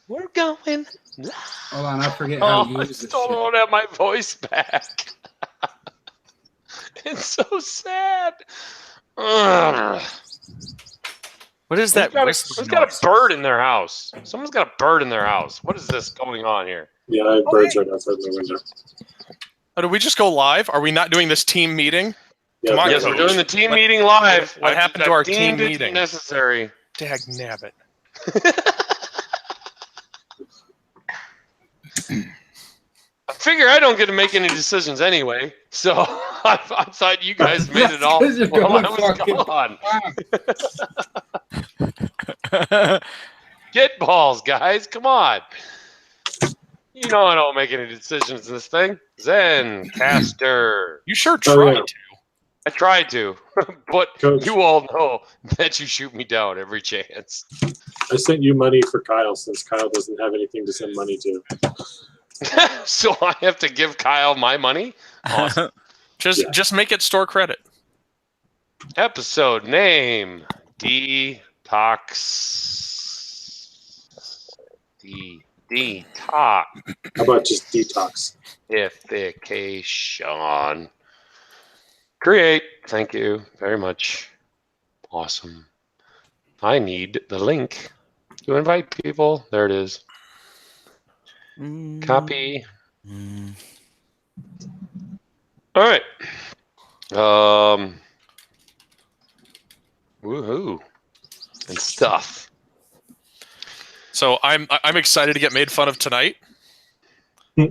We're going. Hold on, I forget how to I use this still shit. don't have my voice back. It's so sad. Ugh. What is that? Who's got a bird in their house? Someone's got a bird in their house. What is this going on here? Yeah, I have birds right outside my window. Oh, did we just go live? Are we not doing this team meeting? Yeah, Come on, Yes, coach. we're doing the team meeting live. What happened to our team deemed it meeting? Necessary. Dag nabbit. I figure I don't get to make any decisions anyway, so I thought you guys made it all 'Cause you're while I going was fucking- gone. Get balls, guys! Come on. You know I don't make any decisions in this thing. Zencaster. You sure Oh, tried yeah. to. I tried to, but Coach. you all know that you shoot me down every chance. I sent you money for Kyle since Kyle doesn't have anything to send money to. So I have to give Kyle my money? Awesome. Just make it store credit. Episode name: Detox. Detoxification. How about just detox? Create. Thank you very much. Awesome. I need the link to invite people. There it is. Copy. All right. Woohoo. And stuff. So I'm excited to get made fun of tonight.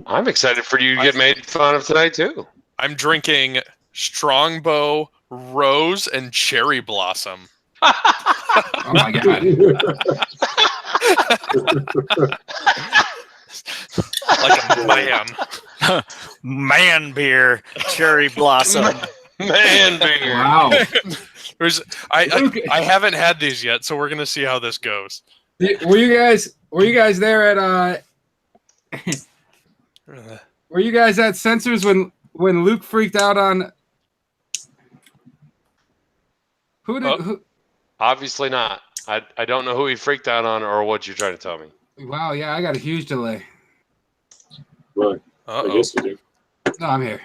I'm excited for you to get made fun of tonight too. I'm drinking Strongbow Rose and Cherry Blossom. Oh my god. Like a man. Man beer, cherry blossom. Man, beer. Wow. I haven't had these yet, so we're gonna see how this goes. Were you guys there at were you guys at Sensors when Luke freaked out on who Obviously not. I don't know who he freaked out on or what you're trying to tell me. Wow, yeah, I got a huge delay. Well, I guess you do. No, I'm here.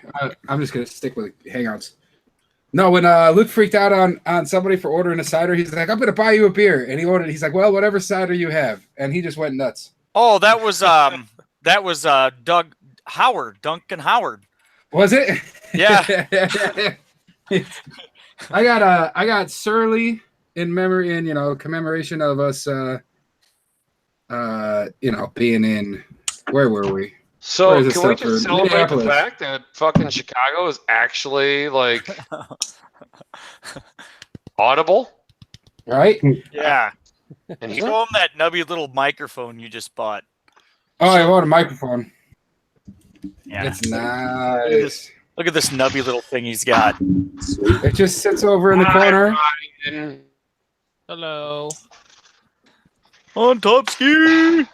I'm just gonna stick with hangouts. No, when Luke freaked out on somebody for ordering a cider, he's like, "I'm gonna buy you a beer," and he ordered. He's like, "Well, whatever cider you have," and he just went nuts. Oh, that was Duncan Howard. Was it? Yeah. I got Surly in memory, in commemoration of us, being in. Where were we? So Where is can we this stuff just for celebrate the Minneapolis? fact that fucking Chicago is actually like audible? Right? Yeah. And Show him that nubby little microphone you just bought. Oh, I bought a microphone. Yeah. It's nice. Look at this nubby little thing he's got. It just sits over in the corner. Ryan. Hello. Ontopski.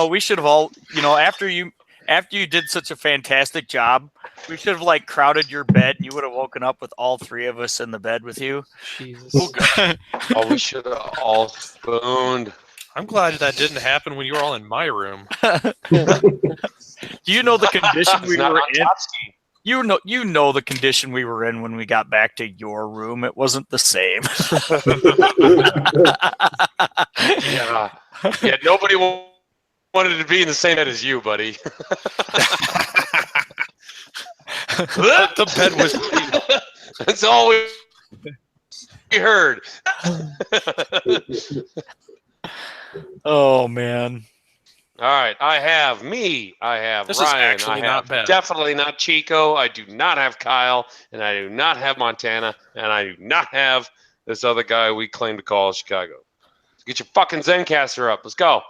We should have all, after you did such a fantastic job, we should have crowded your bed and you would have woken up with all three of us in the bed with you. Jesus. Oh, we should have all spooned. I'm glad that didn't happen when you were all in my room. Do you know the condition we It's not were in? Ontopski. You know the condition we were in when we got back to your room. It wasn't the same. Yeah, nobody wanted to be in the same bed as you, buddy. The bed was That's all we heard. Oh man. All right, I have This is Ryan, actually I not have bad. definitely not Chico, I do not have Kyle, and I do not have Montana, and I do not have this other guy we claim to call Chicago. So get your fucking Zencaster up. Let's go.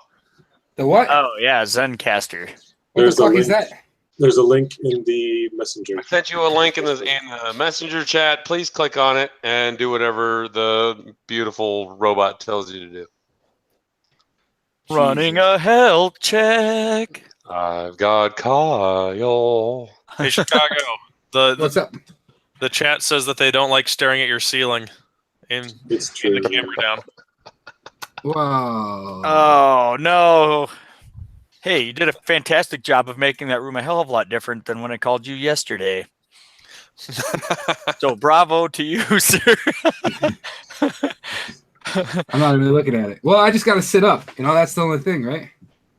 The what? Oh yeah, Zencaster. What There's the a fuck is link. that? There's a link in the messenger. I sent you a link in the messenger chat. Please click on it and do whatever the beautiful robot tells you to do. Running a health check. I've got Kyle. Hey, Chicago. What's up? The chat says that they don't like staring at your ceiling and It's in true. the camera down. Whoa. Oh no! Hey, you did a fantastic job of making that room a hell of a lot different than when I called you yesterday. So bravo to you, sir. I'm not even looking at it. Well, I just got to sit up. That's the only thing, right?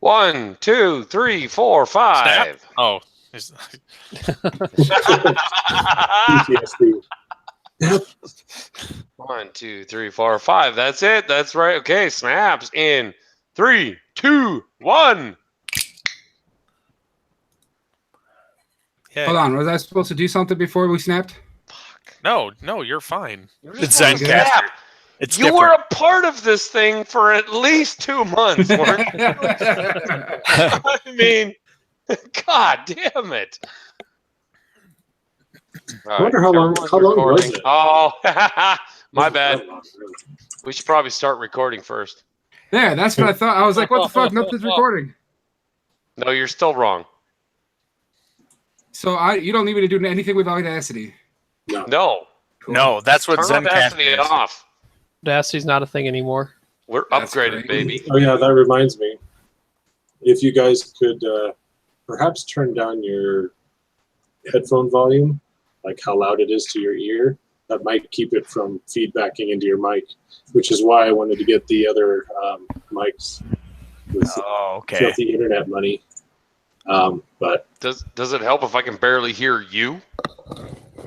1, 2, 3, 4, 5. Oh. PTSD. 1, 2, 3, 4, 5. That's it. That's right. Okay, snaps in 3, 2, 1. Yeah. Hold on. Was I supposed to do something before we snapped? No, you're fine. It's Supposed to Zencaster. snap. It's You different. were a part of this thing for at least 2 months, weren't you? I mean, God damn it. I wonder how long was it? Oh, my bad. We should probably start recording first. Yeah, that's what I thought. I was like, what the fuck? Nothing's recording. No, you're still wrong. So you don't need me to do anything with Audacity. No. Cool. No, that's what Turn Audacity Zencaster is. off. Audacity's not a thing anymore. We're That's upgraded, great. baby. Oh yeah, that reminds me. If you guys could perhaps turn down your headphone volume, like how loud it is to your ear, that might keep it from feedbacking into your mic, which is why I wanted to get the other mics with Oh, okay. the internet money. But Does it help if I can barely hear you?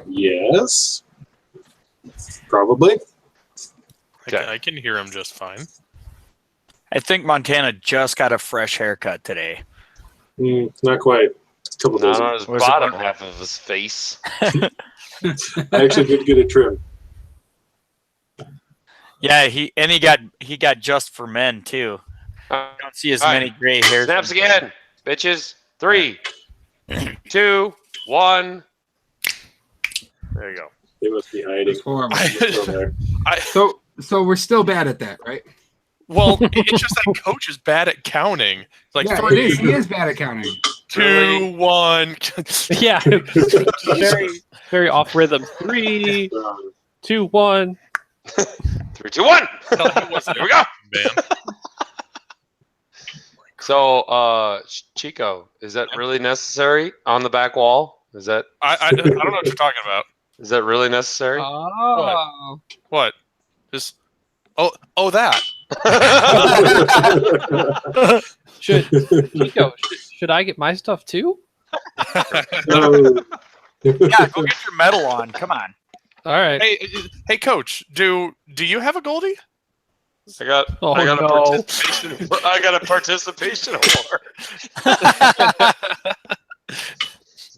yes, probably. Okay. I can hear him just fine. I think Montana just got a fresh haircut today. Not quite. A couple days Not ago. on his Was it bottom one- half of his face. I actually did get a trim. Yeah, he got just for men too. Uh, Don't see as All right. many gray hairs. Snaps again, bitches. 3, 2, 1. There you go. They must be hiding. It's horrible. Still there. So we're still bad at that, right? Well, it's just that coach is bad at counting. Like Yeah, it 3, is. He is bad at counting. 2, 1. Yeah, very, very off rhythm. 3, 2, 1. 3, 2, 1. No, he wasn't. Here we go. Man. So, Chico, is that really necessary on the back wall? Is that I don't know what you're talking about. is that really necessary? Oh. What? Just that. Should Chico, should I get my stuff too? No. Yeah, go get your medal on. Come on. All right. Hey, coach. Do you have a Goldie? I got Oh, I got no. a participation. I got a participation award.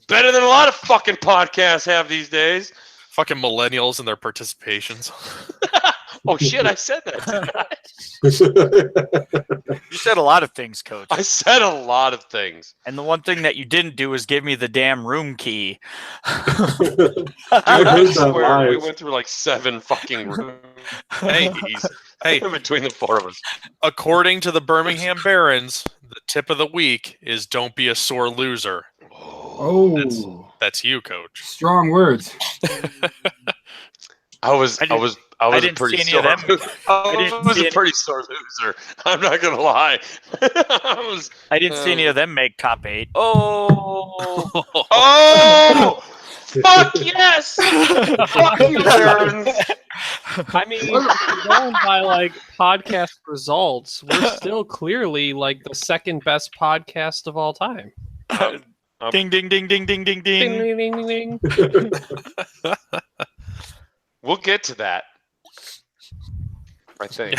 Better than a lot of fucking podcasts have these days. Fucking millennials and their participations. Oh shit! I said that. Didn't I? You said a lot of things, Coach. I said a lot of things. And the one thing that you didn't do was give me the damn room key. Dude, I heard that swear, we live. went through like 7 fucking rooms. Hey, In between the 4 of us. according to the Birmingham Barons, the tip of the week is don't be a sore loser. Oh, That's you, coach. strong words. I was I a didn't pretty see any sore. of them. I didn't was see a any- pretty sore loser. I'm not gonna lie. I was. I didn't see any of them make top 8. Oh, Oh, fuck yes! Fuck you, Barons. I mean, if you're going by like podcast results, we're still clearly like the second best podcast of all time. ding, ding, ding, ding, ding, ding, Ding, ding. ding, ding, ding, ding. We'll get to that. I think.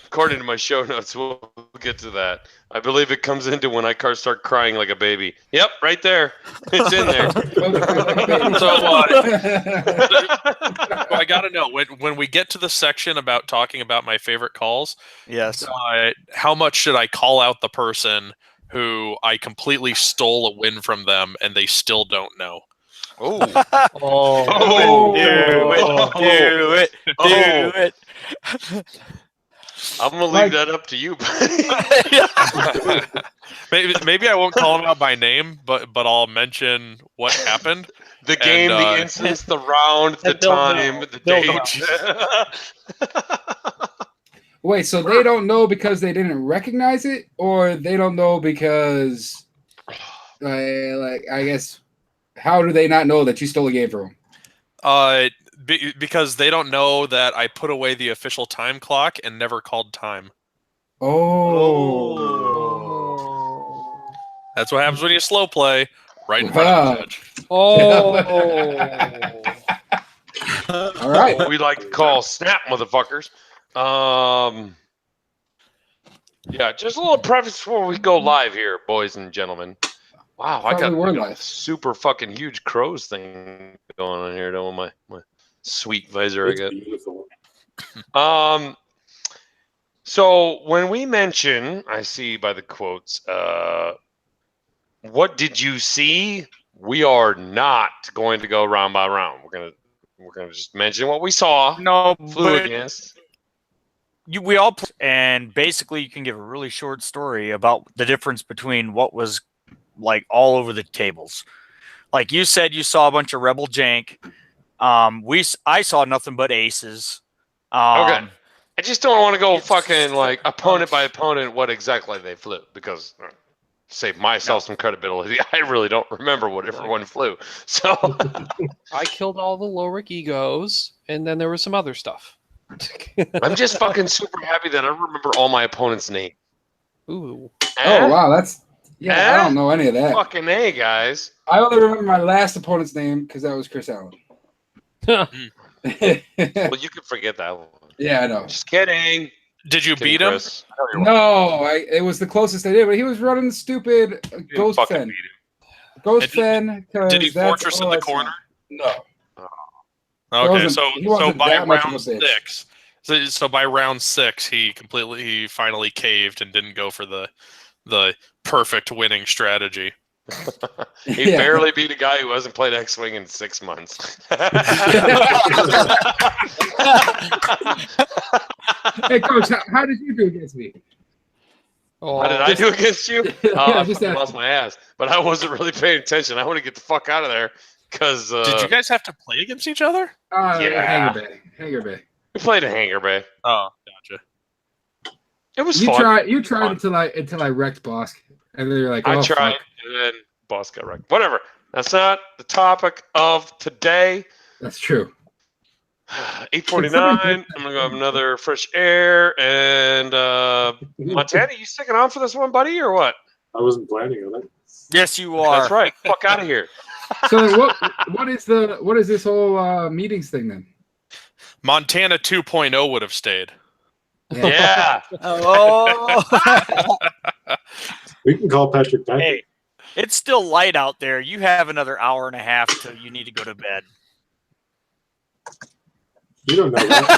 According to my show notes, we'll get to that. I believe it comes into when I start crying like a baby. Yep, right there. It's in there. So I gotta know when we get to the section about talking about my favorite calls, Yes. how much should I call out the person who I completely stole a win from them and they still don't know? Oh, Oh, Do it. Do it. I'm gonna leave that up to you, buddy. Maybe I won't call them out by name, but I'll mention what happened. The game, the instance, the round, the they'll time, know. the They'll date. Wait, so they don't know because they didn't recognize it, or they don't know because, like, I guess, how do they not know that you stole a game from them? Because they don't know that I put away the official time clock and never called time. Oh. That's what happens when you slow play right in front Wow. of the judge. Oh. All right. What we like to call snap, motherfuckers. Yeah, just a little preface before we go live here, boys and gentlemen. Wow, I got Probably were a live. super fucking huge crows thing going on here, don't my sweet visor I It's got. beautiful. So when we mention, I see by the quotes, what did you see? We are not going to go round by round. We're gonna just mention what we saw. No, Flew but against. we all and basically you can give a really short story about the difference between what was like all over the tables. Like you said, you saw a bunch of rebel jank. I saw nothing but aces. Okay. I just don't want to go fucking like opponent by opponent what exactly they flew because save myself some credibility. I really don't remember what everyone flew. So I killed all the Lorik egos, and then there was some other stuff. I'm just fucking super happy that I remember all my opponents' names. Ooh. Oh wow, that's I don't know any of that. Fucking A, guys. I only remember my last opponent's name because that was Chris Allen. Well, you can forget that one. Yeah, I know. Just kidding. Did you Kidding, beat him? Chris. I know you're No, it was the closest I did, but he was running stupid welcome. You Ghost fucking Fen. beat him. Ghost Fen. Did he fortress in the corner? No. Okay, wasn't- so he wasn't by that much of a round bitch. 6, so by round 6, he finally caved and didn't go for the perfect winning strategy. He Yeah. barely beat a guy who hasn't played X-Wing in 6 months. Hey, Coach, how did you do against me? How did I do against you? I just fucking lost my ass. But I wasn't really paying attention. I want to get the fuck out of there because Did you guys have to play against each other? Yeah. Hangar Bay. we played a Hangar Bay. Oh, gotcha. It was You fun. tried until I wrecked Bosk, and then you're like, I oh, tried, fuck. and then boss got wrecked. Whatever. That's not the topic of today. That's true. 8:49. I'm gonna go have another fresh air. And Montana, you sticking on for this one, buddy, or what? I wasn't planning on it. Yes, you are. That's right. Fuck out of here. So what is this whole meetings thing then? Montana 2.0 would have stayed. Yeah. Oh. We can call Patrick back. Hey, it's still light out there. You have another hour and a half till you need to go to bed. You don't know that.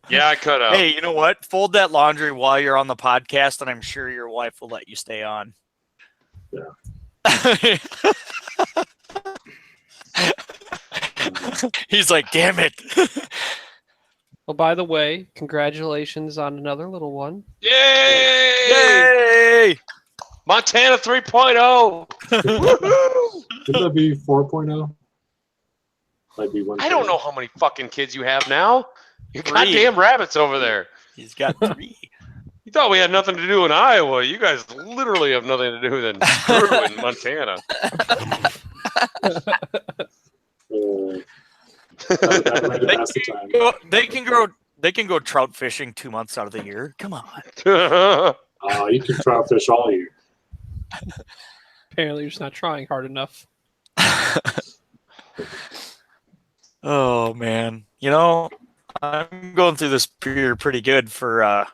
Yeah, I could have. Hey, you know what? Fold that laundry while you're on the podcast, and I'm sure your wife will let you stay on. Yeah. He's like, damn it. Well, by the way, congratulations on another little one. Yay! Yay! Montana 3.0. Woohoo! Could that be 4.0? Might be 1. I don't know how many fucking kids you have now. You 3. goddamn rabbits over there. He's got 3. You thought we had nothing to do in Iowa. You guys literally have nothing to do than screw in Montana. That might have passed the time. They can go trout fishing 2 months out of the year. Come on. You can trout fish all year. Apparently, you're just not trying hard enough. Oh man, you know, I'm going through this period pretty good for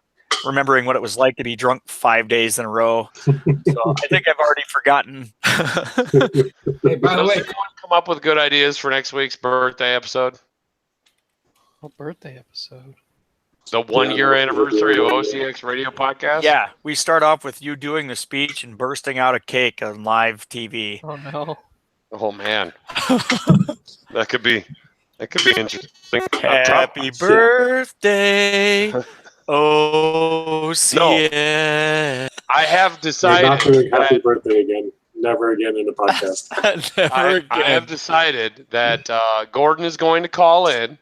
remembering what it was like to be drunk 5 days in a row. So I think I've already forgotten. Hey, by the Does way, anyone come up with good ideas for next week's birthday episode? What birthday episode? The 1 year Yeah, anniversary of OCX Radio Podcast? Yeah, we start off with you doing the speech and bursting out a cake on live TV. Oh no. Oh man. That could be interesting. Happy birthday, OCX. I have We're decided not doing happy that, birthday again. Never again in the podcast. Never I again. have decided that Gordon is going to call in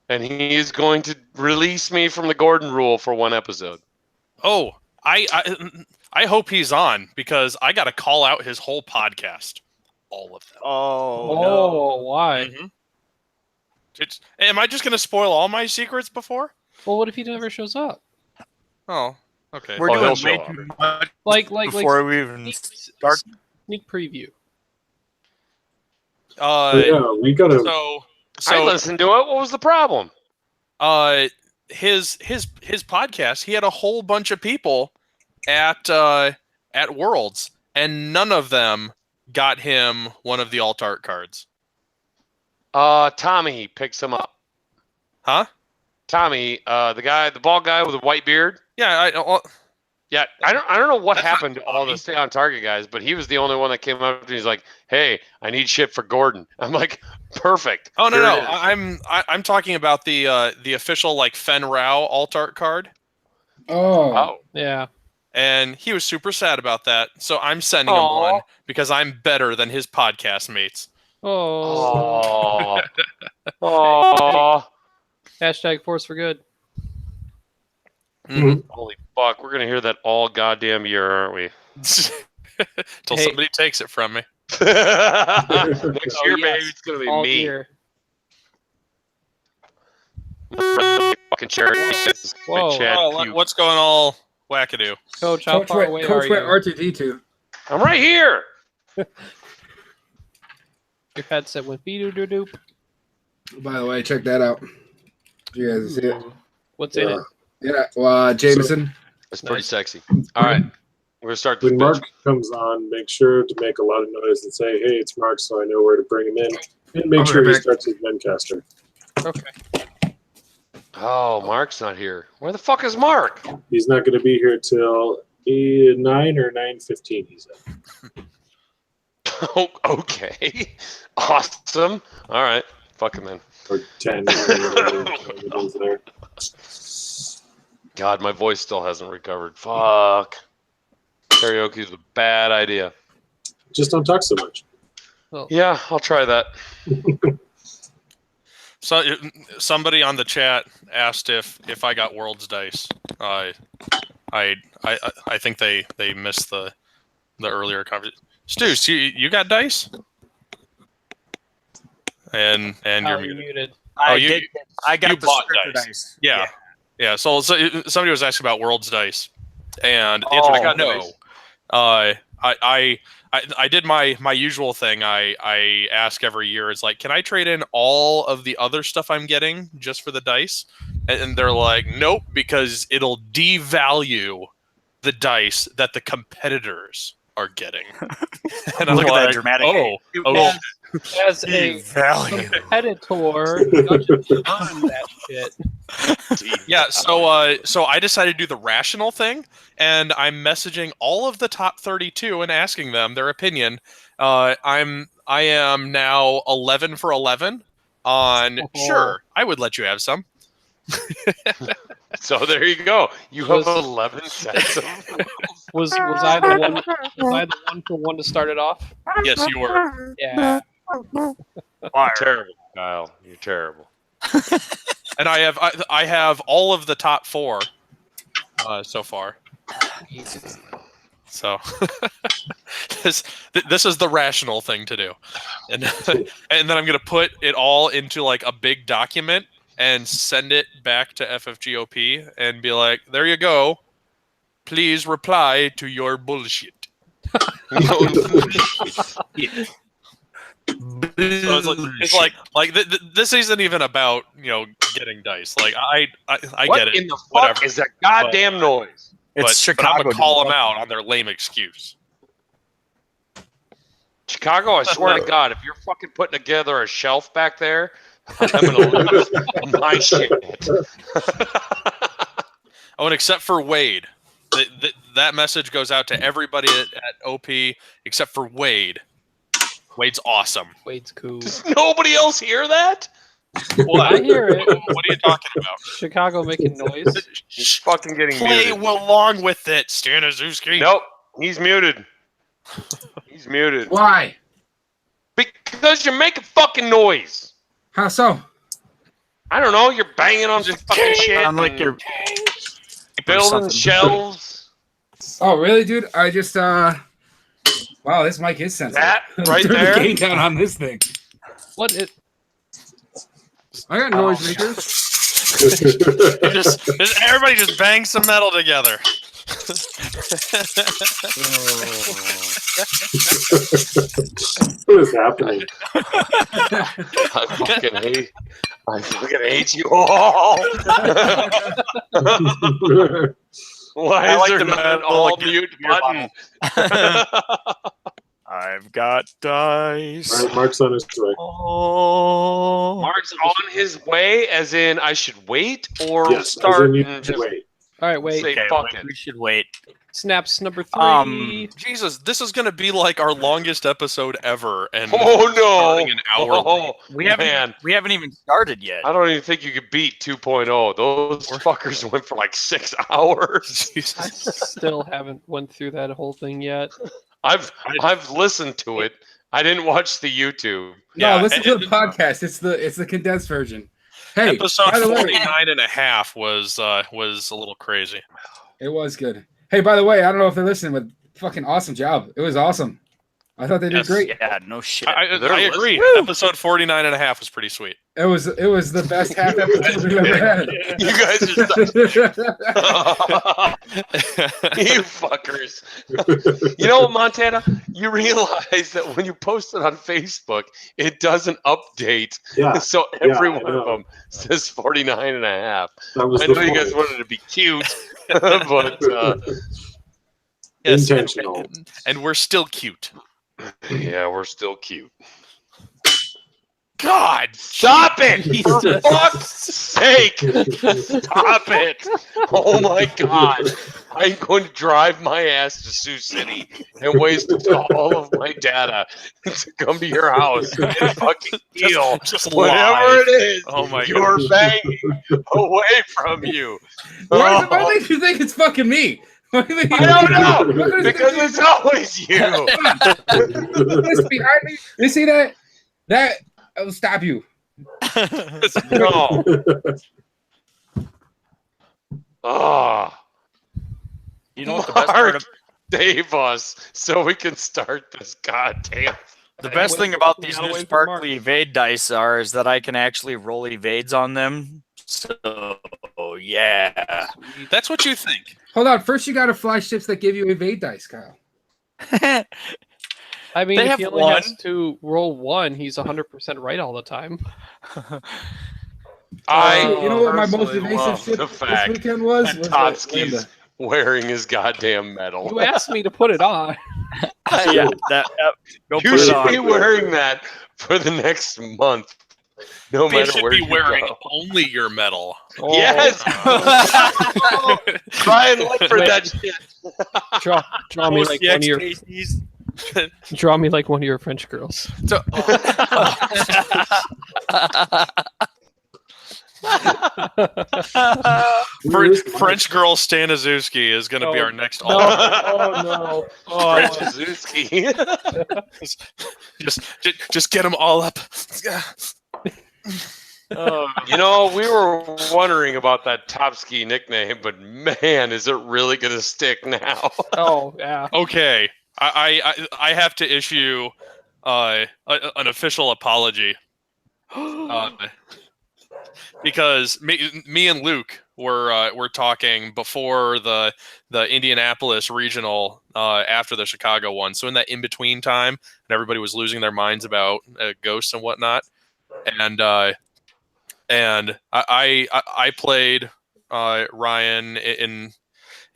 and he is going to release me from the Gordon rule for one episode. Oh, I hope he's on because I got to call out his whole podcast, all of them. Oh, Oh, no. why? Am I just going to spoil all my secrets before? Well, what if he never shows up? Oh, okay. We're he'll doing show way up. too much Like before we even start. sneak preview. Yeah, we gotta. So I listened to it. What was the problem? his podcast, he had a whole bunch of people at Worlds, and none of them got him one of the alt art cards. Tommy picks him up. Huh? Tommy, the bald guy with the white beard. Yeah, Yeah, I don't know what happened to all the Stay on Target guys, but he was the only one that came up and he's like, "Hey, I need shit for Gordon." I'm like, "Perfect." Oh no, Here no, it is. I'm talking about the official like Fen Rao alt art card, Oh. Yeah. and he was super sad about that. So I'm sending him Aw. one because I'm better than his podcast mates. Oh. Oh, Hashtag force for good. holy fuck! We're gonna hear that all goddamn year, aren't we? Till Hey. somebody takes it from me. Next year, yes. baby, it's gonna be All me. year. Fucking charity. Whoa. Chad Oh, puke. what's going all wackadoo? Coach, how far away are Coach went you? R2D2. I'm right here. Your headset went beep-doop-doop. By the way, check that out. You guys see it? What's in it? Yeah. Well, Jameson. It's pretty Nice. sexy. All right, we're gonna start this When bitch. Mark comes on, make sure to make a lot of noise and say, "Hey, it's Mark," so I know where to bring him in. And make I'll be sure right he back. starts his Mencaster. Okay. Oh, Mark's not here. Where the fuck is Mark? He's not going to be here till 9 or 9:15. He said. Oh, okay. Awesome. All right. Fuck him then. Or 10. Whatever it is there. God, my voice still hasn't recovered. Fuck. Karaoke is a bad idea. Just don't talk so much. Yeah, I'll try that. So somebody on the chat asked if I got World's Dice. I think they missed the earlier conversation. Stu, you got dice? And Oh, you're you're muted. muted. I you- did. I got you the bought scripted dice. dice. Yeah. So somebody was asking about World's Dice, and the Oh, answer I is got no. I did my usual thing. I ask every year. It's like, can I trade in all of the other stuff I'm getting just for the dice? And they're like, nope, because it'll devalue the dice that the competitors are getting. And I'm Look at that like, dramatic. oh, As a Value. competitor, you should earn that shit. yeah. So I decided to do the rational thing, and I'm messaging all of the top 32 and asking them their opinion. I am now 11 for 11 on. Oh. Sure, I would let you have some. So there you go. You have Was- 11 sets of Was I the one? Was I the one for one to start it off? Yes, you were. Yeah. You're terrible, Kyle. You're terrible. And I have all of the top 4 so far. So this is the rational thing to do, and and then I'm gonna put it all into like a big document and send it back to FFGOP and be like, there you go. Please reply to your bullshit. So it's like this isn't even about getting dice. Like I What get it. in the fuck Whatever. is that goddamn noise? But I'm Chicago. gonna call them out on their lame excuse. Chicago, I swear to God, if you're fucking putting together a shelf back there, I'm gonna lose my shit. Oh, and except for Wade, that message goes out to everybody at OP except for Wade. Wade's awesome. Wade's cool. Does nobody else hear that? What? I hear it. What are you talking about? Chicago making noise. He's fucking getting Play muted. along with it, Staniszewski. Nope, he's muted. He's muted. Why? Because you're making fucking noise. How so? I don't know. You're banging on some fucking shit. Sound like and you're building something. shelves. Oh, really, dude? I just wow, this mic is sensitive. That right Turn there. the gain down on this thing. What it? I got noise makers. just everybody just bang some metal together. What is happening? I fucking hate you all. Why I is like there the not an metal all like mute beer button? I've got dice. All right, Mark's on his way. Oh. Mark's on his way, as in I should wait or Yes, as start in you and should just wait. All right, wait. say Okay, fuck wait, it. we should wait. Snaps number 3. Jesus, this is gonna be like our longest episode ever, and Oh starting no! an hour late. Oh, We man. haven't even started yet. I don't even think you could beat 2.0. Those fuckers went for like 6 hours. I Jesus. still haven't went through that whole thing yet. I've listened to it. I didn't watch the YouTube. No, Yeah, listen to the podcast. It's the condensed version. Hey, Episode by the way, 49 and a half was a little crazy. it was good. Hey, by the way, I don't know if they're listening, but fucking awesome job. It was awesome. I thought they did Yes. great. Yeah, no shit. I They're agree. listening. Episode 49 and a half was pretty sweet. It was the best half episode we've ever had. You guys are you fuckers. You know, Montana, you realize that when you post it on Facebook, it doesn't update. Yeah, So Yeah, every I one of know. them says 49 and a half. that was I the know you guys point. wanted to be cute, but Yes, Intentional. and we're still cute. yeah, we're still cute. God, Stop it! For Jesus. fuck's sake! Stop it! Oh my god! I'm going to drive my ass to Sioux City and waste all of my data to come to your house and fucking steal just whatever live. it is Oh my you're banging away from you. Why Oh, makes you think it's fucking me? Why do you think I don't know What is it because gonna it's always you. This behind me? You see that? That will stop you. No. Oh, You know what the best part of save us so we can start this goddamn. the best thing about these Gotta new wait for Mark. sparkly evade dice are is that I can actually roll evades on them. So yeah. That's what you think. Hold on. First, you got to fly ships that give you evade dice, Kyle. I mean, They if have he only one. has to roll 1, he's 100% right all the time. I You know what my most personally evasive love ship the this fact weekend was? that Was Totski's Linda. wearing his goddamn medal. You asked me to put it on. Yeah, go You put it should on. be wearing that for the next month, no You matter should where be you wearing go. only your medal. Yes. Ryan, look for that shit. Draw me like one of your draw me like one of your French girls. So- French girl Staniszewski is going to be Oh, our next No, all. oh no. French Zuski. Just get them all up. Oh. You know, we were wondering about that Topski nickname, but man, is it really going to stick now? Oh, yeah. Okay, I have to issue an official apology because me and Luke were talking before the Indianapolis regional after the Chicago one. So in that in between time, and everybody was losing their minds about ghosts and whatnot, and I played Ryan in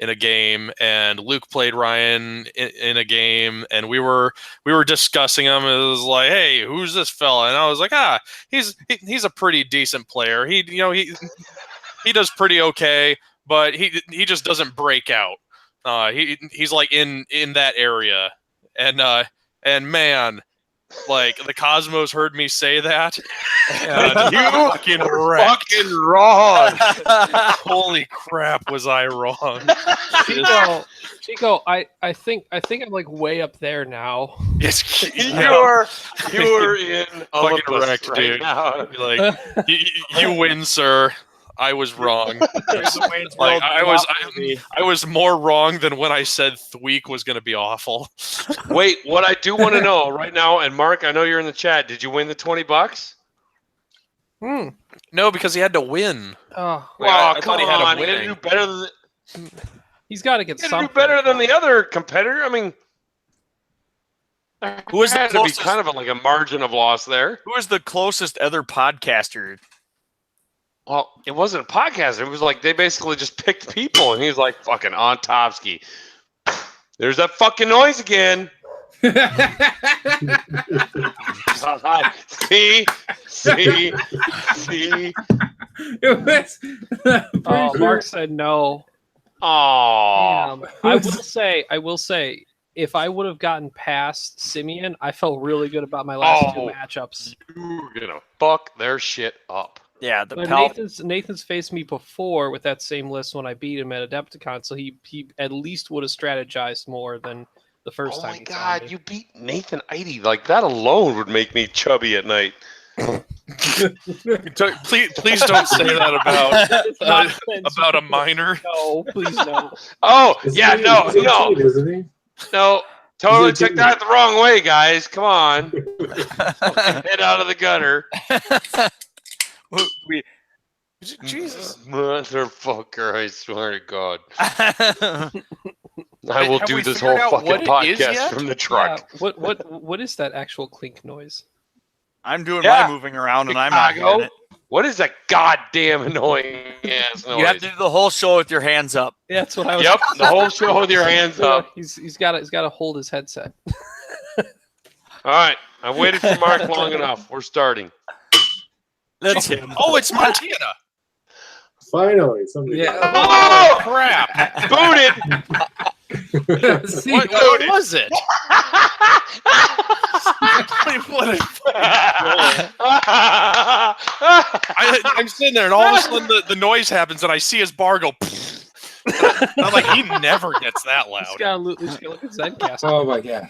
a game, and Luke played Ryan in a game, and we were discussing him. It was like, hey, who's this fella? And I was like, he's a pretty decent player. He does pretty okay, but he just doesn't break out. He's like in that area, and man, Like the cosmos heard me say that. And You fucking were wrecked. fucking wrong. Holy crap, was I wrong? Chico, I think I'm like way up there now. Yes, You're in fucking Olympus wrecked, right dude. now. Like you win, sir. I was wrong. Like I was more wrong than when I said Thweek was going to be awful. Wait, what I do want to know right now, and Mark, I know you're in the chat. Did you win the $20? No, because he had to win. Oh, Well, I come thought he had a on, you gotta winning. do better than he's got to get you gotta something. do better than the other competitor. I mean, Who was the had to be closest? kind of like a margin of loss there. Who was the closest other podcaster? Well, it wasn't a podcast. It was like they basically just picked people, and he was like, "Fucking Ontopski." There's that fucking noise again. See. It was. Oh, Mark said no. Oh, I will say, if I would have gotten past Simeon, I felt really good about my last two matchups. you're gonna fuck their shit up. Yeah, the But Pal. Nathan's faced me before with that same list when I beat him at Adepticon, so he at least would have strategized more than the first Oh time. my he saw god, me. you beat Nathan Eide. Like that alone would make me chubby at night. Please don't say that about a minor. No, please no. Oh, He's yeah, 18, no, he's 18, no, isn't he? no. Totally He's took 18. that the wrong way, guys. Come on. Head out of the gutter. Jesus. Motherfucker, I swear to God. Have I will Have do we this figured whole out what fucking it is podcast yet? from the truck. Yeah, what is that actual clink noise? I'm doing Yeah. my moving around and I'm not Chicago. hearing it. What is that goddamn annoying ass noise? You have to do the whole show with your hands up. Yeah, that's what I was. Yep, the whole show with your hands up. He's got to hold his headset. All right, I waited for Mark long enough. We're starting. That's him. Oh, it's Montana. Finally, somebody. Yeah. Oh, Crap. booted! See, What was it? I'm sitting there, and all of a sudden the noise happens, and I see his bar go. I'm like, he never gets that He's loud. got to look at Zencaster. oh my god,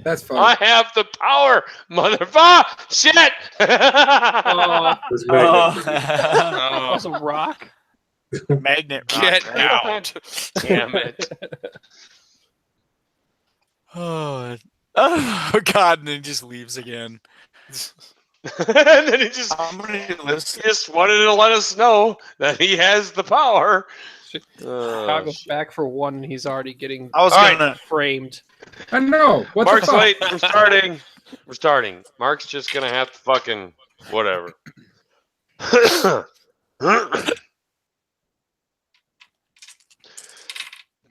that's funny. I have the power, motherfucker! Shit! Oh, Was Magnet. that Oh, was a rock. Magnet. get rock, right? out! Damn it! Oh, God, and then he just leaves again. And then he just How many lists? wanted to let us know that he has the power. Chicago's back for one, and he's already getting I was All right. gonna. framed. I know. What Mark's the fuck? late. We're starting. We're starting. Mark's just gonna have to fucking whatever.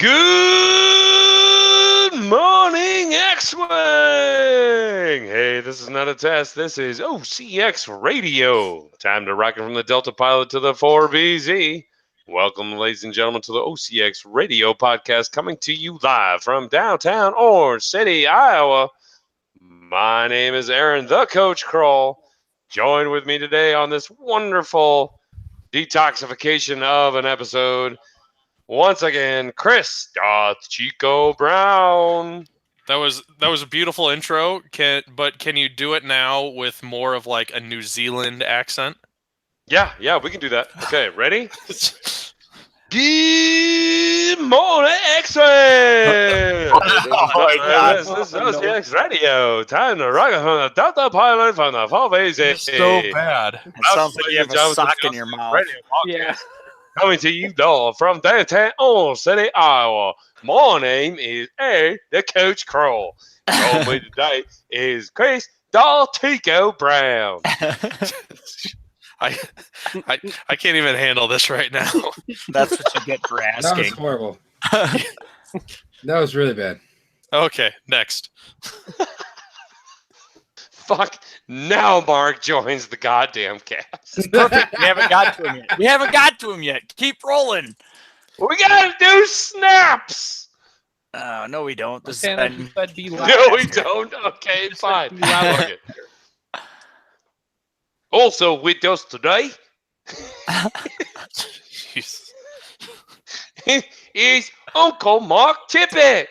Good morning, X-Wing! Hey, this is not a test. This is OCX Radio. Time to rock it from the Delta Pilot to the 4BZ. Welcome, ladies and gentlemen, to the OCX Radio podcast coming to you live from downtown Orange City, Iowa. My name is Aaron, the Coach Kroll. Join with me today on this wonderful detoxification of an episode. Once again, Chris Chico Brown. That was a beautiful intro. Can you do it now with more of like a New Zealand accent? Yeah, we can do that. Okay, ready? Good morning, X-Ray! This is OCX Radio. Time to rock it from the Delta Pilot from the 4BZ. So bad. It sounds like you have a sock in your mouth. Radio podcast. Yeah. Coming to you, though, from downtown Orange City, Iowa. My name is Aaron, the Coach Kroll. Joining me today is Chris Tico Brown. I can't even handle this right now. That's what you get for That was asking. horrible. That was really bad. Okay, next. Fuck. Now Mark joins the goddamn cast. Perfect. We haven't got to him yet. Keep rolling. We gotta do snaps. No, we don't. This Okay, I just said be loud. No, we don't. Okay, fine. Be loud. Fuck it. Also with us today Jesus. is Uncle Mark Tippett.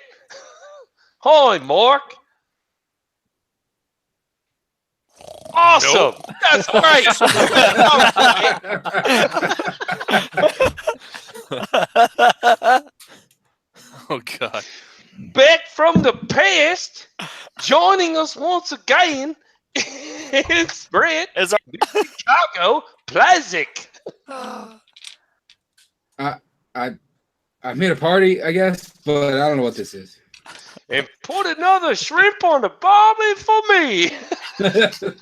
Hi, Mark. Awesome. That's great. Oh God. Back from the past, joining us once again is Brett Is our- Chicago Plazik. I made a party, I guess, but I don't know what this is. And put another shrimp on the barbie for me.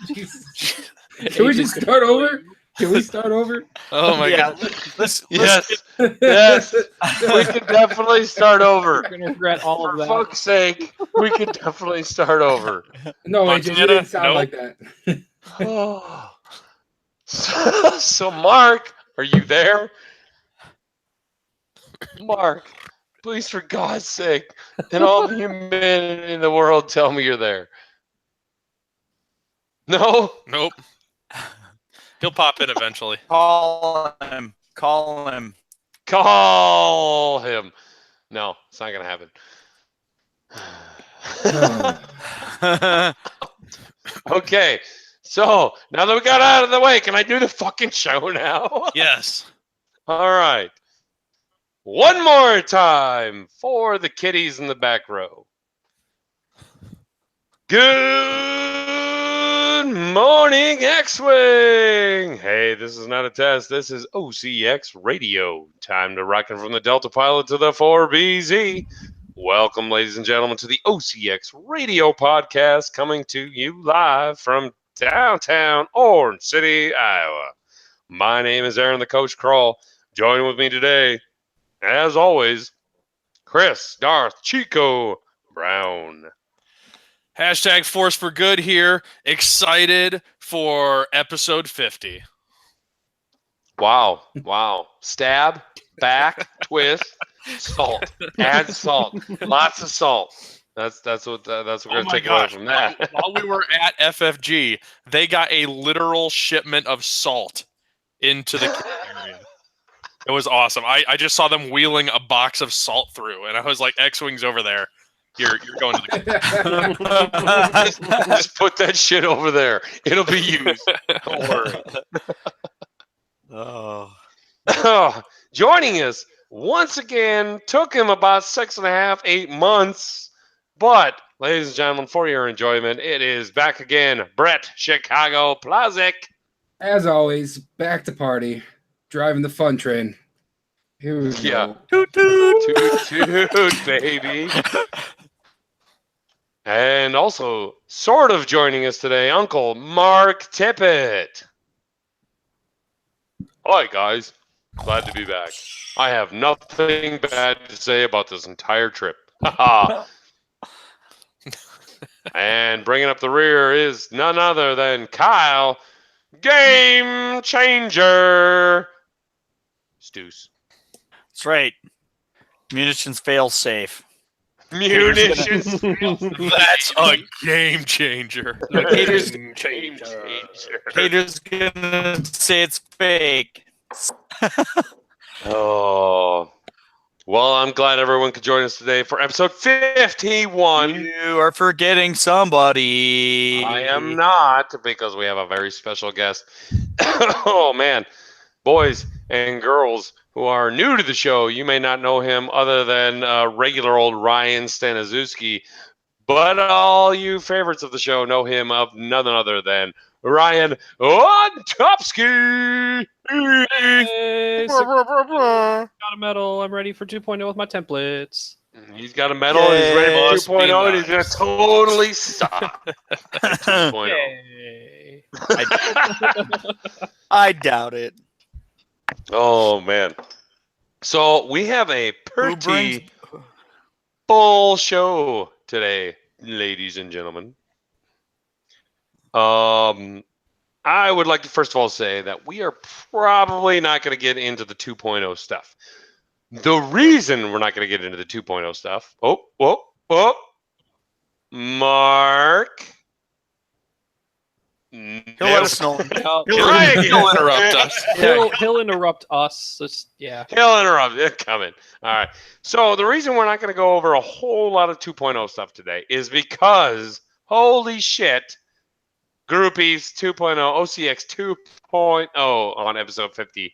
Jesus. Can we just start over? Can we start over? Oh my yeah, God. let's Yes, yes, we can definitely start over. You're gonna regret all For of that. fuck's sake, we can definitely start over. No, AJ, you Montana? didn't sound Nope. like that. Oh. So, Mark, are you there? Mark, please, for God's sake, and all the humanity in the world, tell me you're there. No? Nope. He'll pop in eventually. call him. Call him. Call him. No, it's not going to happen. Okay, so now that we got out of the way, can I do the fucking show now? Yes. All right. One more time for the kiddies in the back row. Good morning, X-Wing. Hey, this is not a test. This is OCX Radio. Time to rockin' from the Delta Pilot to the 4BZ. Welcome, ladies and gentlemen, to the OCX Radio Podcast, coming to you live from downtown Orange City, Iowa. My name is Aaron the Coach Crawl. Joining with me today, as always, Chris Darth Chico Brown. Hashtag Force for Good here. Excited for episode 50. Wow. Stab, back, twist, salt. Add salt. Lots of salt. That's what we're gonna take away from that. While we were at FFG, they got a literal shipment of salt into the kitchen area. It was awesome. I just saw them wheeling a box of salt through, and I was like, X-Wing's over there. You're going to the Just put that shit over there. It'll be used. Don't worry. Oh. Joining us once again, took him about 6.5, 8 months. But, ladies and gentlemen, for your enjoyment, it is back again, Brett Chicago Plazik. As always, back to party, driving the fun train. Here we Yeah. go. Toot toot. Toot, toot, baby. And also, sort of joining us today, Uncle Mark Tippett. Hi, guys. Glad to be back. I have nothing bad to say about this entire trip. And bringing up the rear is none other than Kyle, Game Changer. Stews. That's right. Munitions fail safe. Munitions. That's a game changer. Haters, Game Changer. haters gonna say it's fake. Oh. Well, I'm glad everyone could join us today for episode 51. You are forgetting somebody. I am not, because we have a very special guest. Oh, man. Boys and girls who are new to the show, you may not know him other than regular old Ryan Staniszewski, but all you favorites of the show know him of none other than Ryan Ontopski. Hey, got a medal. I'm ready for 2.0 with my templates. He's got a medal. He's ready for Must be 2.0, and he's going to nice. totally suck at 2.0. Yay. I doubt it. Oh, man. So we have a Who brings? pretty full show today, ladies and gentlemen. I would like to first of all say that we are probably not going to get into the 2.0 stuff. The reason we're not going to get into the 2.0 stuff. Oh, Mark. He'll let us know. He'll, Try again. He'll interrupt us. he'll interrupt us. He'll interrupt. It's coming. All right. So the reason we're not going to go over a whole lot of 2.0 stuff today is because, holy shit, Groupies 2.0, OCX 2.0 on episode 50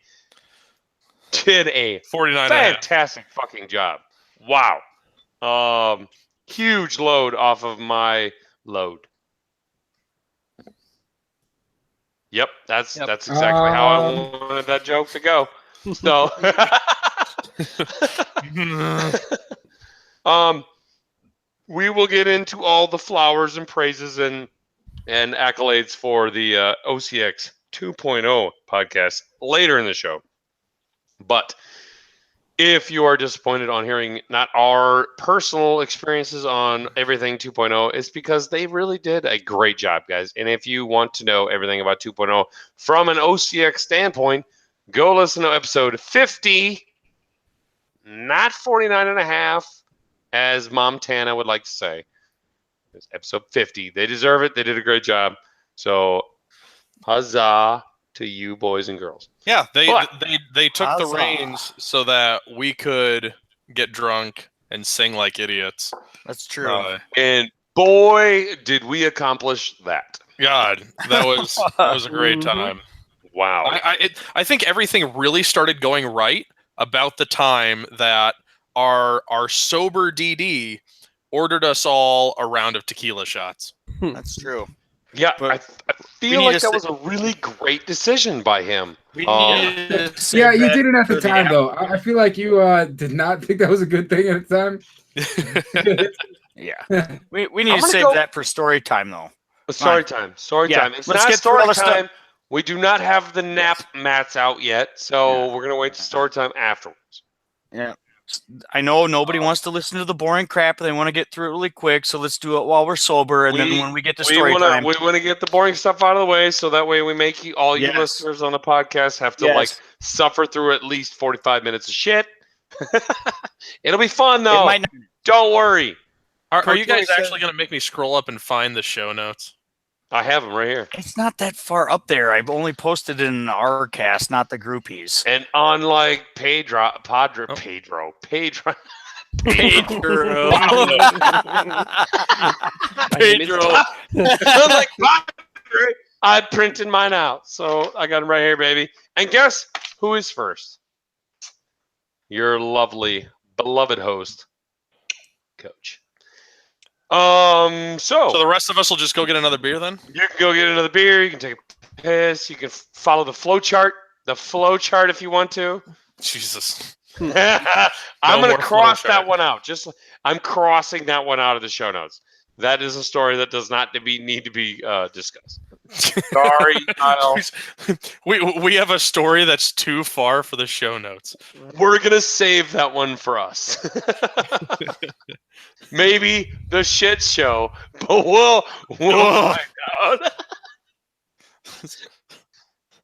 did a 49 fantastic fucking job. Wow. Huge load off of my load. Yep, that's exactly how I wanted that joke to go. So, we will get into all the flowers and praises and accolades for the OCX 2.0 podcast later in the show. But if you are disappointed on hearing not our personal experiences on everything 2.0, it's because they really did a great job, guys. And if you want to know everything about 2.0 from an OCX standpoint, go listen to episode 50, not 49 and a half, as Mom Tana would like to say. It's episode 50. They deserve it. They did a great job. So, huzzah to you boys and girls. Yeah, they took the Huzzah. reins so that we could get drunk and sing like idiots. That's true. And boy, did we accomplish that. God, that was a great time. Wow. I think everything really started going right about the time that our sober DD ordered us all a round of tequila shots. That's true. Yeah, But I feel need like to that was a really great decision by him. We Yeah, need to you save that did it at the for time, though. I feel like you did not think that was a good thing at the time. Yeah. We need I'm to gonna save go- that for story time, though. Story time. Story Yeah, time. It's let's not get through story all the stuff. time. We do not have the nap mats out yet, so we're gonna wait to story time afterwards. Yeah. I know nobody wants to listen to the boring crap. They want to get through it really quick, so let's do it while we're sober. And then when we get to story time, we want to get the boring stuff out of the way, so that way we make all you Yes. listeners on the podcast have to Yes. suffer through at least 45 minutes of shit. It'll be fun it though. might not. Don't worry. Are you guys Said- actually going to make me scroll up and find the show notes? I have them right here. It's not that far up there. I've only posted it in our cast, not the groupies. And unlike Pedro, Oh. Pedro. Pedro. Unlike Padre, I printed mine out, so I got them right here, baby. And guess who is first? Your lovely, beloved host, Coach. So the rest of us will just go get another beer then? You can go get another beer. You can take a piss. You can follow the flow chart. The flow chart if you want to. Jesus. I'm No going to more cross flow chart. that one out. I'm crossing that one out of the show notes. That is a story that does not need to be discussed. Sorry, Kyle. We have a story that's too far for the show notes. We're going to save that one for us. Maybe the shit show, but we'll find out.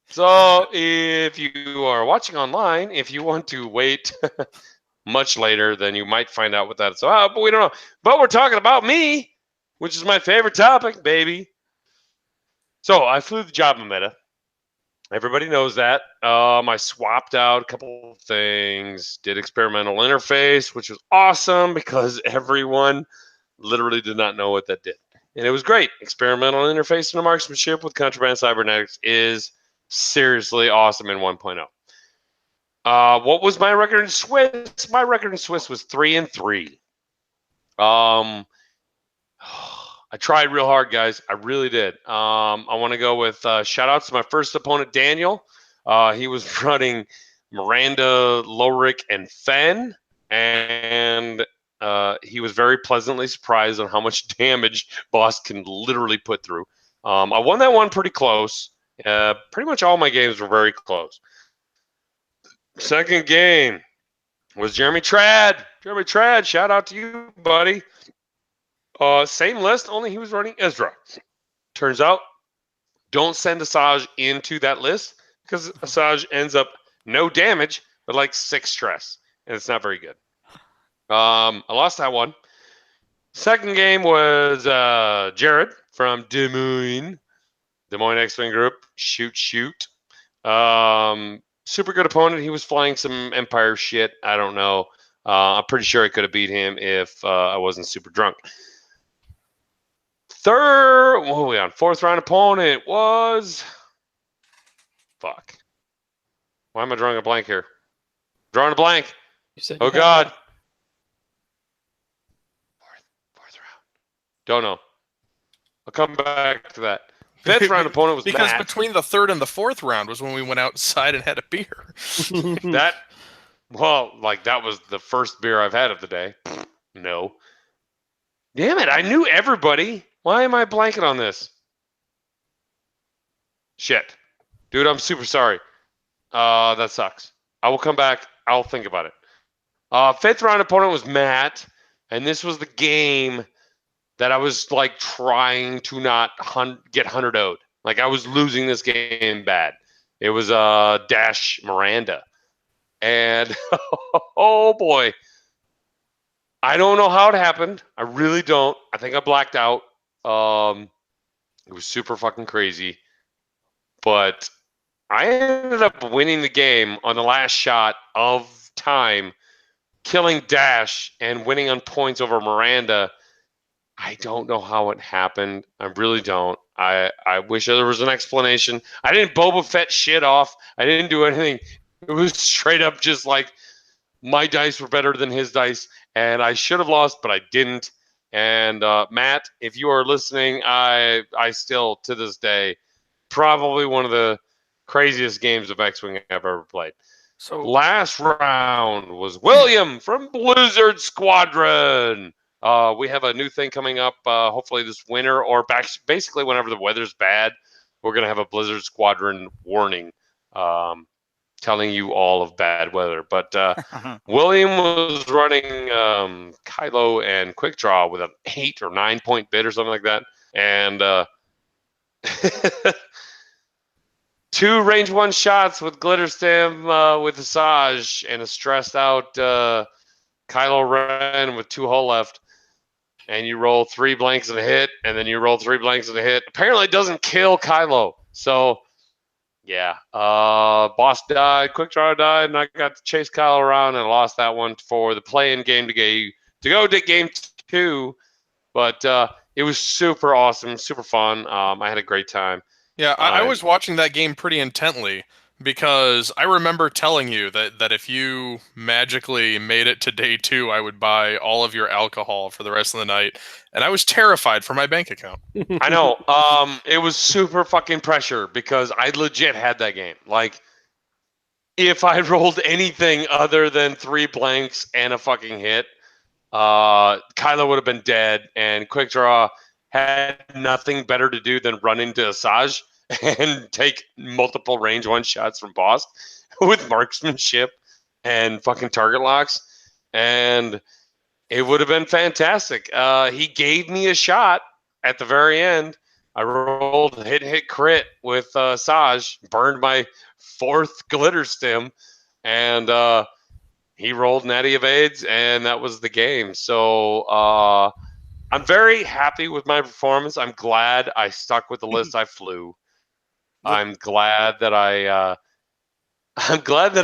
So if you are watching online, if you want to wait much later, then you might find out what that's about, but we don't know. But we're talking about me, which is my favorite topic, baby. So I flew the Java Meta. Everybody knows that. I swapped out a couple of things, did experimental interface, which was awesome because everyone literally did not know what that did. And it was great. Experimental interface into marksmanship with contraband cybernetics is seriously awesome in 1.0. What was my record in Swiss? My record in Swiss was 3-3. I tried real hard, guys. I really did. I want to go with shout outs to my first opponent, Daniel. He was running Miranda, Lorick, and Fenn. And he was very pleasantly surprised on how much damage Boss can literally put through. I won that one pretty close. Pretty much all my games were very close. Second game was Jeremy Trad. Jeremy Trad, shout out to you, buddy. Same list, only he was running Ezra. Turns out, don't send Asajj into that list because Asajj ends up no damage, but like 6 stress. and it's not very good. I lost that one. Second game was Jared from Des Moines X-Wing Group. Shoot. Super good opponent. He was flying some Empire shit. I don't know. I'm pretty sure I could have beat him if I wasn't super drunk. What were we on? Fourth round opponent was... Fuck. Why am I drawing a blank here? Drawing a blank. You said Oh, you had God. that. Fourth round. Don't know. I'll come back to that. Fifth round opponent was because Matt. between the third and the fourth round was when we went outside and had a beer. That was the first beer I've had of the day. No. Damn it, I knew everybody. Why am I blanking on this? Shit. Dude, I'm super sorry. That sucks. I will come back. I'll think about it. Fifth round opponent was Matt, and this was the game that I was like trying to not get 100-0'd. Like I was losing this game bad. It was Dash Miranda. And oh boy. I don't know how it happened. I really don't. I think I blacked out. It was super fucking crazy. But I ended up winning the game on the last shot of time, killing Dash and winning on points over Miranda. I don't know how it happened. I really don't. I wish there was an explanation. I didn't Boba Fett shit off. I didn't do anything. It was straight up just like my dice were better than his dice, and I should have lost, but I didn't. And Matt, if you are listening, I still, to this day, probably one of the craziest games of X-Wing I've ever played. So Last round was William from Blizzard Squadron. We have a new thing coming up, hopefully this winter, or basically whenever the weather's bad, we're going to have a Blizzard Squadron warning telling you all of bad weather. But William was running Kylo and Quick Draw with an 8 or 9 point bid or something like that. And 2 range 1 shots with Glitter Stem with Asajj and a stressed out Kylo Ren with 2 hull left. And you roll 3 blanks and a hit, and then you roll 3 blanks and a hit. Apparently it doesn't kill Kylo. So, yeah. Boss died, Quick Draw died, and I got to chase Kylo around and lost that one for the play-in game to go to game 2. But it was super awesome, super fun. I had a great time. Yeah, I was watching that game pretty intently because I remember telling you that if you magically made it to day 2, I would buy all of your alcohol for the rest of the night, and I was terrified for my bank account. I know. It was super fucking pressure because I legit had that game. Like, if I rolled anything other than 3 blanks and a fucking hit, Kylo would have been dead, and Quick Draw had nothing better to do than run into Asajj and take multiple range 1 shots from Boss with marksmanship and fucking target locks, and it would have been fantastic. He gave me a shot at the very end. I rolled hit crit with Asajj, burned my 4th glitter stem, and he rolled natty evades, and that was the game. So I'm very happy with my performance. I'm glad I stuck with the list I flew. I'm glad that I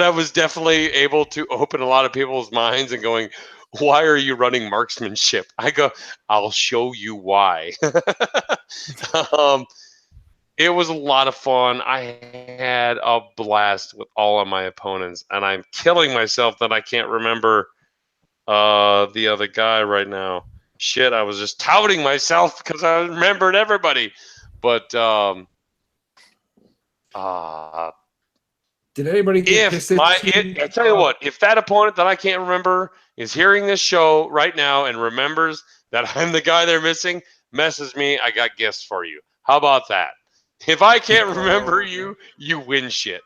was definitely able to open a lot of people's minds and going, why are you running marksmanship? I go, I'll show you why. It was a lot of fun. I had a blast with all of my opponents, and I'm killing myself that I can't remember the other guy right now. Shit, I was just touting myself because I remembered everybody. But Did anybody get I tell you what, if that opponent that I can't remember is hearing this show right now and remembers that I'm the guy they're missing, message me. I got gifts for you. How about that? If I can't remember you, you win shit.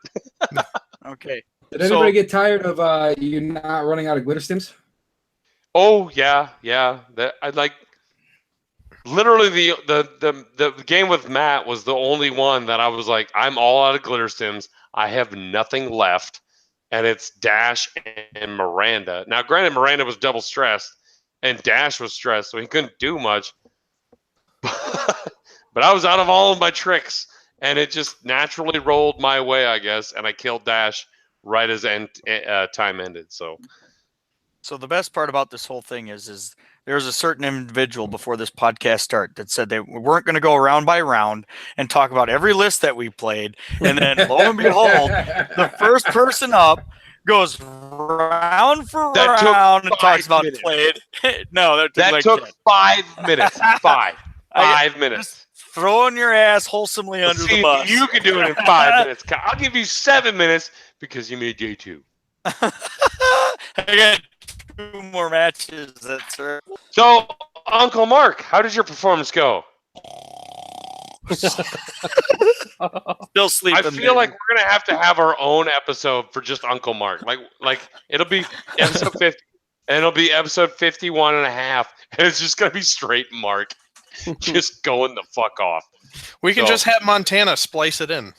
okay. Did anybody get tired of you not running out of glitter stims? Oh yeah. That I like. Literally, the game with Matt was the only one that I was like, I'm all out of glitter stims. I have nothing left, and it's Dash and Miranda. Now, granted, Miranda was double stressed, and Dash was stressed, so he couldn't do much. But I was out of all of my tricks, and it just naturally rolled my way, I guess, and I killed Dash right as time ended. So the best part about this whole thing is there was a certain individual before this podcast started that said they weren't going to go round by round and talk about every list that we played, and then lo and behold, the first person up goes round for That took round and 5 talks about minutes. played. No, that took like took 10. 5 minutes. 5 minutes. Throwing your ass wholesomely under See, the bus. you can do it in 5 minutes. I'll give you 7 minutes because you made day 2. I got 2 more matches. That's right. So, Uncle Mark, how did your performance go? Still sleeping. I feel like we're gonna have to have our own episode for just Uncle Mark. Like it'll be episode 50, and it'll be episode 51 and a half, and it's just gonna be straight Mark, just going the fuck off. We can just have Montana splice it in.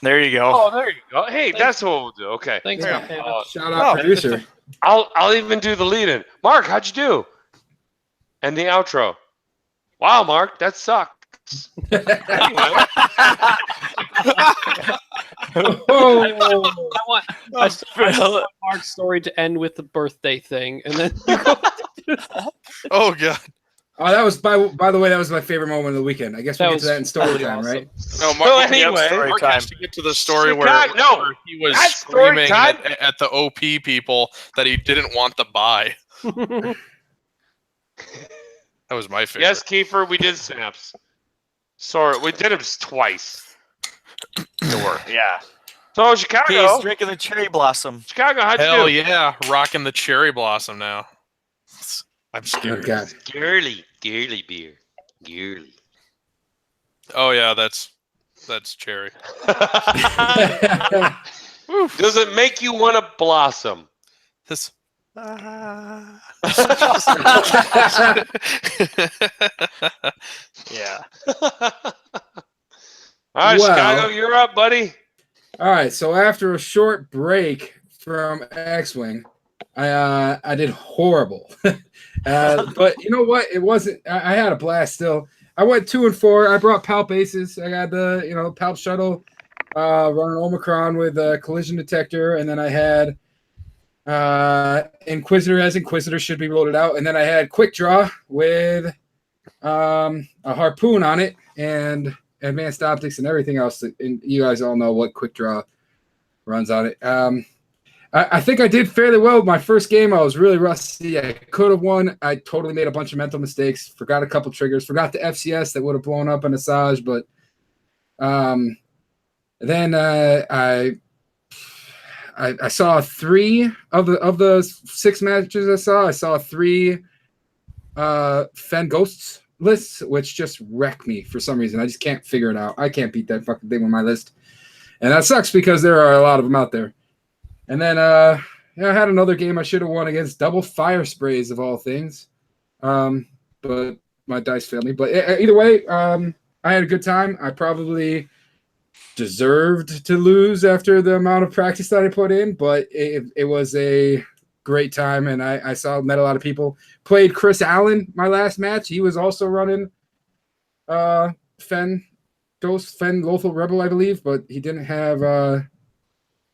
There you go. Oh, there you go. Hey, that's what we'll do. Okay. Thanks, Yeah. Montana. Shout out producer. I'll even do the lead-in. Mark, how'd you do? And the outro. Wow, Mark, that sucks. I still want Mark's story to end with the birthday thing, and then you go. Oh god. Oh, that was by the way, that was my favorite moment of the weekend. I guess we That get to that in was story really time, awesome. right? No, So Mark, anyway, Mark has to get to the story where No, he was that's story screaming time. at the OP people that he didn't want to buy. That was my favorite. Yes, Kiefer, we did snaps. Sorry, we did them twice. It worked. Yeah. So Chicago, He's drinking the cherry blossom. Chicago, how'd Hell you do? yeah, rocking the cherry blossom now. I'm Oh, scared. God. Girly beer. Girly. Oh yeah, that's cherry. Does it make you want to blossom? This. Yeah. All right, Well- Chicago, you're up, buddy. All right, so after a short break from X-Wing, I did horrible. But you know what? It wasn't. I had a blast still. I went 2 and 4. I brought Palp Aces. I got the Palp Shuttle, running Omicron with a collision detector, and then I had Inquisitor as Inquisitor should be loaded out, and then I had Quick Draw with a harpoon on it and advanced optics and everything else. And you guys all know what Quick Draw runs on it. I think I did fairly well with my first game. I was really rusty. I could have won. I totally made a bunch of mental mistakes. Forgot a couple triggers. Forgot the FCS that would have blown up an Asajj. But then I saw 3 of the 6 matches I saw. I saw 3 Fen Ghosts lists, which just wreck me for some reason. I just can't figure it out. I can't beat that fucking thing with my list. And that sucks because there are a lot of them out there. And then I had another game I should have won against Double Fire Sprays of all things. But my dice failed me. But either way, I had a good time. I probably deserved to lose after the amount of practice that I put in, but it was a great time, and I met a lot of people. Played Chris Allen my last match. He was also running Fen Lothal Rebel, I believe, but he didn't have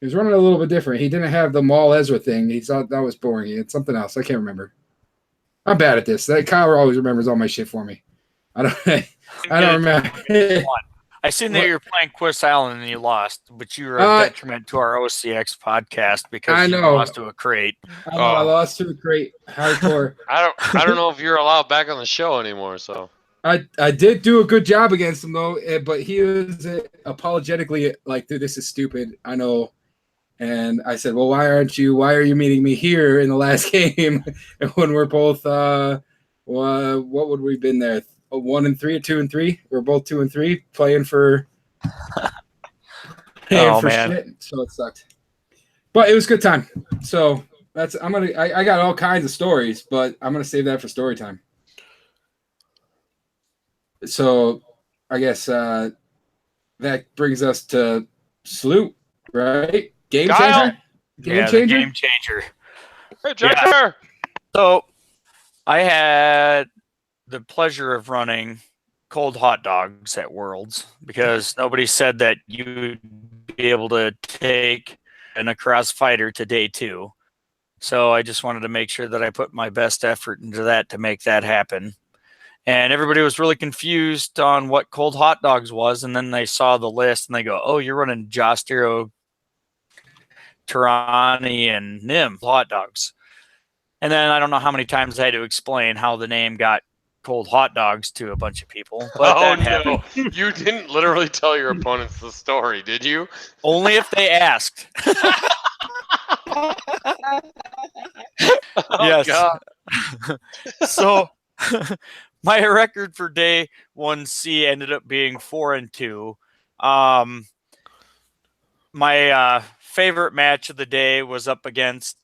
he was running a little bit different. He didn't have the Maul Ezra thing. He thought that was boring. He had something else. I can't remember. I'm bad at this. Kyle always remembers all my shit for me. I don't remember. I seen that you were playing Chris Allen and you lost, but you were a detriment to our OCX podcast because you lost to a crate. I lost to a crate. Hardcore. I don't know if you're allowed back on the show anymore. So I did do a good job against him though, but he was apologetically like, "Dude, this is stupid. I know." And I said, "Well, why are you meeting me here in the last game when we're both what would we have been there? 1 and 3 or 2 and 3? We're both 2 and 3 playing for shit." So it sucked. But it was a good time. So I got all kinds of stories, but I'm gonna save that for story time. So I guess that brings us to Salute, right? Game Kyle. changer? Game the changer. game changer. Hey, Jacker! So I had the pleasure of running cold hot dogs at Worlds because nobody said that you'd be able to take an across fighter to day 2. So I just wanted to make sure that I put my best effort into that to make that happen. And everybody was really confused on what cold hot dogs was. And then they saw the list and they go, oh, you're running Jostero, Tirani, and Nim hot dogs. And then I don't know how many times I had to explain how the name got cold hot dogs to a bunch of people. But Oh, that no. happened. You didn't literally tell your opponents the story, did you? Only if they asked. Oh, Yes. God. So my record for day 1C ended up being 4-2. My favorite match of the day was up against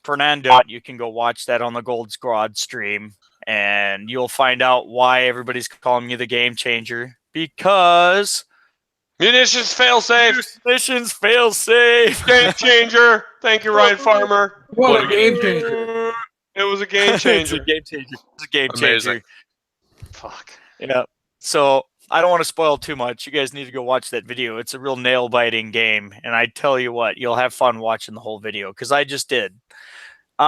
Fernando. You can go watch that on the Gold Squad stream, and you'll find out why everybody's calling me the game changer. Because Munitions fail safe. missions fail safe. Game changer. Thank you, Ryan Farmer. What a game changer! It was a game It's a changer. game changer. It's a game Amazing. changer. Fuck. Yeah. So I don't want to spoil too much. You guys need to go watch that video. It's a real nail biting game, and I tell you what, you'll have fun watching the whole video because I just did. Is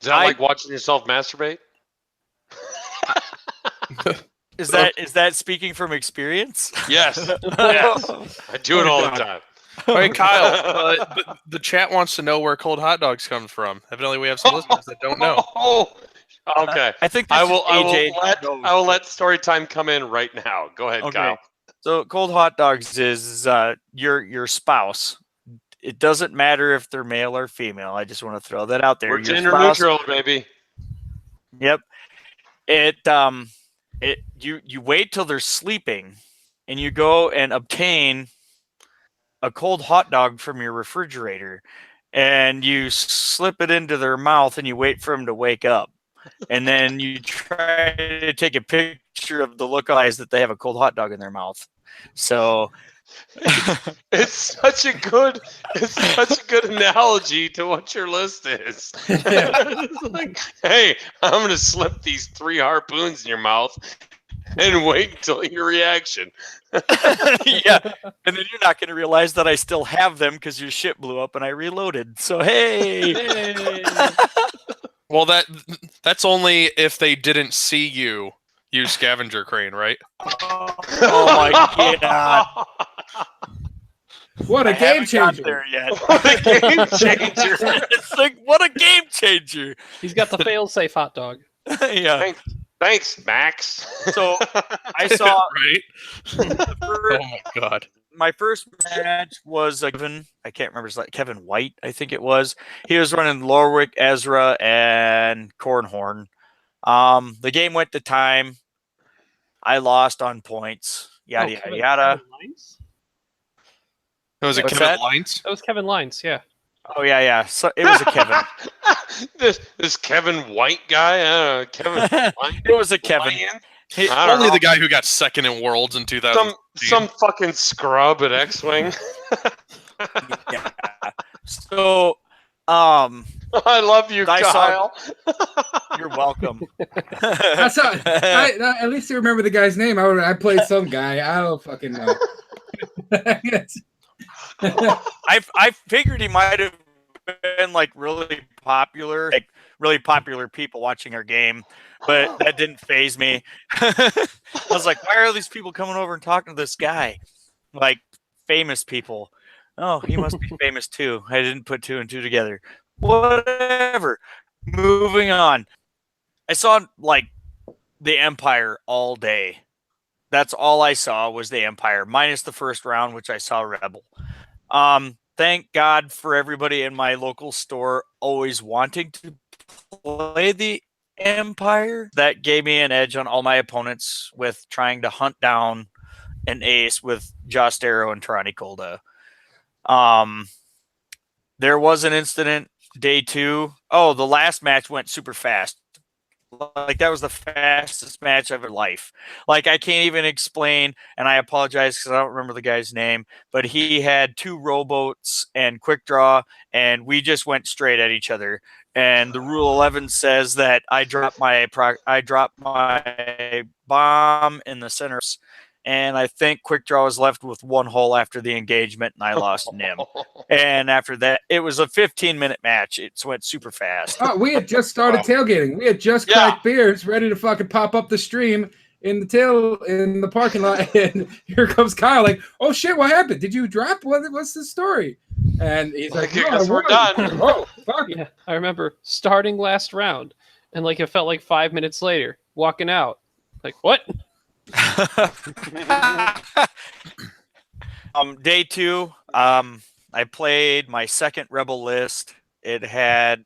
that like watching yourself masturbate? Is that speaking from experience? Yes. Yes. I do it all the time. All right, Kyle. The chat wants to know where cold hot dogs comes from. Evidently, we have some listeners that don't know. Oh, okay. I think I this will. is AJ I will let story time come in right now. Go ahead, Okay. Kyle. So cold hot dogs is your spouse. It doesn't matter if they're male or female. I just want to throw that out there. We're Your gender spouse- neutral, baby. Yep. You wait till they're sleeping, and you go and obtain a cold hot dog from your refrigerator, and you slip it into their mouth, and you wait for them to wake up, and then you try to take a picture of the look of eyes that they have a cold hot dog in their mouth. So It's such a good analogy to what your list is. It's like, hey, I'm gonna slip these 3 harpoons in your mouth and wait until your reaction. yeah, and then you're not going to realize that I still have them because your shit blew up and I reloaded. So hey. Well, that's only if they didn't see you use scavenger crane, right? Oh my god. What a I game haven't got changer! there yet. What a game changer. It's like, what a game changer. He's got the fail-safe hot dog. Yeah. Thanks, Max. So I saw Right? Oh my god. my first match was Kevin. I can't remember his name. Kevin White, I think it was. He was running Lorwick, Ezra, and Cornhorn. The game went to time. I lost on points. Yada yada yada. Kevin Lines? Was it What's Kevin that? Lines? That was Kevin Lines, yeah. Oh yeah. So it was a Kevin. this Kevin White guy. Kevin White. It was a Kevin. Lion? He- I don't Only know. the guy who got second in Worlds in 2000. Some fucking scrub at X-Wing. yeah. So, I love you, I saw- Kyle. you're welcome. That's not, at least you remember the guy's name. I played some guy. I don't fucking know. I figured he might have been like really popular people watching our game, but that didn't faze me. I was like, why are these people coming over and talking to this guy? Like famous people. Oh, he must be famous too. I didn't put 2 and 2 together. Whatever. Moving on. I saw like the Empire all day. That's all I saw was the Empire, minus the first round, which I saw Rebel. Thank God for everybody in my local store always wanting to play the Empire. That gave me an edge on all my opponents with trying to hunt down an ace with Jostero and Tyrannicolda. There was an incident day 2. Oh, the last match went super fast. Like that was the fastest match of her life. Like I can't even explain, and I apologize because I don't remember the guy's name, but he had 2 rowboats and quick draw, and we just went straight at each other. And the rule 11 says that I dropped my bomb in the center, and I think quick draw was left with 1 hole after the engagement, and I lost Nim. And after that, it was a 15-minute match. It went super fast. Oh, we had just started tailgating. We had just cracked beers, ready to fucking pop up the stream in the parking lot. And here comes Kyle, like, "Oh shit, what happened? Did you drop? What's the story?" And he's like, I "No, guess we're done." Oh fuck! Yeah, I remember starting last round, and like it felt like 5 minutes later, walking out. Like what? Day 2, I played my second Rebel list. It had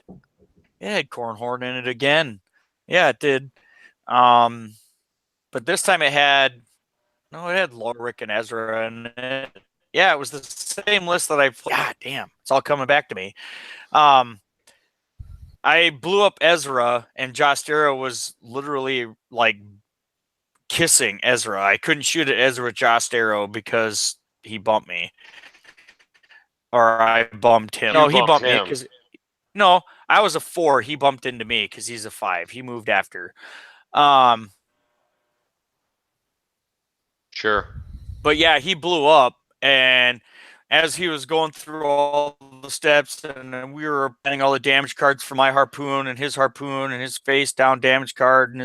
Cornhorn in it again. Yeah, it did. But this time it had Lorik and Ezra in it. Yeah, it was the same list that I played. God damn, it's all coming back to me. I blew up Ezra, and Jostera was literally like kissing Ezra. I couldn't shoot at Ezra with Jostera because he bumped me. Or I bumped him. No, he bumped me because I was a 4. He bumped into me because he's a 5. He moved after. Sure. But yeah, he blew up, and as he was going through all the steps, and we were getting all the damage cards for my harpoon and his face down damage card and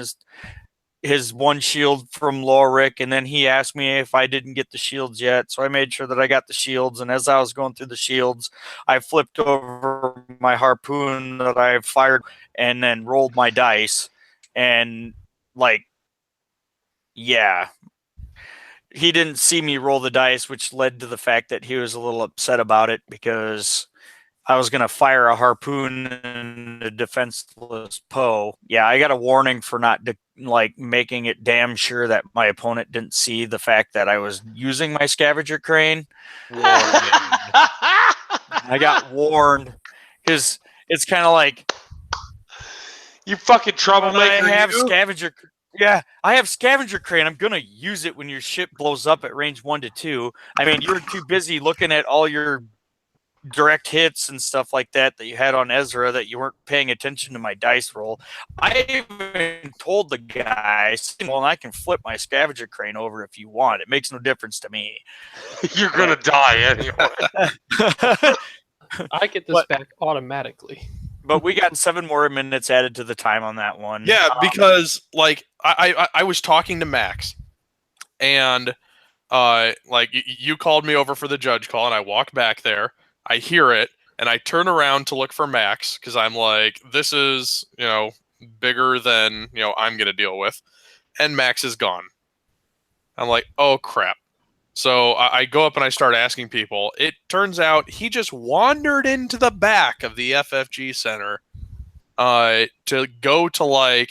his 1 shield from Lorik, and then he asked me if I didn't get the shields yet, so I made sure that I got the shields, and as I was going through the shields, I flipped over my harpoon that I fired and then rolled my dice, and he didn't see me roll the dice, which led to the fact that he was a little upset about it because I was going to fire a harpoon in a defenseless Poe. Yeah, I got a warning for not making it damn sure that my opponent didn't see the fact that I was using my scavenger crane. I got warned because it's kind of like, you fucking troublemaker. I have scavenger. Yeah, I have scavenger crane. I'm gonna use it when your ship blows up at range 1 to 2. I mean, you were too busy looking at all your direct hits and stuff like that you had on Ezra that you weren't paying attention to my dice roll. I even told the guy, "Well, I can flip my scavenger crane over if you want. It makes no difference to me." You're gonna die anyway. I get this back automatically. But we got 7 more minutes added to the time on that one. Yeah, because I was talking to Max, and you called me over for the judge call, and I walk back there. I hear it, and I turn around to look for Max because I'm like, this is bigger than I'm gonna deal with, and Max is gone. I'm like, oh crap. So I go up and I start asking people. It turns out he just wandered into the back of the FFG Center to go to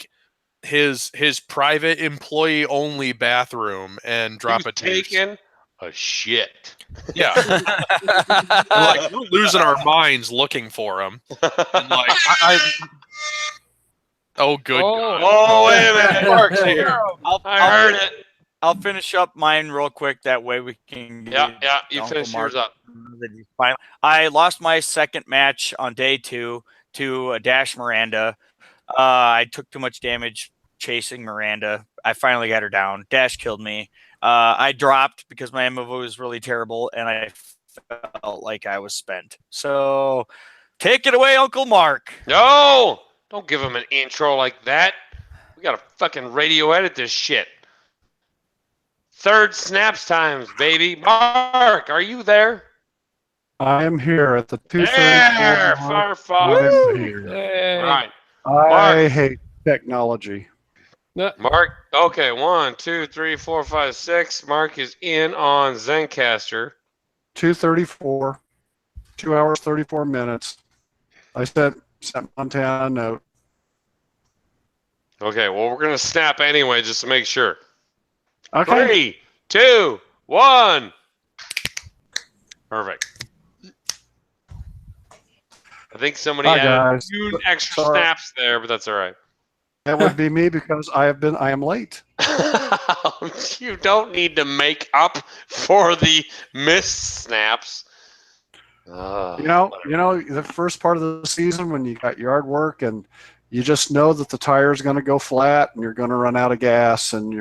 his private employee only bathroom and drop a deuce. Taking a shit. Yeah. We're losing our minds looking for him. And oh good God. Oh wait a minute. Mark's here. I heard it. I'll finish up mine real quick. That way we can. Yeah. You finish yours up. I lost my second match on day 2 to a Dash Miranda. I took too much damage chasing Miranda. I finally got her down. Dash killed me. I dropped because my MMO was really terrible, and I felt like I was spent. So take it away, Uncle Mark. No, don't give him an intro like that. We gotta fucking radio edit this shit. 3rd snaps times, baby. Mark, are you there? I am here at the 2:30. There, Firefox. Hey. All right, I hate technology. Mark. Okay, 1, 2, 3, 4, 5, 6. Mark is in on Zencaster. 2:34, 2 hours 34 minutes. I sent Montana a note. Okay, well we're gonna snap anyway just to make sure. Okay. 3, 2, 1. Perfect. I think somebody Hi, added guys. 2 extra Sorry. snaps there, but that's all right. That would be me because I am late. You don't need to make up for the missed snaps. You know, the first part of the season when you got yard work and you just know that the tire is going to go flat and you're going to run out of gas and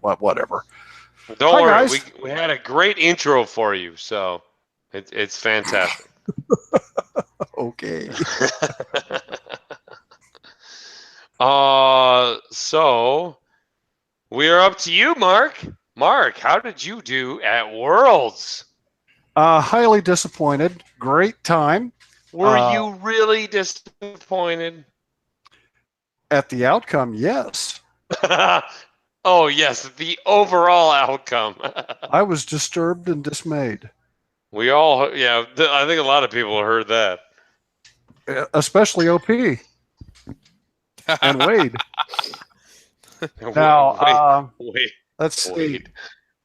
whatever. Don't Hi, worry, guys. we had a great intro for you, so it's fantastic. Okay. So we are up to you, Mark. Mark, how did you do at Worlds? Highly disappointed. Great time. Were you really disappointed? At the outcome, yes. Oh, yes, the overall outcome. I was disturbed and dismayed. We all, I think a lot of people heard that. Especially OP and Wade. Now, wait. Let's see. Wade.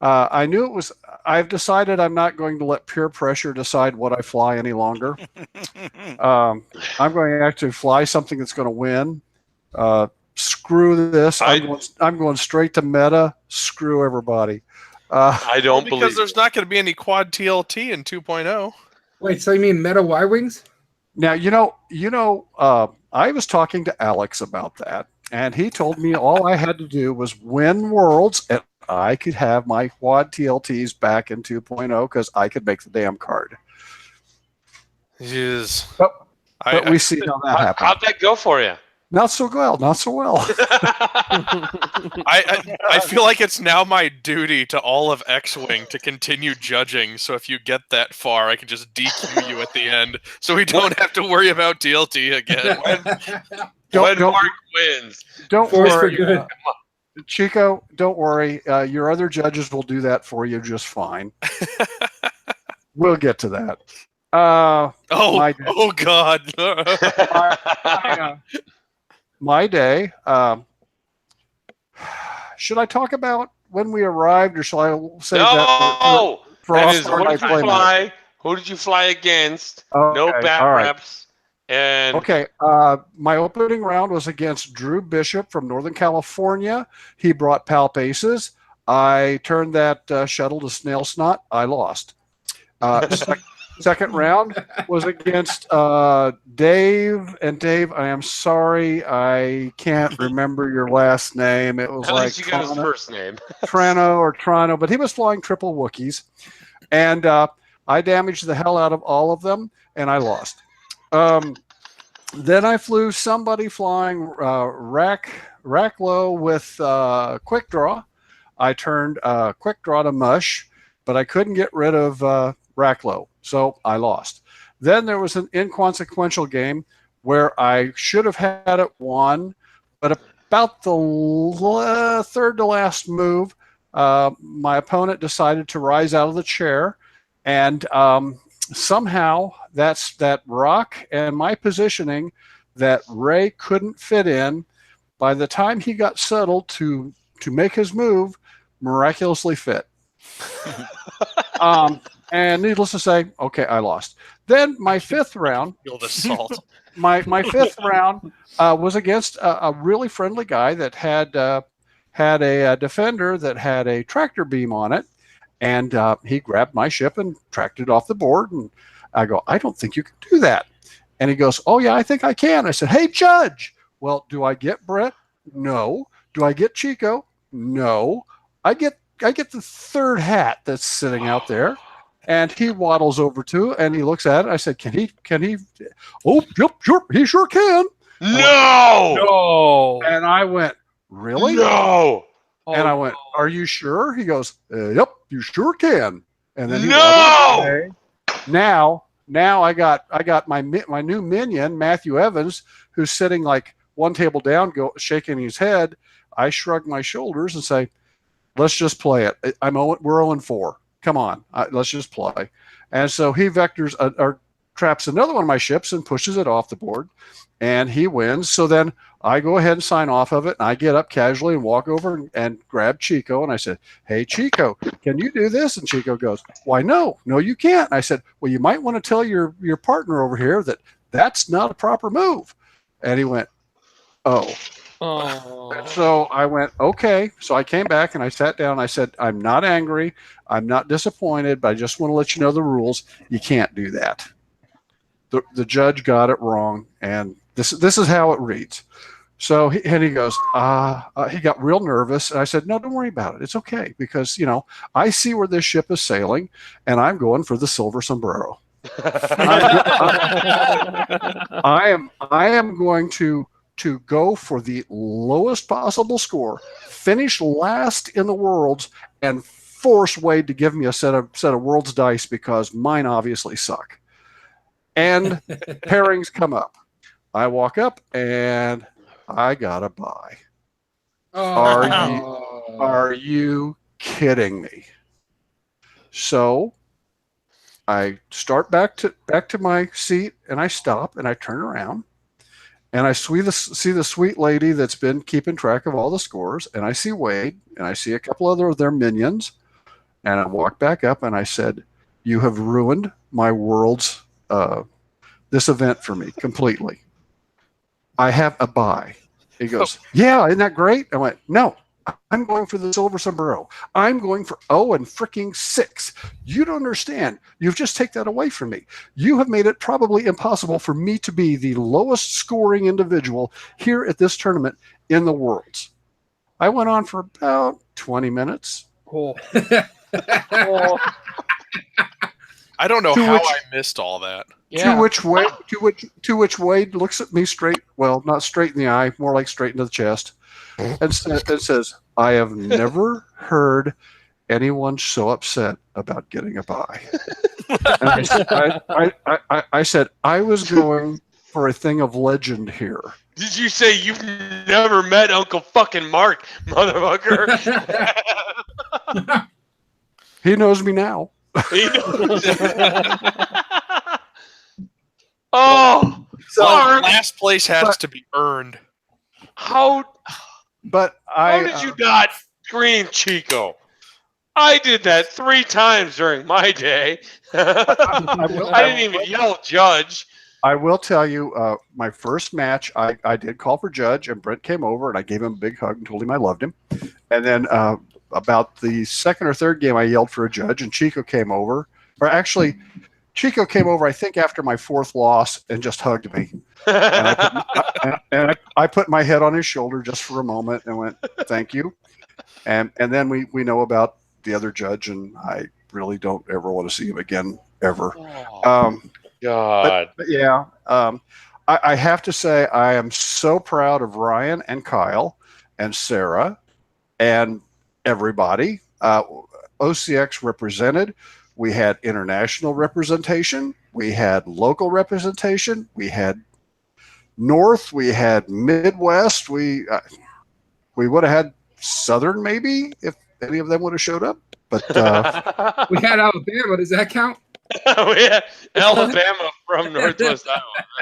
I knew it was. I've decided I'm not going to let peer pressure decide what I fly any longer. I'm going to actually fly something that's going to win. Screw this. I'm going straight to meta. Screw everybody. I don't believe because there's not going to be any quad TLT in 2.0. Wait, so you mean Meta Y-Wings? Now, I was talking to Alex about that, and he told me all I had to do was win Worlds, and I could have my quad TLTs back in 2.0 because I could make the damn card. Yes. But we see how that happened. How'd that go for you? Not so well. Not so well. I feel like it's now my duty to all of X-Wing to continue judging. So if you get that far, I can just DQ you at the end, so we don't have to worry about DLT again. When Mark wins, Don't Force for worry, good. Chico. Don't worry. Your other judges will do that for you just fine. We'll get to that. Oh God! My day. Should I talk about when we arrived, or shall I say that for that all is, our who did you play fly? Who did you fly against? Okay, No bat all right. reps. And Okay, my opening round was against Drew Bishop from Northern California. He brought Palp Aces. I turned that shuttle to snail snot. I lost. Second round was against Dave. And Dave, I am sorry, I can't remember your last name. It was at like least you got his first name. Trano, but he was flying triple Wookiees. And I damaged the hell out of all of them, and I lost. Then I flew somebody flying rack low with quick draw. I turned quick draw to mush, but I couldn't get rid of rack low, so I lost. Then there was an inconsequential game where I should have had it won, but about the third to last move, my opponent decided to rise out of the chair, and somehow that rock and my positioning that Ray couldn't fit in. By the time he got settled to make his move, miraculously fit. And needless to say, okay, I lost. Then my fifth round, Feel the salt. my fifth round was against a really friendly guy that had a defender that had a tractor beam on it, and he grabbed my ship and tracked it off the board. And I go, I don't think you can do that. And he goes, oh yeah, I think I can. I said, hey judge, well, do I get Brett? No. Do I get Chico? No. I get the third hat that's sitting out there. And he waddles over to and he looks at it. I said, can he? Oh, yep, sure, he sure can. No. And I went, really? No. And I went, are you sure? He goes, yep, you sure can. And then he No. away. Now I got my new minion, Matthew Evans, who's sitting like one table down, shaking his head. I shrug my shoulders and say, let's just play it. We're 0-4. Come on, let's just play. And so he vectors or traps another one of my ships and pushes it off the board, and he wins. So then I go ahead and sign off of it, and I get up casually and walk over and grab Chico, and I said, hey, Chico, can you do this? And Chico goes, why, no, you can't. And I said, well, you might want to tell your partner over here that that's not a proper move. And he went, Oh. Oh. So I went, okay. So I came back and I sat down. I said, I'm not angry. I'm not disappointed, but I just want to let you know the rules. You can't do that. The judge got it wrong, and this is how it reads. So he goes, he got real nervous, and I said, no, don't worry about it. It's okay, because I see where this ship is sailing, and I'm going for the silver sombrero. I am going to go for the lowest possible score, finish last in the worlds, and force Wade to give me a set of worlds dice because mine obviously suck. And pairings come up. I walk up and I got a bye. Are you kidding me? So I start back to my seat, and I stop and I turn around. And I see the sweet lady that's been keeping track of all the scores, and I see Wade, and I see a couple other of their minions, and I walk back up and I said, "You have ruined my world's this event for me completely. I have a bye." He goes, "Yeah, isn't that great?" I went, "No, I'm going for the silver sombrero. I'm going for 0-6. You don't understand. You've just taken that away from me. You have made it probably impossible for me to be the lowest scoring individual here at this tournament in the worlds." I went on for about 20 minutes. Cool. I don't know how I missed all that. Yeah. To which Wade looks at me straight, well, not straight in the eye, more like straight into the chest, and says, "I have never heard anyone so upset about getting a bye." And I said, "I was going for a thing of legend here." Did you say you've never met Uncle fucking Mark, motherfucker? He knows me now. He knows. Oh, So- Mark, Last place has to be earned. how But did you not scream Chico? I did that 3 times during my day. I didn't even yell judge. I will tell you, my first match, I did call for judge, and Brent came over, and I gave him a big hug and told him I loved him. And then about the second or third game, I yelled for a judge, and Chico came over. Or actually, Chico came over, I think, after my 4th loss and just hugged me. And I put my head on his shoulder just for a moment and went, "Thank you." And then we know about the other judge, and I really don't ever want to see him again, ever. God. But yeah, I have to say I am so proud of Ryan and Kyle and Sarah and everybody. OCX represented. We had international representation. We had local representation. We had North. We had Midwest. We would have had Southern maybe if any of them would have showed up. But We had Alabama. Does that count? We had Alabama from Northwest Iowa.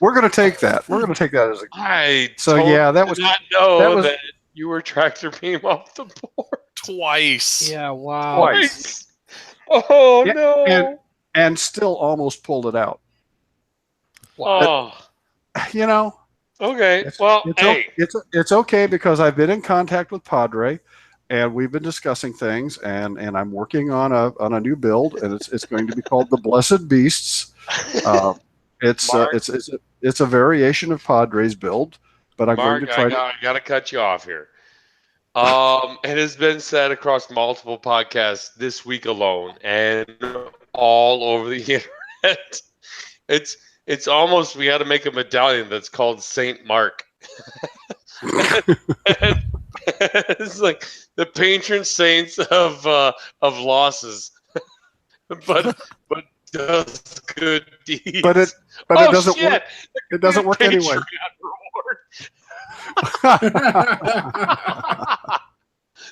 we're going to take that. We're going to take that as a. I So totally yeah, that did was not know that was- that you were tractor beam off the board Twice. Yeah. Wow. twice. Oh Yeah, no! And still almost pulled it out. Oh, You know, okay. It's- Well, it's, hey, it's okay because I've been in contact with Padre, and we've been discussing things, and I'm working on a new build, and it's going to be called the Blessed Beasts. It's Mark. a variation of Padre's build, but I'm Mark, going to try I gotta cut you off here. It has been said across multiple podcasts this week alone, and all over the internet. It's almost we got to make a medallion that's called Saint Mark. And it's like the patron saints of losses, but does good deeds. But it oh, doesn't shit. work. It doesn't work anyway.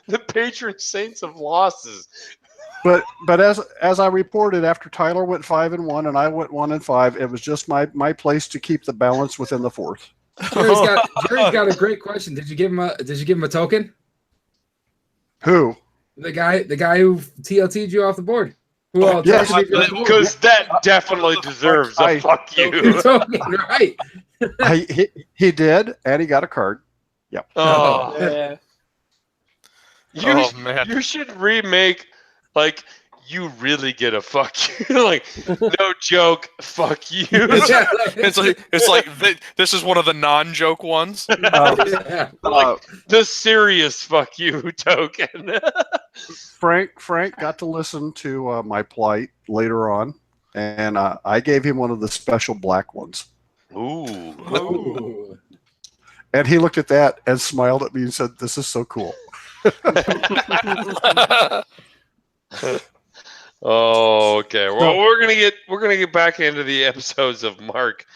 The patron saints of losses. But as I reported, after Tyler went 5-1 and I went 1-5, it was just my place to keep the balance within the 4th. Jerry's got a great question. Did you give him a token? Who? The guy who TLT'd you off the board. Well, Yeah, try to be good. Because that definitely deserves a I- fuck You're you. totally right. he did, and he got a card. Oh, Yeah. Oh, man. You should remake like you really get a fuck you. Like no joke, fuck you. Yeah, It's like this is one of the non-joke ones. yeah. Like the serious fuck you token. Frank got to listen to my plight later on, and I gave him one of the special black ones. Ooh. Ooh. And he looked at that and smiled at me and said, "This is so cool." Oh, okay. Well, we're gonna get back into the episodes of Mark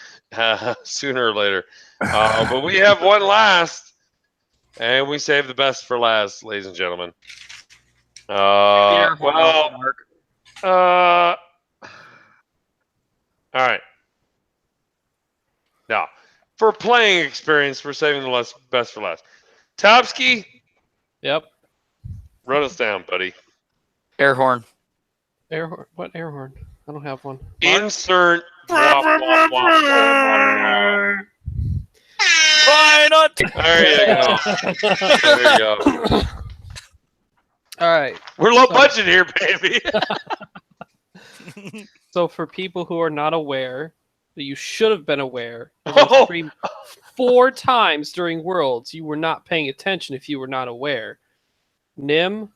sooner or later. But we have one last, and we save the best for last, ladies and gentlemen. Well, all right. Now, for playing experience, we're saving the best for last. Topski, Yep. run us down, buddy. Air horn. Air horn. What air horn? I don't have one. Insert. Wah, wah, wah. Why not? There you go. There you go. All right. We're low budget here, baby. So for people who are not aware, that you should have been aware, that we Oh. streamed 4 times during Worlds. You were not paying attention if you were not aware. Nim,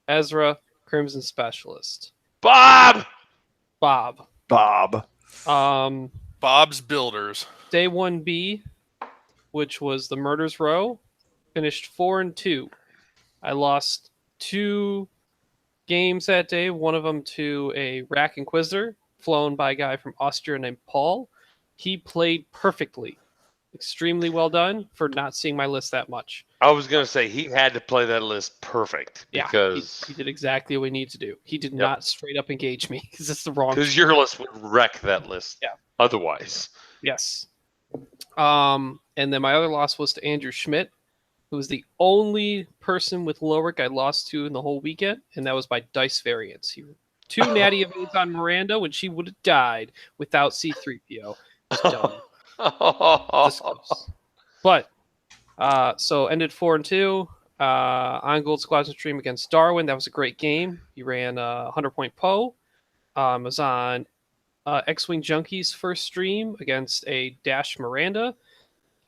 Ezra, Crimson Specialist, Bob. Bob. Bob. Bob's Builders. Day 1B, which was the Murders Row, finished 4-2. I lost 2 games that day. One of them to a Rack Inquisitor, flown by a guy from Austria named Paul. He played perfectly. Extremely well done for not seeing my list that much. I was gonna say he had to play that list perfect Yeah, because he did exactly what we need to do. He did not straight up engage me because that's the wrong. your list would wreck that list. Yeah. Otherwise. Yes. And then my other loss was to Andrew Schmidt, who was the only person with Lowick I lost to in the whole weekend, and that was by dice variance. He 2 natty evades on Miranda when she would have died without C3PO. It's dumb. Discuss. But so ended 4-2 on Gold Squadron stream against Darwin. That was a great game. He ran 100-point Poe. Was on X-Wing Junkies first stream against a Dash Miranda.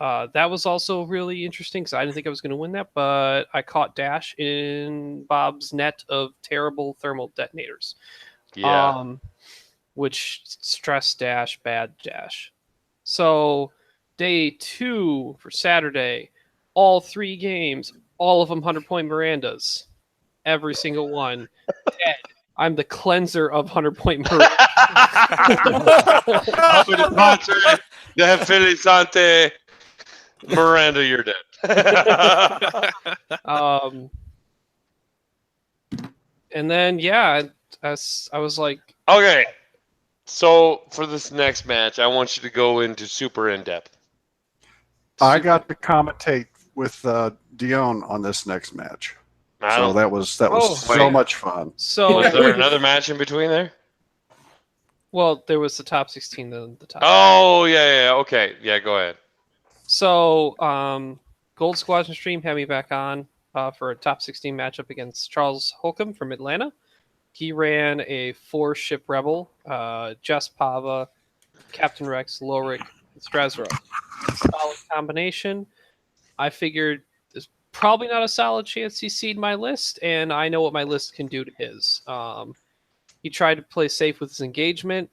That was also really interesting because I didn't think I was going to win that, but I caught Dash in Bob's net of terrible thermal detonators. Yeah. Which stressed Dash, bad Dash. So day 2 for Saturday, all 3 games, all of them 100-point Mirandas. Every single one. Dead. I'm the cleanser of 100-point Miranda. Felicante. Miranda, you're dead. And then, yeah, I was like... Okay. So for this next match, I want you to go into super in-depth. I got to commentate with Dion on this next match. So that was so much fun. So was there another match in between there? Well, there was the top 16, then the top. Oh, yeah. Okay. Yeah, go ahead. So, Gold Squadron stream had me back on for a top 16 matchup against Charles Holcomb from Atlanta. He ran a 4-ship Rebel, Jess Pava, Captain Rex, Lorik, and Strezra. Solid combination. I figured there's probably not a solid chance he seed my list, and I know what my list can do to his. He tried to play safe with his engagement,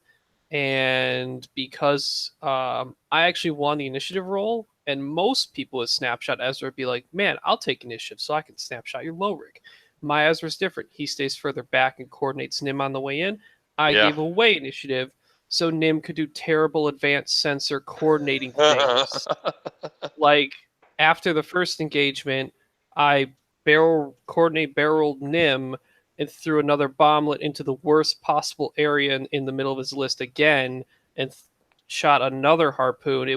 and because I actually won the initiative roll, and most people with Snapshot Ezra would be like, man, I'll take initiative so I can snapshot your Lorik. My Ezra's different. He stays further back and coordinates Nim on the way in. I gave away initiative so Nim could do terrible advanced sensor coordinating things. Like, after the first engagement, I barreled Nim and threw another bomblet into the worst possible area in the middle of his list again and shot another harpoon.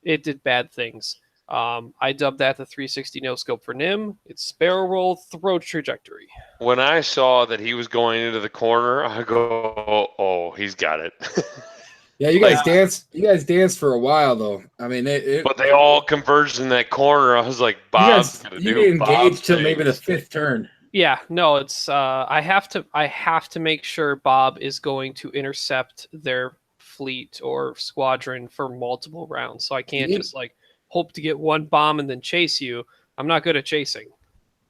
It did bad things. I dubbed that the 360 no scope for Nim. It's barrel roll throw trajectory. When I saw that he was going into the corner, I go, "Oh, he's got it." Yeah, you guys danced. You guys danced for a while though. I mean, But they all converged in that corner. I was like, "Bob's gonna you do." didn't engage Bob till maybe the things. 5th turn. Yeah, no, it's I have to make sure Bob is going to intercept their fleet or squadron for multiple rounds. So I can't just like hope to get one bomb and then chase you. I'm not good at chasing.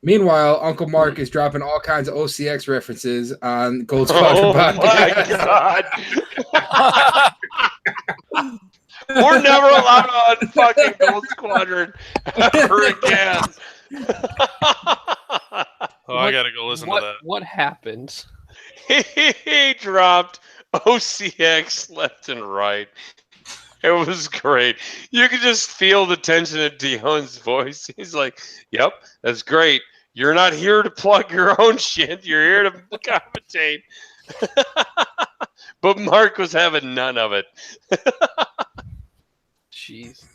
Meanwhile, Uncle Mark is dropping all kinds of OCX references on Gold Squadron Oh my podcast. god! We're never allowed on fucking Gold Squadron ever again. Oh, I gotta go listen to that. What happened? He dropped OCX left and right. It was great. You could just feel the tension in Dion's voice. He's like, "Yep, that's great. You're not here to plug your own shit. You're here to commentate." But Mark was having none of it. Jeez.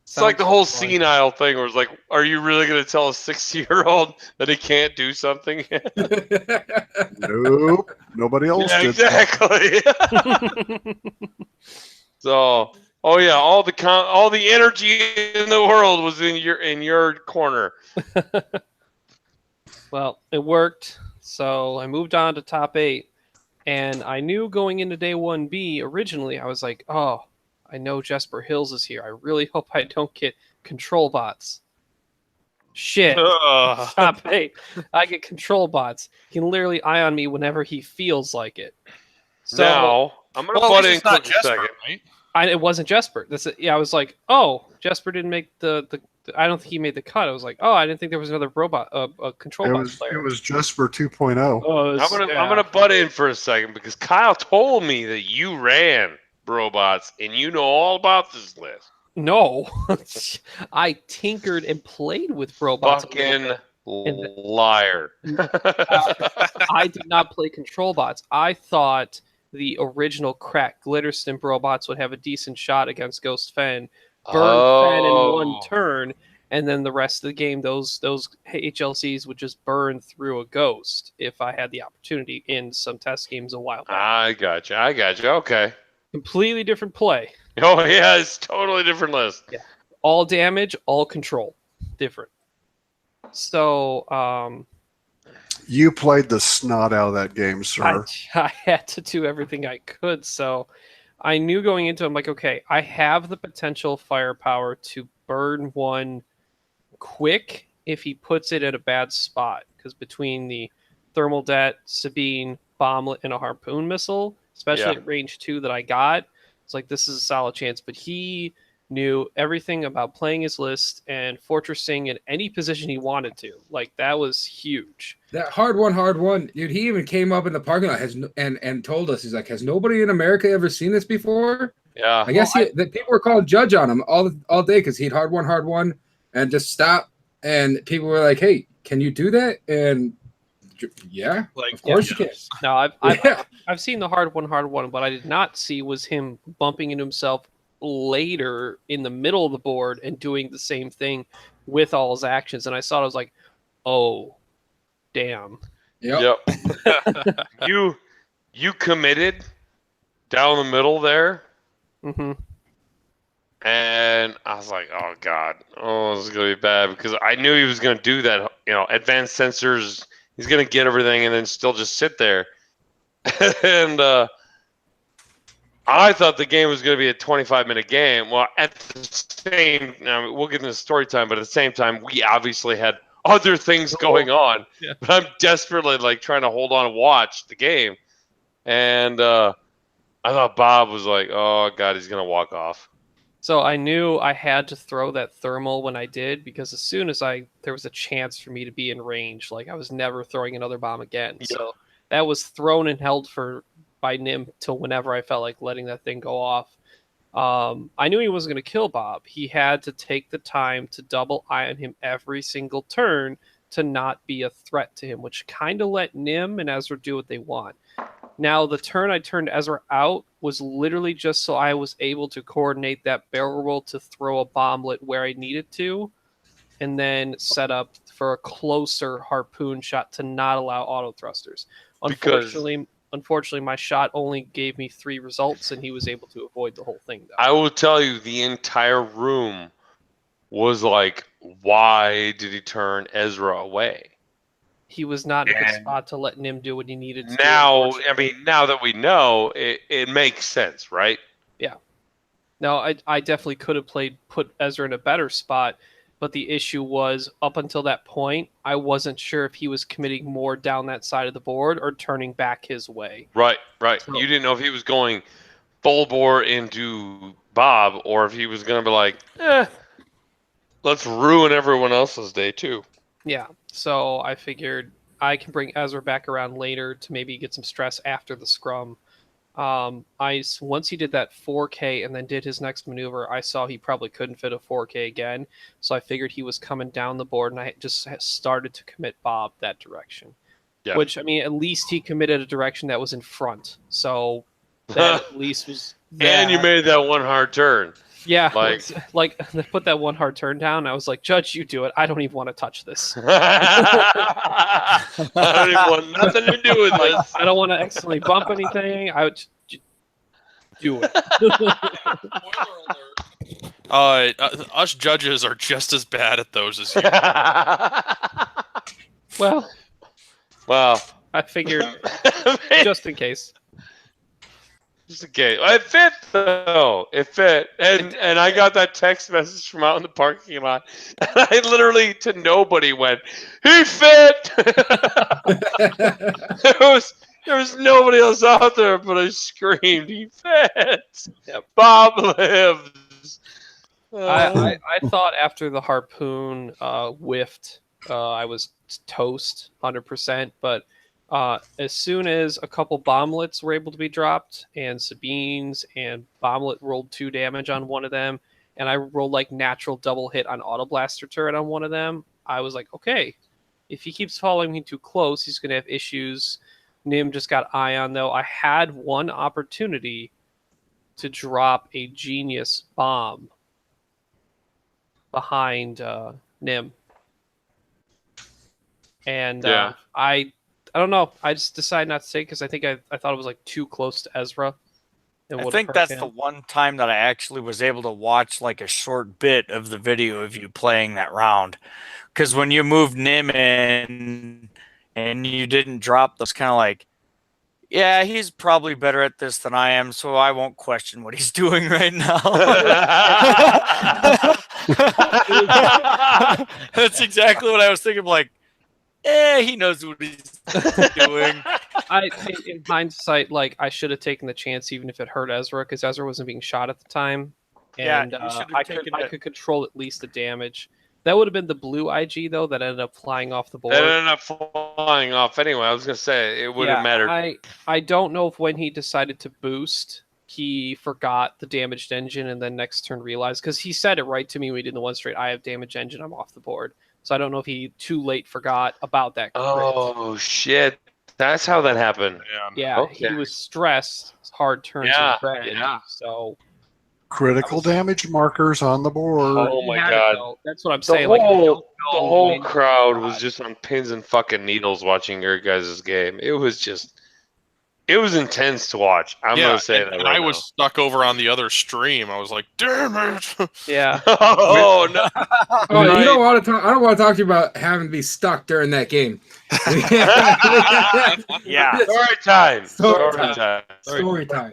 It's like the whole senile thing where it's like, are you really going to tell a 60-year-old that he can't do something? Nope. Nobody else Yeah, did. exactly. So, oh yeah, all the energy in the world was in your corner. Well, it worked. So I moved on to top 8. And I knew going into day 1B, originally, I was like, oh, I know Jesper Hills is here. I really hope I don't get control bots. Shit. Top 8. I get control bots. He can literally eye on me whenever he feels like it. So Now, I'm going to butt in quick a second. Right? it wasn't Jesper. I was like, oh, Jesper didn't make the I don't think he made the cut. I was like, oh, I didn't think there was another robot, a control bot player. It was Jesper 2.0. Oh, I'm gonna butt in for a second because Kyle told me that you ran robots and you know all about this list. No, I tinkered and played with robots. Fucking liar. I did not play control bots. I thought the original crack Glitterstimp robots would have a decent shot against Ghost Fen, burn Fen in one turn, and then the rest of the game, those HLCs would just burn through a Ghost if I had the opportunity in some test games a while back. I got you. Okay. Completely different play. Oh yeah, it's totally different list. Yeah. All damage, all control. Different. So, You played the snot out of that game, sir. I had to do everything I could. So I knew going into it, I'm like, okay, I have the potential firepower to burn one quick if he puts it at a bad spot. Because between the thermal det, Sabine, bomblet, and a harpoon missile, especially at range 2 that I got, it's like, this is a solid chance. But he knew everything about playing his list and fortressing in any position he wanted to. Like, that was huge. That hard one, dude. He even came up in the parking lot and told us, he's like, has nobody in America ever seen this before? Yeah. I guess that people were calling judge on him all day because he'd hard one, and just stop. And people were like, hey, can you do that? And yeah, Like, of course you can. No, I've seen the hard one. What I did not see was him bumping into himself later in the middle of the board and doing the same thing with all his actions. And I saw it, I was like, oh, damn. Yep. You committed down the middle there. Mm-hmm. And I was like, oh god, this is gonna be bad because I knew he was gonna do that. Advanced sensors. He's gonna get everything and then still just sit there. And I thought the game was gonna be a 25-minute game. Well, at the same, we'll get into story time, but at the same time, we obviously had other things going on. Yeah. But I'm desperately trying to hold on and watch the game. And I thought Bob was like, oh god, he's gonna walk off. So I knew I had to throw that thermal when I did, because as soon as there was a chance for me to be in range, like I was never throwing another bomb again. Yeah. So that was thrown and held by Nim till whenever I felt like letting that thing go off. I knew he wasn't going to kill Bob. He had to take the time to double eye on him every single turn to not be a threat to him, which kind of let Nim and Ezra do what they want. Now, the turn I turned Ezra out was literally just so I was able to coordinate that barrel roll to throw a bomblet where I needed to, and then set up for a closer harpoon shot to not allow auto thrusters. Unfortunately, my shot only gave me 3 results, and he was able to avoid the whole thing, though. I will tell you, the entire room was like, why did he turn Ezra away? He was not in a good And spot to let Nim do what he needed to Now, do. I mean, now that we know, it makes sense, right? No, I definitely could have put Ezra in a better spot, but the issue was up until that point, I wasn't sure if he was committing more down that side of the board or turning back his way. Right. So- You didn't know if he was going full bore into Bob or if he was going to be like, let's ruin everyone else's day too. Yeah, so I figured I can bring Ezra back around later to maybe get some stress after the scrum. Once he did that 4K and then did his next maneuver, I saw he probably couldn't fit a 4K again, so I figured he was coming down the board, and I just started to commit Bob that direction. Yeah. Which, I mean, at least he committed a direction that was in front, so that at least was that. And you made that one hard turn. Yeah, like they put that one hard turn down. I was like, Judge, you do it. I don't even want to touch this. I don't even want nothing to do with this. I don't want to accidentally bump anything. I would just do it. Us judges are just as bad at those as you. Well, I figured just in case. Just in case. It fit though. It fit. And I got that text message from out in the parking lot. And I literally to nobody went, he fit. There was nobody else out there, but I screamed, he fit. Yep. Bob lives. I thought after the harpoon whiffed, I was toast 100%, but as soon as a couple bomblets were able to be dropped and Sabine's and bomblet rolled 2 damage on one of them, and I rolled like natural double hit on auto blaster turret on one of them, I was like, okay, if he keeps following me too close, he's going to have issues. Nim just got ion though. I had one opportunity to drop a genius bomb behind Nim. And Yeah. I don't know. I just decided not to take because I think I thought it was like too close to Ezra. I think that's the one time that I actually was able to watch like a short bit of the video of you playing that round. Because when you moved Nim in and you didn't drop those, kind of like, yeah, he's probably better at this than I am, so I won't question what he's doing right now. That's exactly what I was thinking. Like, he knows what he's doing. I think in hindsight, like I should have taken the chance, even if it hurt Ezra, because Ezra wasn't being shot at the time, and I could control at least the damage. That would have been the blue IG though that ended up flying off the board. That ended up flying off anyway. I was gonna say it wouldn't have mattered. I don't know if when he decided to boost, he forgot the damaged engine and then next turn realized, because he said it right to me when we did the one straight. I have damaged engine. I'm off the board. So I don't know if he too late forgot about that. Oh shit! That's how that happened. Yeah, Okay. he was stressed. Hard turns Yeah, in red. yeah. So Critical damage markers on the board. Oh my god! That's what I'm The saying. whole, the whole crowd was just on pins and fucking needles watching your guys' game. It was intense to watch. I'm gonna say that. And right I was now. stuck over on the other stream. I was like, damn it! Yeah. Oh no! Oh, you don't want to talk. I don't want to talk to you about having to be stuck during that game. Yeah. Story time. Story Story time. Story time.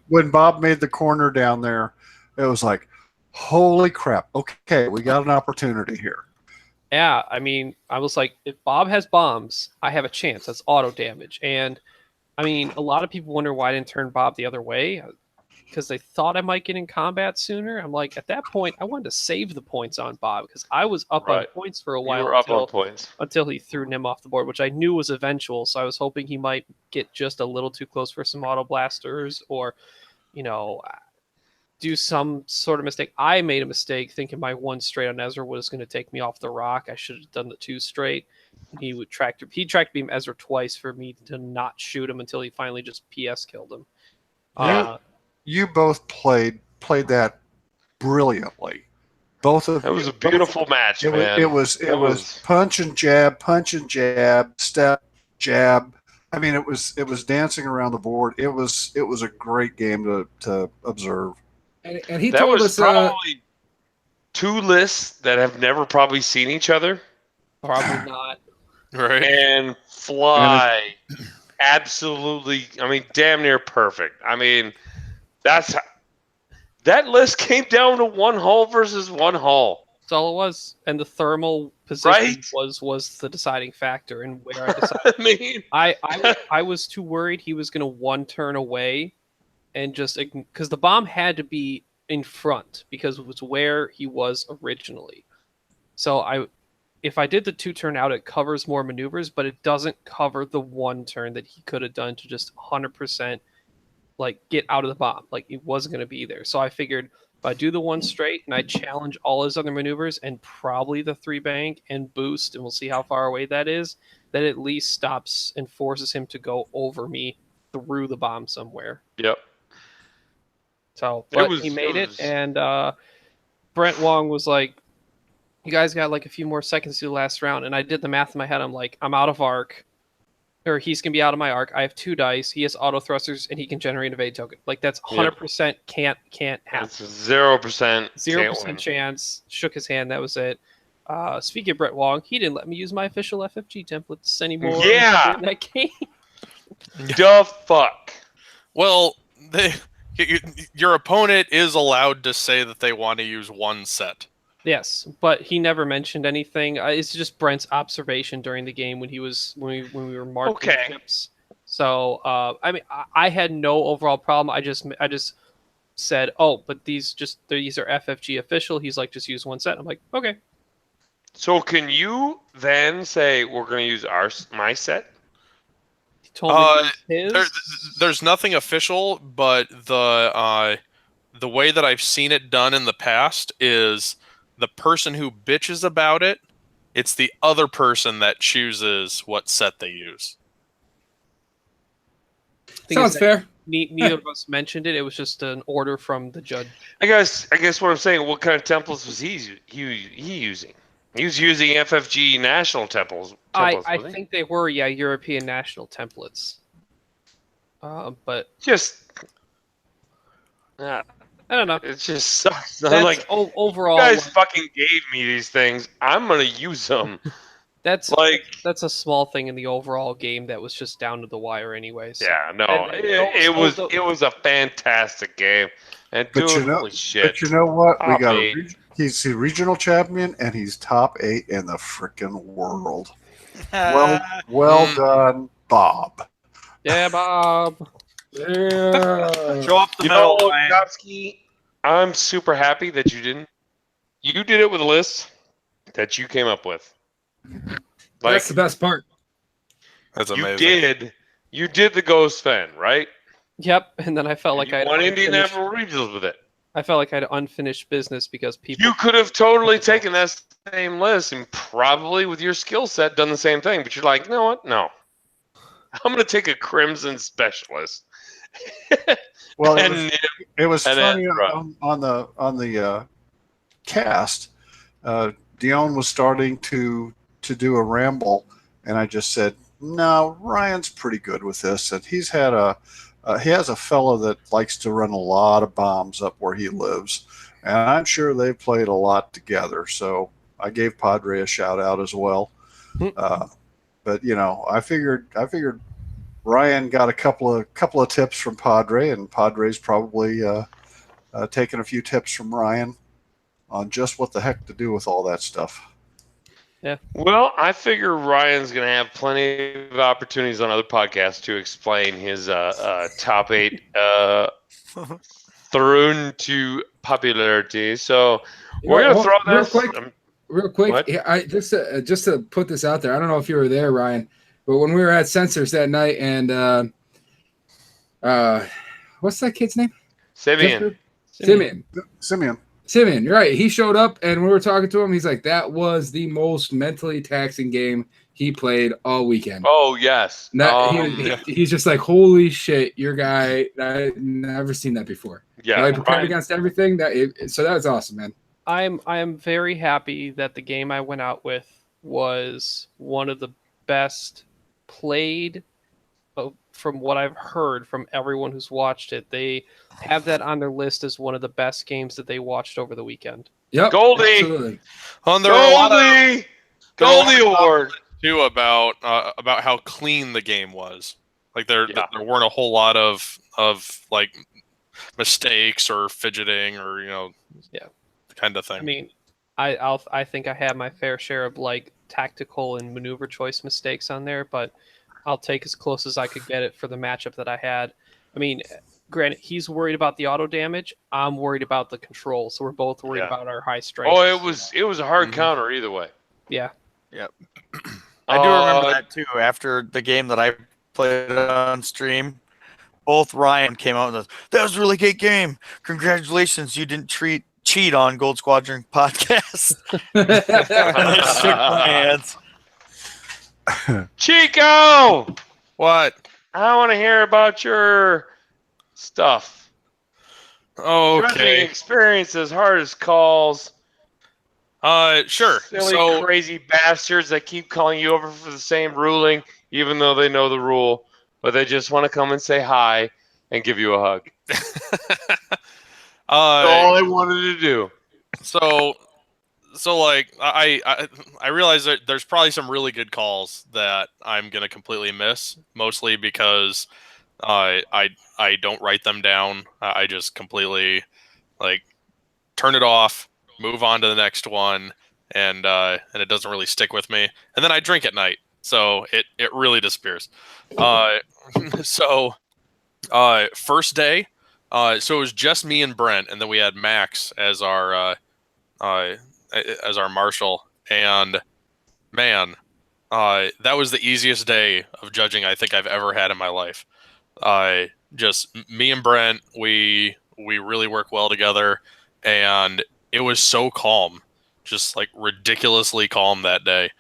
When Bob made the corner down there, it was like, holy crap! Okay, we got an opportunity here. Yeah, I mean, I was like, if Bob has bombs, I have a chance. That's auto damage. And I mean, a lot of people wonder why I didn't turn Bob the other way, because they thought I might get in combat sooner. I'm like, at that point, I wanted to save the points on Bob because I was up on points for a while. You were up on points until he threw Nim off the board, which I knew was eventual. So I was hoping he might get just a little too close for some auto blasters, or, you know, do some sort of mistake. I made a mistake thinking my one straight on Ezra was going to take me off the rock. I should have done the 2 straight. he would track beam Ezra twice for me to not shoot him until he finally just PS killed him. You both played that brilliantly. Both of That was you, a beautiful match, man. It was punch and jab, step, jab. I mean, it was dancing around the board. It was a great game to observe. And he that told was us probably two lists that have never probably seen each other Probably not. Right. and fly absolutely. I mean, damn near perfect. I mean, that list came down to one hull versus one hull. That's all it was. And the thermal position Right? was the deciding factor in where I decided. I mean, I was too worried he was going to one turn away and just because the bomb had to be in front because it was where he was originally. So if I did the 2-turn out, it covers more maneuvers, but it doesn't cover the 1 turn that he could have done to just 100% like get out of the bomb. Like it wasn't going to be there. So I figured if I do the 1 straight and I challenge all his other maneuvers and probably the 3 bank and boost, and we'll see how far away that is, that at least stops and forces him to go over me through the bomb somewhere. yep. So, but he made it it, was- and Brent Wong was like, "You guys got like a few more seconds to the last round." And I did the math in my head. I'm like, I'm out of arc, or he's gonna be out of my arc. I have 2 dice. He has auto thrusters, and he can generate an evade token. Like that's 100% can't happen. It's 0%. 0% chance. Shook his hand. That was it. Speaking of Brett Wong, he didn't let me use my official FFG templates anymore. Yeah. in that game. The fuck. Well, your opponent is allowed to say that they want to use 1 set. Yes, but he never mentioned anything. It's just Brent's observation during the game when we were marking Okay. ships. So I mean, I had no overall problem. I just said, oh, but these are FFG official. He's like, just use 1 set. I'm like, okay. So can you then say we're going to use my set? He told me it was his. There's nothing official, but the way that I've seen it done in the past is the person who bitches about it, it's the other person that chooses what set they use. Thing Sounds is that fair. Neither of us mentioned it. It was just an order from the judge. I guess what I'm saying, what kind of templates was he using? He was using FFG national templates. I wasn't he? think they were, European national templates. But Just I don't know. it just sucks. That's Like overall. you guys fucking gave me these things. I'm gonna use them. That's Like a small thing in the overall game that was just down to the wire, anyways. yeah, no, And it was a fantastic game. And But dude, you know- holy shit! But you know what? We Top got 8. he's the regional champion and he's top 8 in the frickin' world. Well done, Bob. Yeah, Bob. Yeah. Show up the You medal, know, Ryan. Ontopski, I'm super happy that you didn't. You did it with a list that you came up with. Like That's the best part. That's you amazing. did the Ghost Fen, right? Yep. And then I felt like you I had won unfinished- Indianapolis Regionals with it. I felt like I had unfinished business because people. You could have totally taken that same list and probably with your skill set done the same thing, but you're like, you know what? No. I'm going to take a Crimson Specialist. Well, and it was and funny then, right. on the cast. Dion was starting to do a ramble, and I just said, "No, Ryan's pretty good with this." And he has a fellow that likes to run a lot of bombs up where he lives, and I'm sure they've played a lot together. So I gave Padre a shout out as well. But you know, I figured Ryan got a couple of tips from Padre, and Padre's probably taken a few tips from Ryan on just what the heck to do with all that stuff. well, I figure Ryan's going to have plenty of opportunities on other podcasts to explain his top 8 thrown to popularity. So we're going to throw Real quick, What? yeah, I just to put this out there. I don't know if you were there, Ryan, but when we were at Sensors that night, and what's that kid's name? Simeon. Simeon. You're right. He showed up, and we were talking to him. He's like, "That was the most mentally taxing game he played all weekend. Oh yes. He's just like, holy shit, your guy. I've never seen that before. Yeah. He prepared against everything. So that was awesome, man. I am very happy that the game I went out with was one of the best played. From what I've heard from everyone who's watched it, they have that on their list as one of the best games that they watched over the weekend. Yep. Goldie. Absolutely. Goldie Award. Too about how clean the game was. Like there weren't a whole lot of like mistakes or fidgeting or kind of thing. I mean, I think I had my fair share of like tactical and maneuver choice mistakes on there, but I'll take as close as I could get it for the matchup that I had. I mean, granted, he's worried about the auto damage. I'm worried about the control, so we're both worried about our high strength. Oh, it was a hard counter either way. Yeah. Yep. I do remember that too. After the game that I played on stream, both Ryan came out and said, "That was a really great game. Congratulations, you didn't cheat on Gold Squadron podcast." And I shook my hands. Chico, What? I want to hear about your stuff. Judging Okay. experiences, hardest calls. Sure. Silly, crazy bastards that keep calling you over for the same ruling, even though they know the rule, but they just want to come and say hi and give you a hug. That's all I wanted to do. So like I realize that there's probably some really good calls that I'm gonna completely miss, mostly because I don't write them down. I just completely like turn it off, move on to the next one, and it doesn't really stick with me. And then I drink at night, so it really disappears. First day, so it was just me and Brent, and then we had Max as our marshal, and man, that was the easiest day of judging I think I've ever had in my life. Just me and Brent, we really work well together, and it was so calm, just like ridiculously calm that day.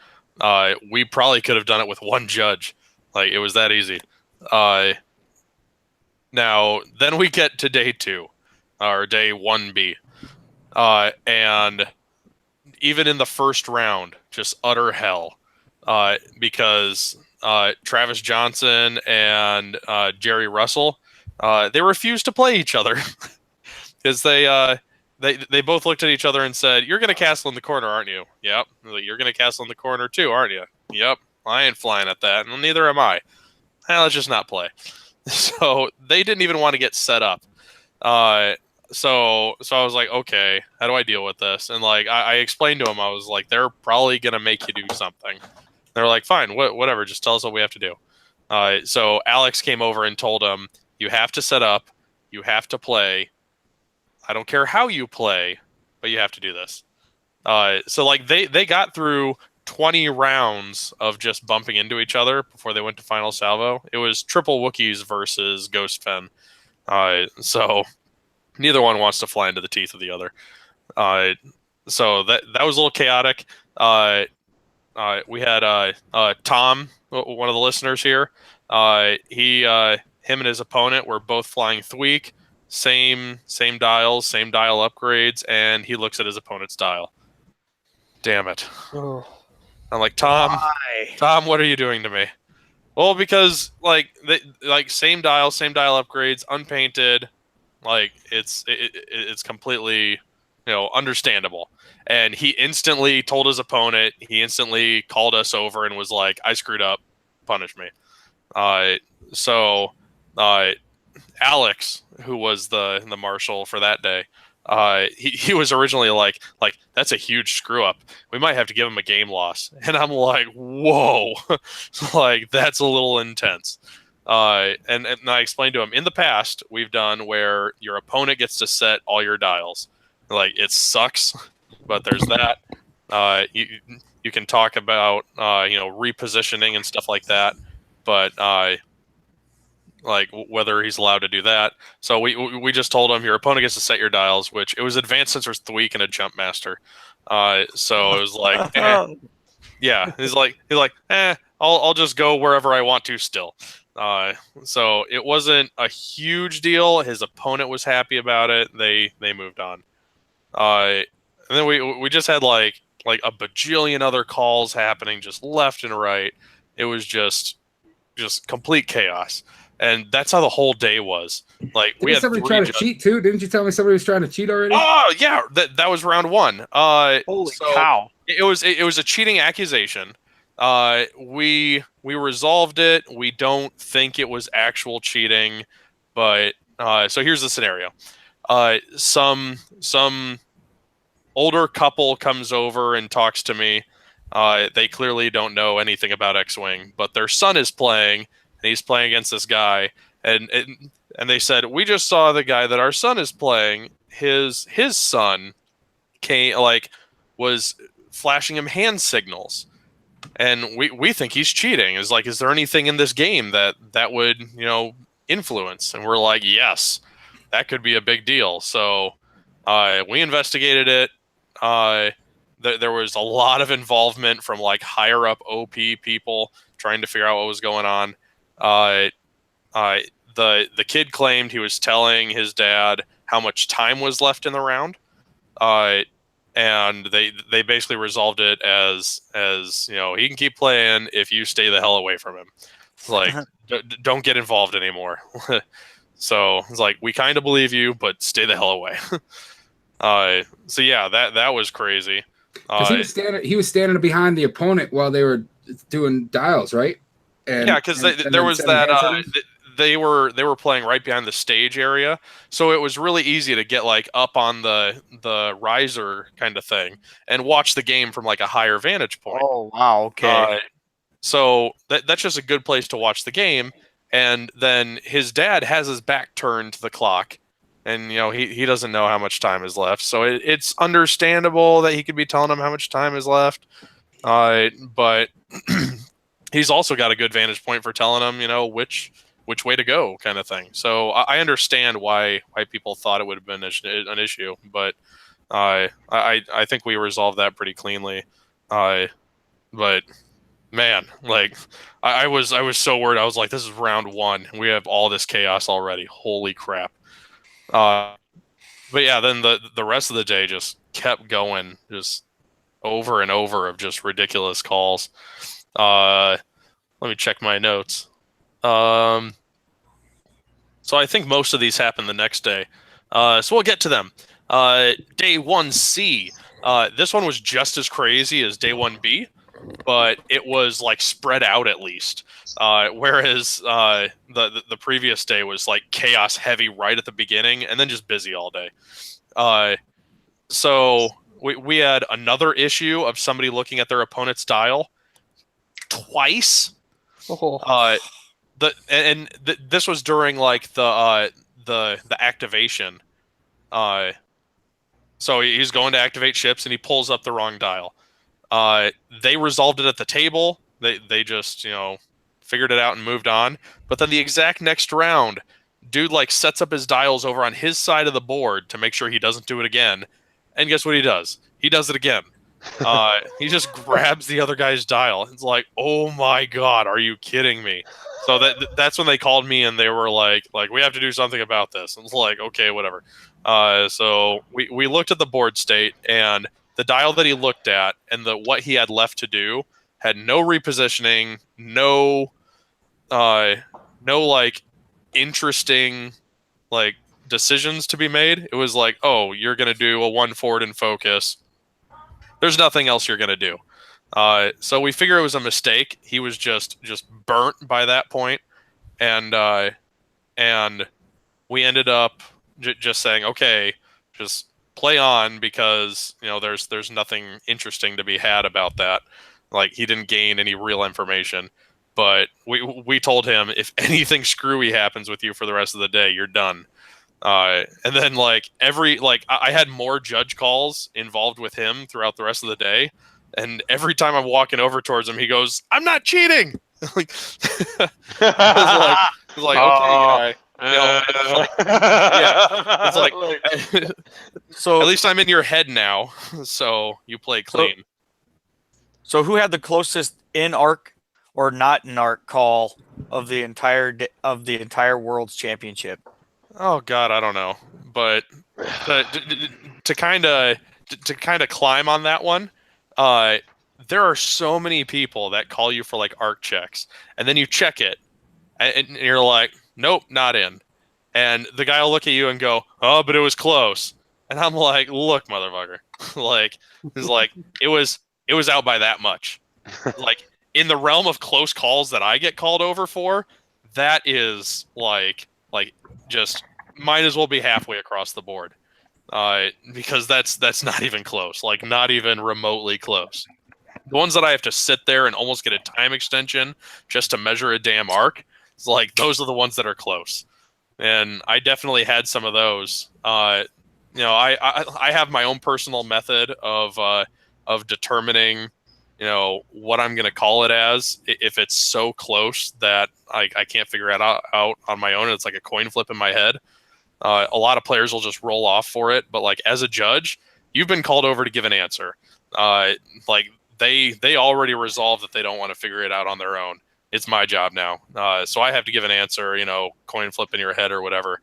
We probably could have done it with one judge. Like it was that easy. Now then we get to day 2, or day 1B, and even in the first round, just utter hell, because Travis Johnson and Jerry Russell, they refused to play each other because they both looked at each other and said, "You're going to castle in the corner, aren't you?" "Yep." Like, "You're going to castle in the corner too, aren't you?" "Yep." "I ain't flying at that." "And neither am I." Let's just not play. So they didn't even want to get set up. So I was like, okay, how do I deal with this? And like I explained to them, I was like, they're probably gonna make you do something. They're like, fine, whatever, just tell us what we have to do. So Alex came over and told them, you have to set up, you have to play. I don't care how you play, but you have to do this. So like they got through 20 rounds of just bumping into each other before they went to final salvo. It was triple Wookiees versus Ghost Fen. So neither one wants to fly into the teeth of the other. So that was a little chaotic. We had Tom, one of the listeners here. Him and his opponent were both flying Thweek, same dials, same dial upgrades, and he looks at his opponent's dial. Damn it. Oh. I'm like, Tom, what are you doing to me? Well, because like same dial upgrades, unpainted, like it's completely, understandable. And he instantly told his opponent, he instantly called us over and was like, I screwed up, punish me. So Alex, who was the marshal for that day, he was originally like that's a huge screw up. We might have to give him a game loss. And I'm like, whoa, like that's a little intense. And I explained to him, in the past we've done where your opponent gets to set all your dials. Like it sucks, but there's that. You can talk about repositioning and stuff like that, but like whether he's allowed to do that. So we just told him your opponent gets to set your dials, which it was advanced sensors Thweek and a jump master. So it was like, Yeah, he's like, I'll just go wherever I want to still. So it wasn't a huge deal. His opponent was happy about it. They moved on. And then we just had like a bajillion other calls happening just left and right. It was just complete chaos. And that's how the whole day was. Like we Didn't had somebody 3 try to cheat too? Didn't you tell me somebody was trying to cheat already? Oh yeah, that was round 1. Holy cow! It was a cheating accusation. We resolved it. We don't think it was actual cheating, but so here's the scenario. Some older couple comes over and talks to me. They clearly don't know anything about X-Wing, but their son is playing, and he's playing against this guy, and they said, we just saw the guy that our son is playing. His son was flashing him hand signals, and we think he's cheating. Is like, is there anything in this game that would influence? And we're like, yes, that could be a big deal. So we investigated it. There was a lot of involvement from like higher up OP people trying to figure out what was going on. The kid claimed he was telling his dad how much time was left in the round, and they basically resolved it as he can keep playing if you stay the hell away from him. It's like don't get involved anymore. So it's like, we kind of believe you, but stay the hell away. So yeah, that was crazy. Because he was standing behind the opponent while they were doing dials, right? And, yeah, because there was that they were playing right behind the stage area, so it was really easy to get like up on the riser kind of thing and watch the game from like a higher vantage point. Oh wow, okay. So that's just a good place to watch the game. And then his dad has his back turned to the clock, and he doesn't know how much time is left. So it's understandable that he could be telling him how much time is left, but he's also got a good vantage point for telling him which way to go, kind of thing. So I understand why people thought it would have been an issue, but I think we resolved that pretty cleanly. But man, like I was so worried. I was like, this is round 1. We have all this chaos already. Holy crap. But yeah, then the rest of the day just kept going, just over and over of just ridiculous calls. Let me check my notes. So I think most of these happened the next day. So we'll get to them. Day 1C. This one was just as crazy as day 1B, but it was like spread out at least. Whereas the previous day was like chaos heavy right at the beginning and then just busy all day. So we had another issue of somebody looking at their opponent's dial twice. Oh. This was during like the activation. So he's going to activate ships and he pulls up the wrong dial. They resolved it at the table. They just figured it out and moved on. But then the exact next round, dude like sets up his dials over on his side of the board to make sure he doesn't do it again. And guess what he does? He does it again. He just grabs the other guy's dial. It's like, oh my god, are you kidding me? So that's when they called me and they were like we have to do something about this. And it's like, okay, whatever. So we looked at the board state, and the dial that he looked at and what he had left to do had no repositioning, no like interesting like decisions to be made. It was like, oh, you're gonna do a 1 forward and focus. There's nothing else you're gonna do. So we figure it was a mistake. He was just burnt by that point, and we ended up just saying, okay, just play on, because there's nothing interesting to be had about that. Like, he didn't gain any real information. But we told him, if anything screwy happens with you for the rest of the day, you're done. And then I had more judge calls involved with him throughout the rest of the day. And every time I'm walking over towards him, he goes, "I'm not cheating." like, I was like, okay, guy. Yeah. It's like, so at least I'm in your head now. So you play clean. So who had the closest in arc or not in arc call of the entire World's Championship? Oh God, I don't know, but to kind of climb on that one, there are so many people that call you for like arc checks, and then you check it, and you're like, nope, not in, and the guy will look at you and go, oh, but it was close, and I'm like, look, motherfucker, like it's like it was out by that much, like in the realm of close calls that I get called over for, that is like just might as well be halfway across the board, because that's not even close, like not even remotely close. The ones that I have to sit there and almost get a time extension just to measure a damn arc, it's like those are the ones that are close, and I definitely had some of those. I have my own personal method of determining what I'm going to call it as if it's so close that I can't figure it out on my own. It's like a coin flip in my head. A lot of players will just roll off for it, but like as a judge, you've been called over to give an answer. Like they already resolved that they don't want to figure it out on their own. It's my job now, so I have to give an answer. Coin flip in your head or whatever.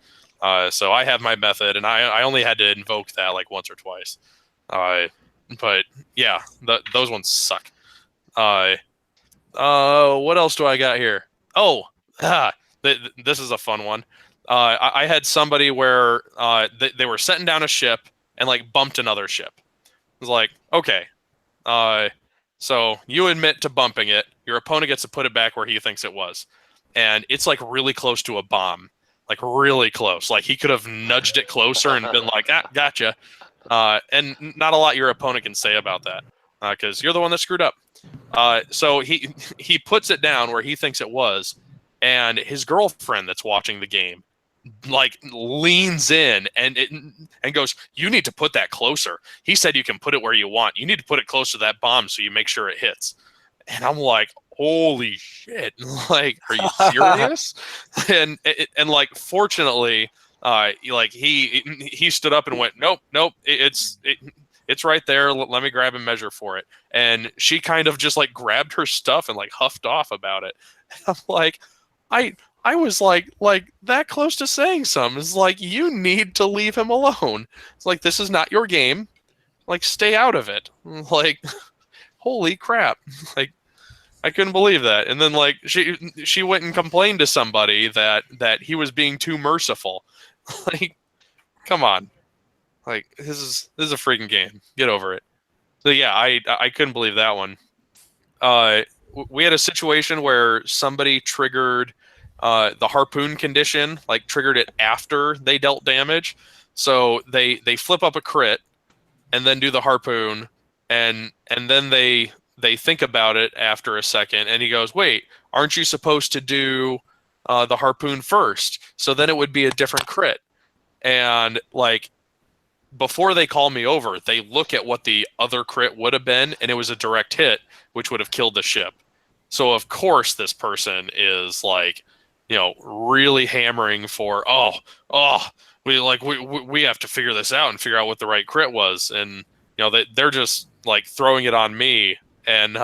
So I have my method, and I only had to invoke that like once or twice. But yeah, those ones suck. What else do I got here? Oh, this is a fun one. I had somebody where they were setting down a ship and like bumped another ship. It was like, okay, so you admit to bumping it. Your opponent gets to put it back where he thinks it was, and it's like really close to a bomb, like really close. Like he could have nudged it closer and been like, gotcha. And not a lot your opponent can say about that, because you're the one that screwed up. So he puts it down where he thinks it was, and his girlfriend that's watching the game like leans in and goes, you need to put that closer. He said you can put it where you want. You need to put it close to that bomb so you make sure it hits. And I'm like, holy shit! Like, are you serious? and like, fortunately, like he stood up and went, nope, it's right there. Let me grab and measure for it. And she kind of just like grabbed her stuff and like huffed off about it. And I'm like, I was like that close to saying something. It's like, you need to leave him alone. It's like, this is not your game. Like, stay out of it. Like, holy crap. Like, I couldn't believe that. And then like she went and complained to somebody that he was being too merciful. Like, come on. Like, this is a freaking game. Get over it. So yeah, I couldn't believe that one. We had a situation where somebody triggered the harpoon condition, like triggered it after they dealt damage. So they flip up a crit and then do the harpoon, and then they think about it after a second, and he goes, wait, aren't you supposed to do the harpoon first? So then it would be a different crit. And like, before they call me over, they look at what the other crit would have been, and it was a direct hit, which would have killed the ship. So of course this person is like, really hammering for, we have to figure this out and figure out what the right crit was. And they're just like throwing it on me. And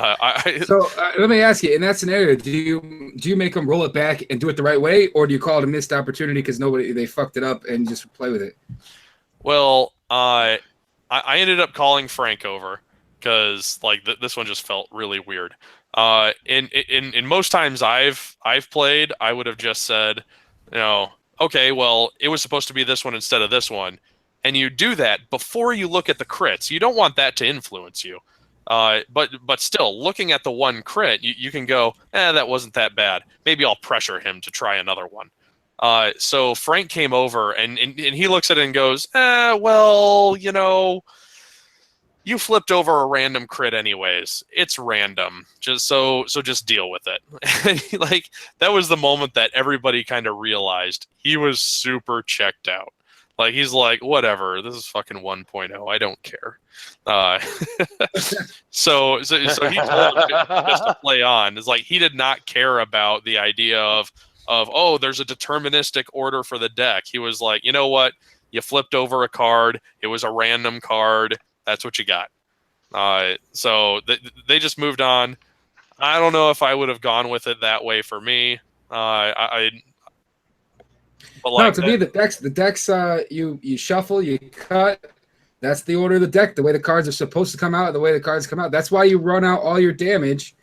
so let me ask you, in that scenario, do you make them roll it back and do it the right way, or do you call it a missed opportunity because they fucked it up and just play with it? Well, I ended up calling Frank over because like this one just felt really weird. In most times I've played, I would have just said, okay, well, it was supposed to be this one instead of this one, and you do that before you look at the crits. You don't want that to influence you. But still, looking at the one crit, you can go, that wasn't that bad. Maybe I'll pressure him to try another one. So Frank came over and he looks at it and goes, well, you flipped over a random crit anyways. It's random. Just deal with it. Like, that was the moment that everybody kind of realized he was super checked out. Like, he's like, whatever, this is fucking 1.0. I don't care. So he told him just to play on. It's like, he did not care about the idea of there's a deterministic order for the deck. He was like, you know what? You flipped over a card. It was a random card. That's what you got. So they just moved on. I don't know if I would have gone with it that way for me. But like no, to me, the decks, you shuffle, you cut. That's the order of the deck. The way the cards are supposed to come out, the way the cards come out. That's why you run out all your damage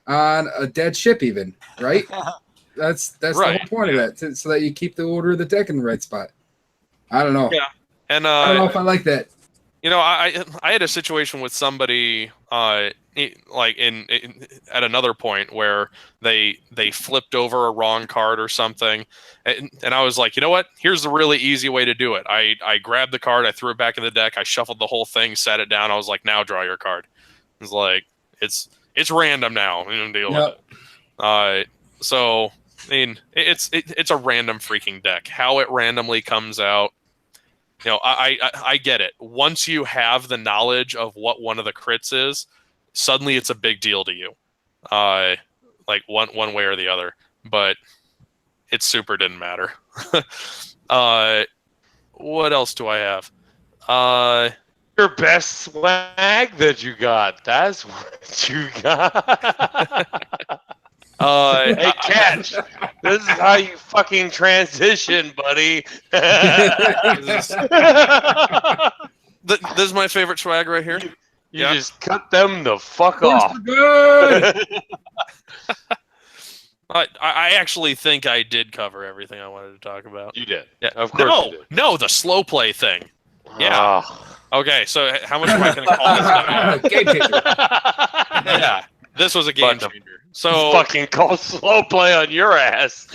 on a dead ship, even, right? That's Right, the whole point of that, so that you keep the order of the deck in the right spot. I don't know. Yeah, and I don't know if I like that. You know, I had a situation with somebody like in at another point where they flipped over a wrong card or something, and I was like, you know what? Here's the really easy way to do it. I grabbed the card, I threw it back in the deck, I shuffled the whole thing, set it down. I was like, now draw your card. It's like it's random now. You know, deal with it. So I mean, it's a random freaking deck. How it randomly comes out. You know, I get it. Once you have the knowledge of what one of the crits is, suddenly it's a big deal to you, like one way or the other. But it super didn't matter. What else do I have? Your best swag that you got. That's what you got. Hey, Catch. This is how you fucking transition, buddy. This is my favorite swag right here. You just cut them the fuck off. I actually think I did cover everything I wanted to talk about. You did. Yeah, of course. No, the slow play thing. Yeah. Oh. Okay, so how much am I going to call this guy? Game changer. Yeah, this was a game changer. So fucking call slow play on your ass.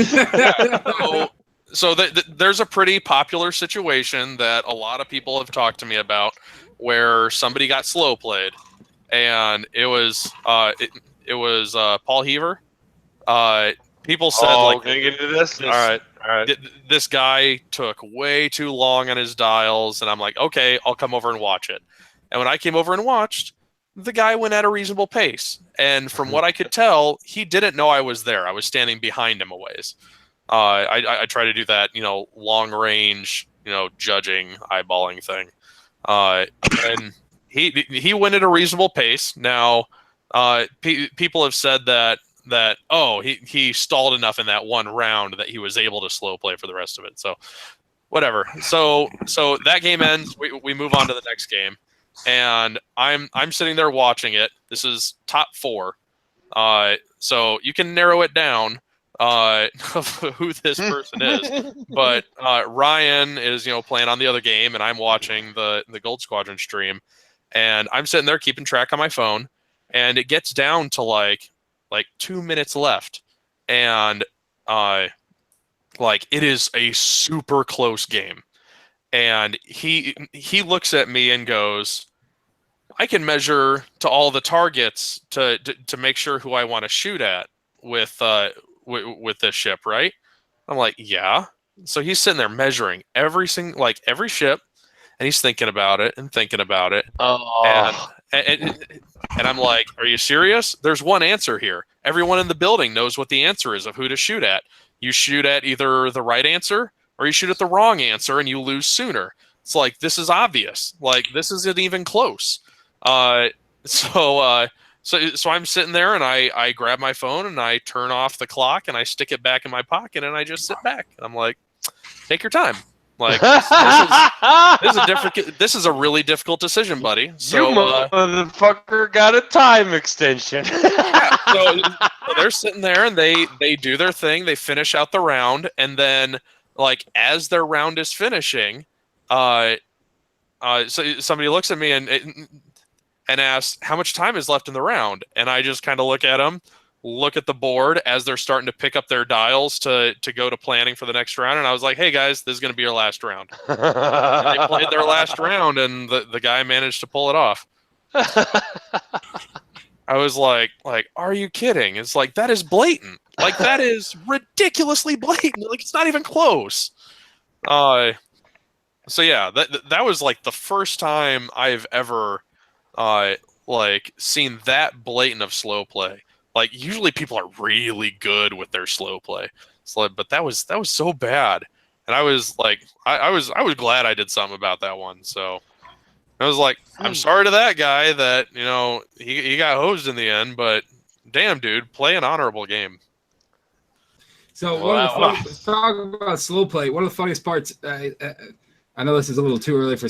So there's a pretty popular situation that a lot of people have talked to me about, where somebody got slow played, and it was Paul Heaver. People said gonna get into this. All right. This guy took way too long on his dials, and I'm like, okay, I'll come over and watch it. And when I came over and watched, the guy went at a reasonable pace. And from what I could tell, he didn't know I was there. I was standing behind him a ways. I try to do that, long range, judging, eyeballing thing. And he went at a reasonable pace. Now, people have said that he stalled enough in that one round that he was able to slow play for the rest of it. So whatever. So that game ends. We move on to the next game. And I'm sitting there watching it. This is top 4. So you can narrow it down of who this person is. But Ryan is, playing on the other game, and I'm watching the Gold Squadron stream. And I'm sitting there keeping track on my phone. And it gets down to like 2 minutes left. And it is a super close game. And he looks at me and goes, I can measure to all the targets to make sure who I want to shoot at with this ship, right? I'm like, yeah. So he's sitting there measuring every ship, and he's thinking about it and thinking about it. Oh. And I'm like, are you serious? There's one answer here. Everyone in the building knows what the answer is of who to shoot at. You shoot at either the right answer or you shoot at the wrong answer, and you lose sooner. It's like, this is obvious. Like, this isn't even close. So I'm sitting there, and I grab my phone and I turn off the clock and I stick it back in my pocket, and I just sit back. And I'm like, take your time. Like, this is a really difficult decision, buddy. So you motherfucker got a time extension. so they're sitting there, and they do their thing. They finish out the round, and then as their round is finishing, so somebody looks at me and asks how much time is left in the round, and I just kind of look at them, look at the board as they're starting to pick up their dials to go to planning for the next round, and I was like, hey guys, this is going to be your last round. And they played their last round, and the guy managed to pull it off. I was like, are you kidding? It's like, that is blatant. Like, that is ridiculously blatant. Like, it's not even close. So yeah, that was the first time I've ever seen that blatant of slow play. Usually people are really good with their slow play. But that was so bad. And I was I was glad I did something about that one. So I was like, I'm sorry to that guy that he got hosed in the end, but damn, dude, play an honorable game. So Well, talk about slow play. One of the funniest parts. I know this is a little too early for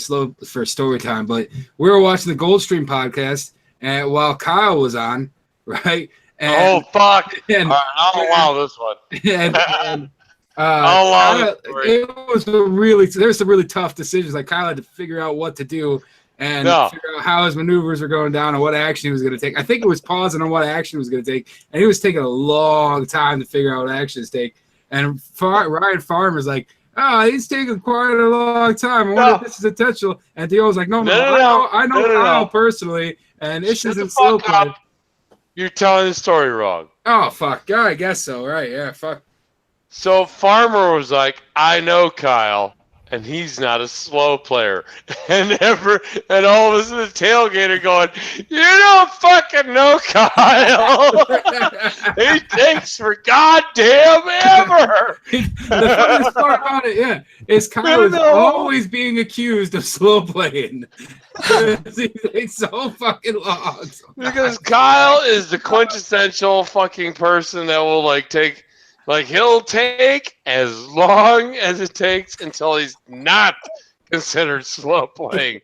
story time, but we were watching the Goldstream podcast, and while Kyle was on, right? And, fuck! And, All right, I'll allow this one. And I'll allow Kyle, this story. it was there's some really tough decisions. Like Kyle had to figure out what to do and figure out how his maneuvers were going down and what action he was going to take. I think it was pausing on what action he was going to take, and he was taking a long time to figure out what actions to take. And Ryan Farmer's like, he's taking quite a long time. I wonder if this is intentional. And Theo was like, no, I know Kyle personally, and this isn't slow play. You're telling the story wrong. Oh, fuck. Yeah, I guess so. Right. Yeah, fuck. So Farmer was like, I know Kyle, and he's not a slow player. And all of us in the tailgater going, you don't fucking know Kyle. He takes for goddamn ever. The funniest part about it, is Kyle is always being accused of slow playing. He takes so fucking long. Because Kyle is the quintessential fucking person that will he'll take as long as it takes until he's not considered slow playing.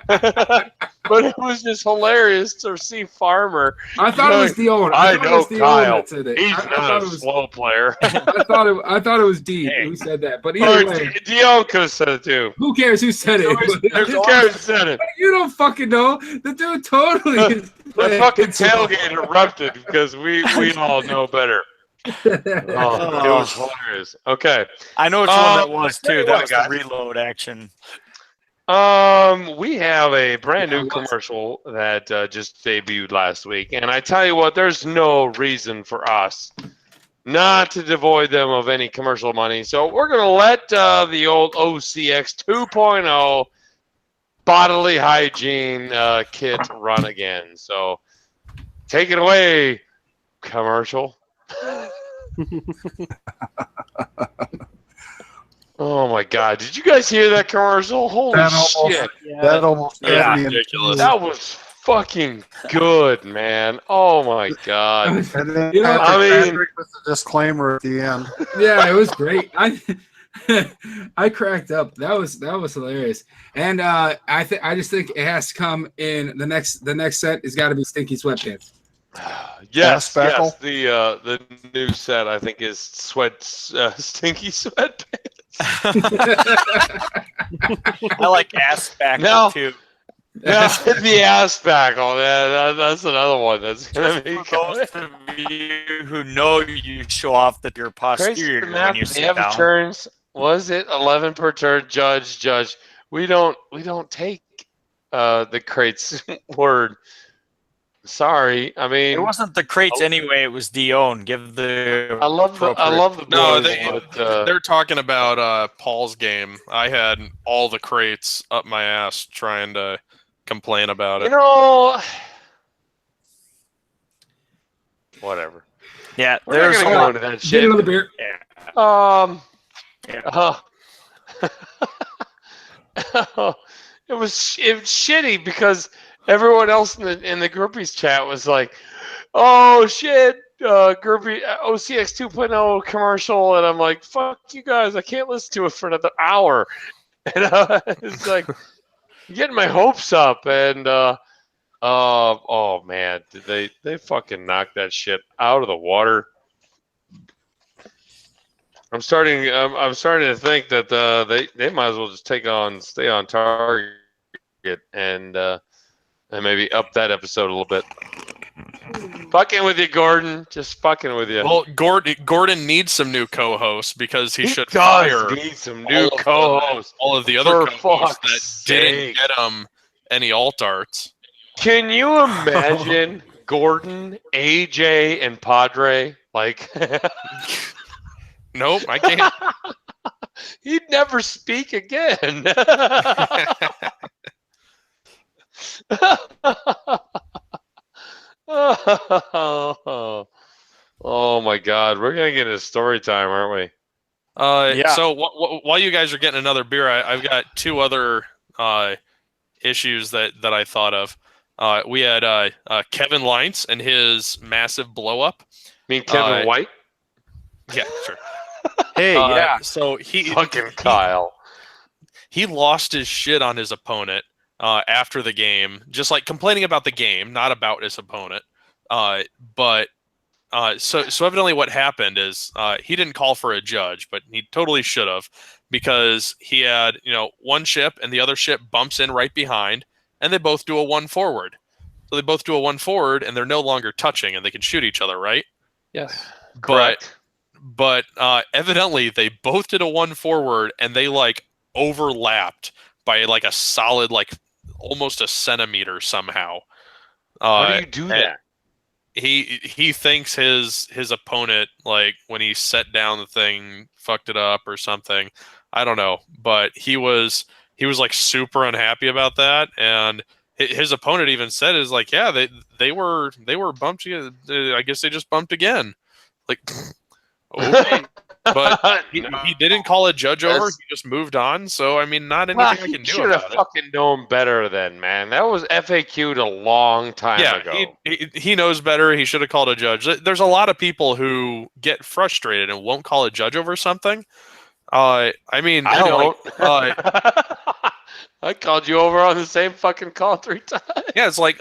But it was just hilarious to see Farmer. I thought it was Dion. I know Kyle. He's I not a slow player. I thought it was D who said that. But either way, Dion could have said it too. Who cares who said it? Who cares who said it? You don't fucking know. The dude totally. The fucking tailgate erupted because we all know better. It was hilarious. Okay. I know which one that was too. That was the reload action. We have a brand new commercial that just debuted last week, and I tell you what, there's no reason for us not to devoid them of any commercial money. So we're gonna let the old OCX 2.0 bodily hygiene kit run again. So take it away, commercial. Oh my god, did you guys hear that commercial? Holy shit. That almost ridiculous. That was fucking good, man. Oh my god. And then with the disclaimer at the end. Yeah, it was great. I cracked up. That was hilarious. And I just think it has to come in the next set has got to be Stinky Sweatpants. Yes. The new set I think is Stinky Sweatpants. I like ass back too. Yeah, the ass back. Oh, that's another one that's gonna be for those of you who know you show off that you're posterior when you sit down. Turns. Was it 11 per turn? Judge. We don't take the crates word. Sorry, I mean it wasn't the crates anyway. It was Dion. Give the. I love the. No, boys, they're talking about Paul's game. I had all the crates up my ass trying to complain about it. Whatever. Yeah, there's a lot of that shit. Get another beer. Yeah. It was shitty because everyone else in the groupies chat was like, "Oh shit, groupie OCX 2.0 commercial," and I'm like, "Fuck you guys! I can't listen to it for another hour." And it's like getting my hopes up, and oh man, did they fucking knock that shit out of the water? I'm starting to think that they might as well just stay on target and maybe up that episode a little bit. Fucking with you, Gordon. Just fucking with you. Well, Gordon needs some new co-hosts because he should does fire need some new co-hosts. All of the other For co-hosts that fuck's didn't sake. get any alt arts. Can you imagine Gordon, AJ, and Padre? Like, Nope, I can't. he'd never speak again. Oh my God, we're gonna get into story time, aren't we? So while you guys are getting another beer, I've got two other issues that I thought of. We had Kevin Lines and his massive blow up. mean Kevin White? Yeah, sure. Hey, yeah. So Fucking Kyle. he lost his shit on his opponent after the game, just like complaining about the game, not about his opponent. But so evidently what happened is he didn't call for a judge, but he totally should have, because he had one ship and the other ship bumps in right behind, and they both do a 1 forward. So they both do a 1 forward, and they're no longer touching, and they can shoot each other, right? Yes. Correct. But evidently they both did a 1 forward, and they like overlapped by like a solid, like almost a centimeter somehow. How do you do that? He thinks his opponent, like when he set down the thing, fucked it up or something. I don't know, but he was like super unhappy about that, and his opponent even said is like, yeah, they were bumped. I guess they just bumped again. Like, okay. But he didn't call a judge over. He just moved on. So I mean, not anything I can do about it. Should have fucking known better then, man. That was FAQ'd a long time ago. He knows better. He should have called a judge. There's a lot of people who get frustrated and won't call a judge over something. I mean, I don't. Like, I called you over on the same fucking call 3 times. yeah, it's like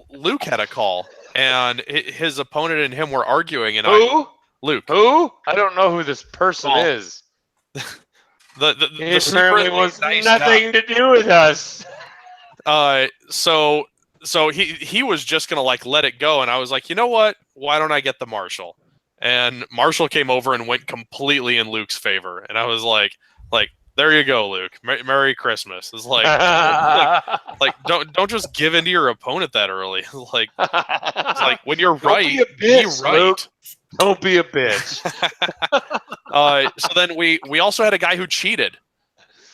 Luke had a call, and his opponent and him were arguing, and Who? Luke. Who? I don't know who this person is. The It secret apparently was nice nothing to do with us. So he was just gonna like let it go, and I was like, you know what? Why don't I get the marshal? And Marshall came over and went completely in Luke's favor, and I was like, there you go, Luke. Merry Christmas. It's like, like don't just give in to your opponent that early. Like, it's like when you're right, be a bitch, be right. Luke. Don't be a bitch. So then we also had a guy who cheated.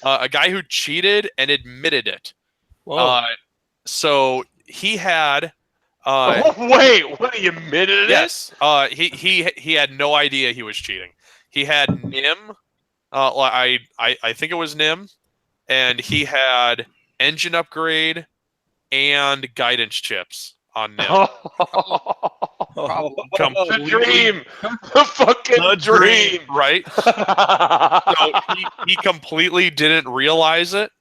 A guy who cheated and admitted it. Whoa. So he had. Wait, what? He admitted it? Yes. He had no idea he was cheating. He had NIM. I think it was NIM, and he had engine upgrade and guidance chips on NIM. The dream, the fucking dream, right? So he completely didn't realize it,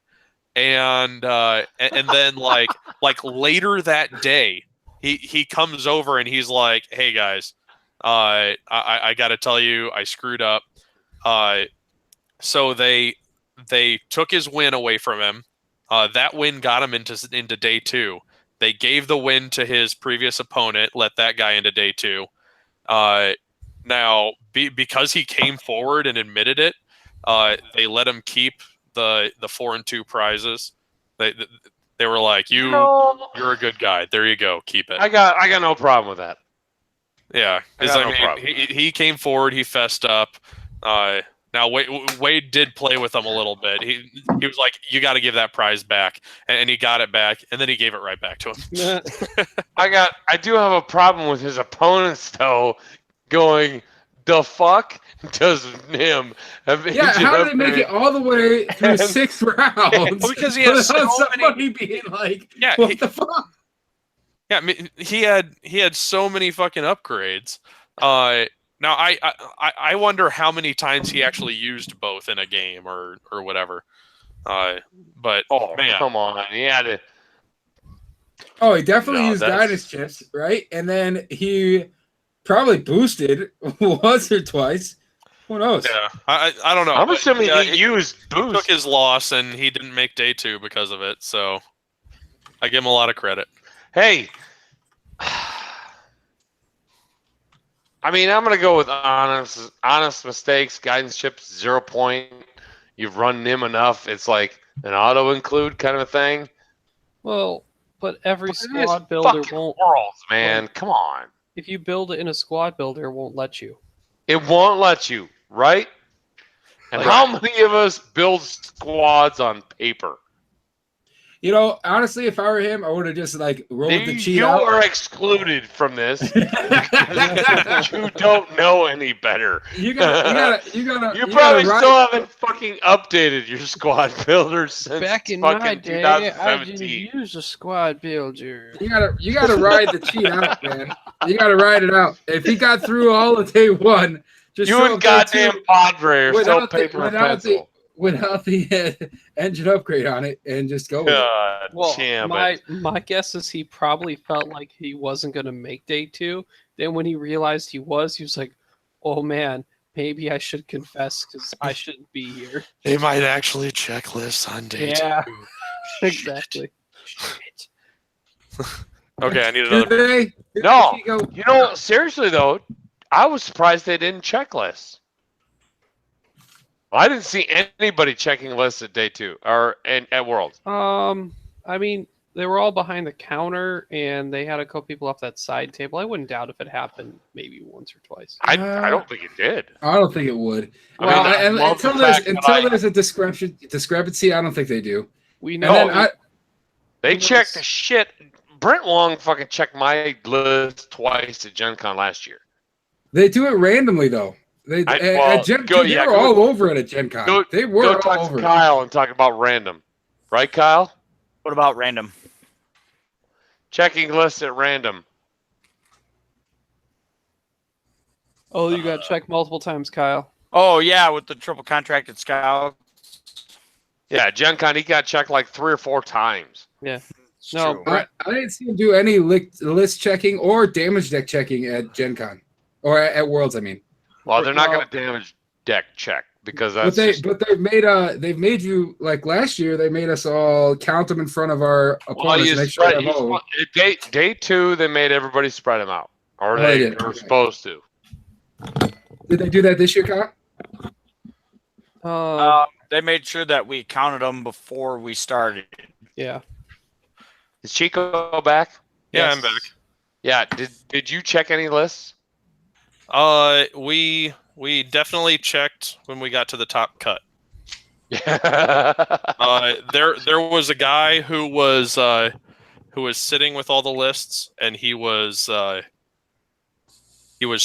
and then like later that day, he comes over and he's like, "Hey guys, I got to tell you, I screwed up." So they took his win away from him. That win got him into day 2. They gave the win to his previous opponent, let that guy into day 2. Now, because he came forward and admitted it, they let him keep the 4 and 2 prizes. They were like, you're a good guy. There you go, keep it. I got no problem with that. Yeah, he came forward, he fessed up. Now Wade did play with him a little bit. He was like, "You got to give that prize back," and he got it back, and then he gave it right back to him. I do have a problem with his opponents though. Going, the fuck does him? How did they make it all the way through 6 rounds? Because he has so somebody being like, yeah, what the fuck? Yeah, I mean, he had so many fucking upgrades. Now I wonder how many times he actually used both in a game or whatever. But man, come on, he had it. Oh, he definitely used guidance chips, right? And then he probably boosted once or twice. Who knows? Yeah, I don't know. I'm assuming he used boost. Took his loss and he didn't make day 2 because of it. So I give him a lot of credit. Hey. I mean, I'm going to go with honest mistakes, guidance chips, 0 point. You've run NIM enough. It's like an auto-include kind of a thing. Well, but every squad builder won't. Worlds, man. Come on. If you build it in a squad builder, it won't let you. It won't let you, right? And how many of us build squads on paper? You know, honestly, if I were him, I would have just like rolled the cheat You out. are excluded from this. You don't know any better. You gotta. You You probably gotta still haven't fucking updated your squad builder since Back in fucking my day, I didn't 2017. use a squad builder. You gotta ride the cheat out, man. You gotta ride it out. If he got through all of day one, just You show and up day goddamn two Padre are still without the paper and pencil. without the engine upgrade on it, and just go with it. God Well, damn my it. my guess is he probably felt like he wasn't going to make day 2. Then when he realized he was like, "Oh man, maybe I should confess because I shouldn't be here." They might actually check lists on day Yeah. 2. Exactly. Shit. Okay, I need Do another. they? Do No. they go? You know, seriously though, I was surprised they didn't check lists. I didn't see anybody checking lists at day 2 or at Worlds. I mean, they were all behind the counter, and they had a couple people off that side table. I wouldn't doubt if it happened maybe once or twice. I don't think it did. I don't think it would. I Well, mean, I and love the until there's fact that there's a discrepancy, I don't think they do. We And know. then They Who checked the knows? shit. Brent Wong fucking checked my list twice at Gen Con last year. they do it randomly though. They well, at Gen go- they yeah, were go- all over it at Gen Con. Go, They were go all talk over to it. Kyle and talk about random. Right, Kyle? What about random? Checking lists at random. Oh, you got checked multiple times, Kyle. Oh yeah, with the triple contracted scout. Yeah, Gen Con, he got checked like 3 or 4 times. It's No, true. Brent- I didn't see him do any list checking or damage deck checking at Gen Con or at Worlds. I mean, Well, they're not Well- going to damage deck check because but that's they've made you like last year. They made us all count them in front of our well, opponents. you Make sure spread, they have O. day 2, they made everybody spread them out. Or Oh, they they did. were Okay. supposed to. Did they do that this year, Kyle? They made sure that we counted them before we started. yeah. Is Chico back? Yeah, Yes. I'm back. Yeah. Did you check any lists? We definitely checked when we got to the top cut. Yeah. There was a guy who was sitting with all the lists, and he was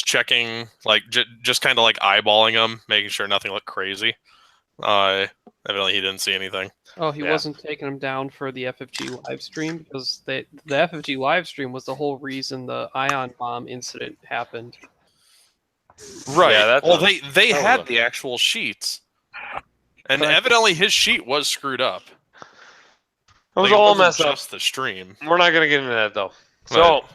checking, like just kind of like eyeballing them, making sure nothing looked crazy. Evidently he didn't see anything. Oh, he Yeah. wasn't taking them down for the FFG live stream because the FFG live stream was the whole reason the ion bomb incident happened. Right. Yeah, that's well, a- they that was had a- the actual sheets, and But I- evidently his sheet was screwed up. It was Like, it all wasn't messed up. just the stream. We're not going to get into that though. So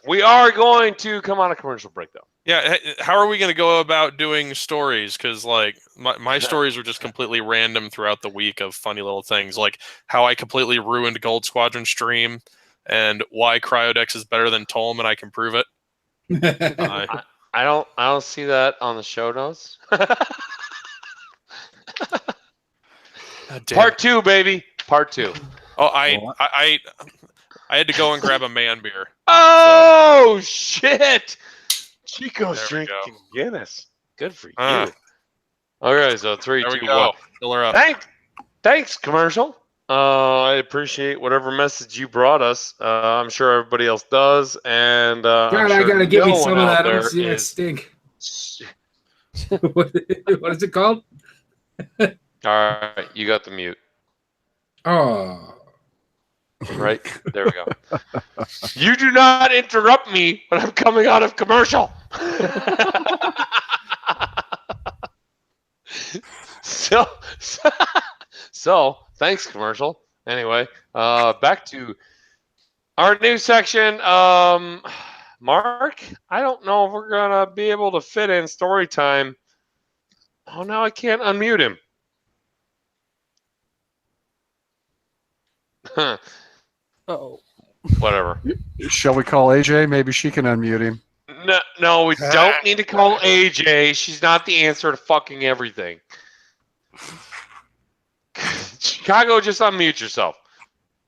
we are going to come on a commercial break though. Yeah, how are we going to go about doing stories? Because like my stories were just completely random throughout the week of funny little things, like how I completely ruined Gold Squadron stream, and why Cryodex is better than Tolm, and I can prove it. I don't see that on the show notes. God damn Part it. 2, baby. Part 2. Oh, I had to go and grab a man beer. Oh shit! Chico's There we go. drinking Guinness. Good for you. Ah. Okay, so 3, There we 2, go. 1. Fill her up. Thanks, commercial. I appreciate whatever message you brought us. I'm sure everybody else does, and I'm God, sure I gotta give me no some one of out that there OCX is- stink. What is it called? All right, you got the mute. Oh, Right there we go. You do not interrupt me when I'm coming out of commercial. So thanks, commercial. Anyway, back to our new section. Mark, I don't know if we're gonna be able to fit in story time. Oh, now I can't unmute him. Oh, Whatever. Shall we call AJ? Maybe she can unmute him. No, we don't need to call AJ. She's not the answer to fucking everything. Chicago, just unmute yourself.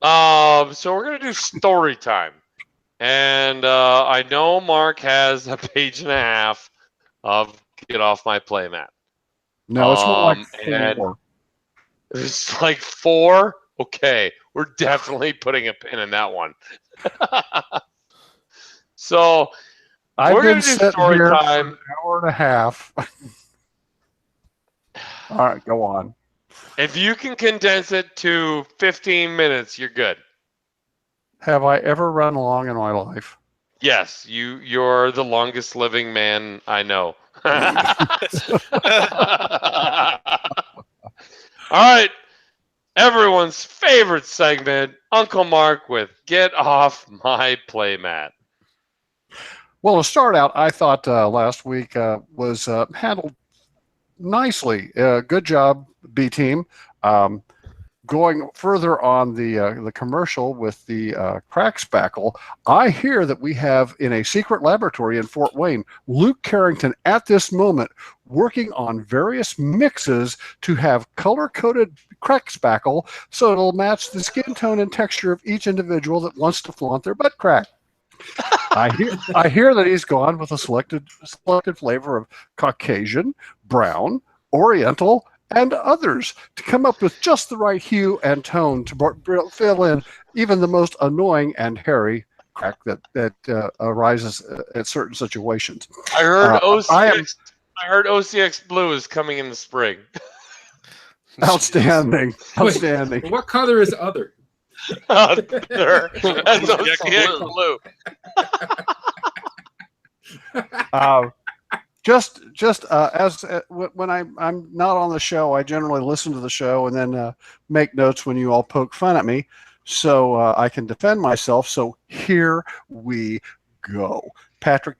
So we're gonna do story time, and I know Mark has a page and a half of "Get Off My Playmat." No, it's more like And- 4. It's like 4. Okay, we're definitely putting a pin in that one. So I've we're been gonna do sitting story here time. for an hour and a half. All right, go on. If you can condense it to 15 minutes, you're good. Have I ever run long in my life? Yes, you're the longest living man I know. All right, everyone's favorite segment, Uncle Mark with Get Off My Playmat. Well, to start out, I thought last week was handled nicely. Good job, B team. Going further on the commercial with the crack spackle, I hear that we have in a secret laboratory in Fort Wayne, Luke Carrington at this moment working on various mixes to have color-coded crack spackle so it'll match the skin tone and texture of each individual that wants to flaunt their butt crack. I hear that he's gone with a selected flavor of Caucasian, brown, Oriental, and others to come up with just the right hue and tone to fill in even the most annoying and hairy crack that arises at certain situations. I heard OCX. I heard OCX Blue is coming in the spring. Outstanding. Wait, what color is other? That's OCX Blue. Just as when I'm not on the show, I generally listen to the show and then make notes when you all poke fun at me, so I can defend myself. So here we go. Patrick,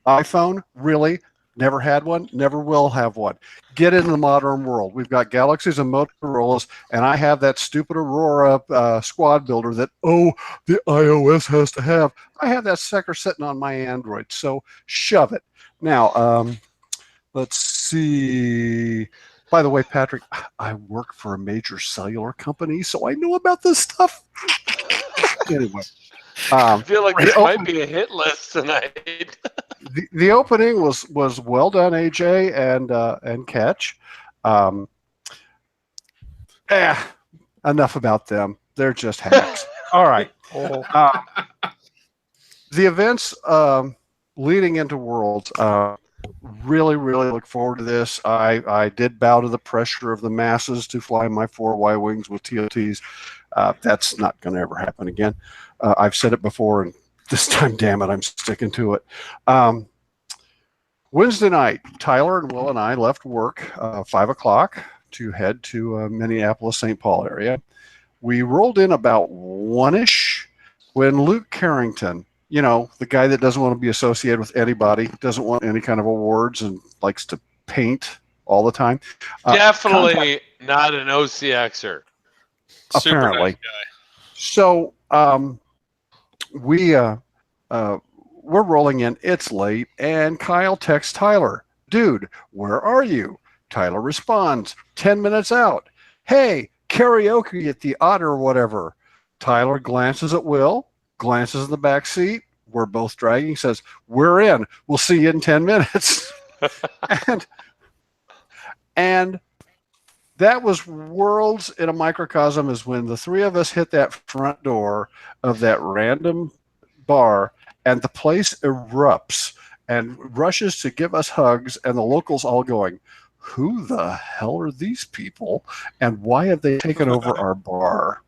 iPhone, really? Never had one, never will have one. Get into the modern world. We've got Galaxies and Motorola's, and I have that stupid Aurora squad builder that, the iOS has to have. I have that sucker sitting on my Android, so shove it. Now, let's see. By the way, Patrick, I work for a major cellular company, so I know about this stuff. Anyway. I feel like this might be a hit list tonight. The opening was well done, AJ and Catch. Enough about them. They're just hacks. All right. The events leading into Worlds. Really look forward to this. I did bow to the pressure of the masses to fly my 4 Y-wings with TOTs. That's not going to ever happen again. I've said it before, and this time, damn it, I'm sticking to it. Wednesday night, Tyler and Will and I left work 5 o'clock to head to Minneapolis, St. Paul area. We rolled in about 1-ish when Luke Carrington, you know, the guy that doesn't want to be associated with anybody, doesn't want any kind of awards and likes to paint all the time. Definitely not an OCXer. Apparently. Super nice guy. So we're rolling in. It's late, and Kyle texts Tyler, "Dude, where are you?" Tyler responds, 10 minutes out. "Hey, karaoke at the Otter or whatever." Tyler glances at Will, glances in the back seat. We're both dragging, says, "We're in. We'll see you in 10 minutes. and that was Worlds in a microcosm, is when the three of us hit that front door of that random bar and the place erupts and rushes to give us hugs, and the locals all going, "Who the hell are these people? And why have they taken over our bar?"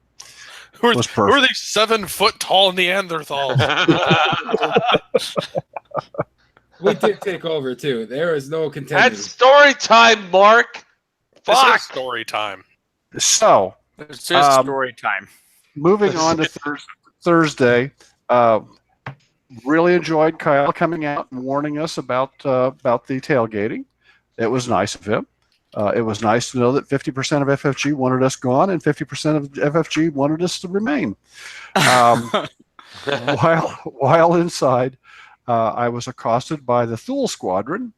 Who are these 7-foot tall Neanderthals? We did take over too. There is no contending. That's story time, Mark. This Fuck. is story time. So It's just story time. moving on to Thursday, really enjoyed Kyle coming out and warning us about the tailgating. It was nice of him. It was nice to know that 50% of FFG wanted us gone and 50% of FFG wanted us to remain. While inside, I was accosted by the Thule Squadron,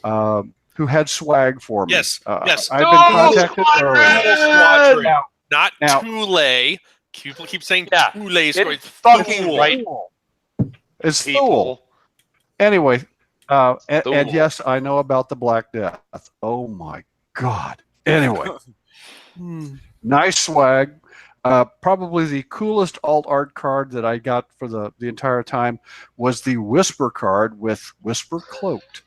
who had swag for me. Yes. I've been contacted Squadron. Now- Not now- Thule. People keep saying Thule. Get It's fucking Thule. right, It's Thule. people. Anyway, and Thule. yes, I know about the Black Death. Oh my God. Anyway, nice swag. Probably the coolest alt art card that I got for the entire time was the Whisper card with Whisper cloaked.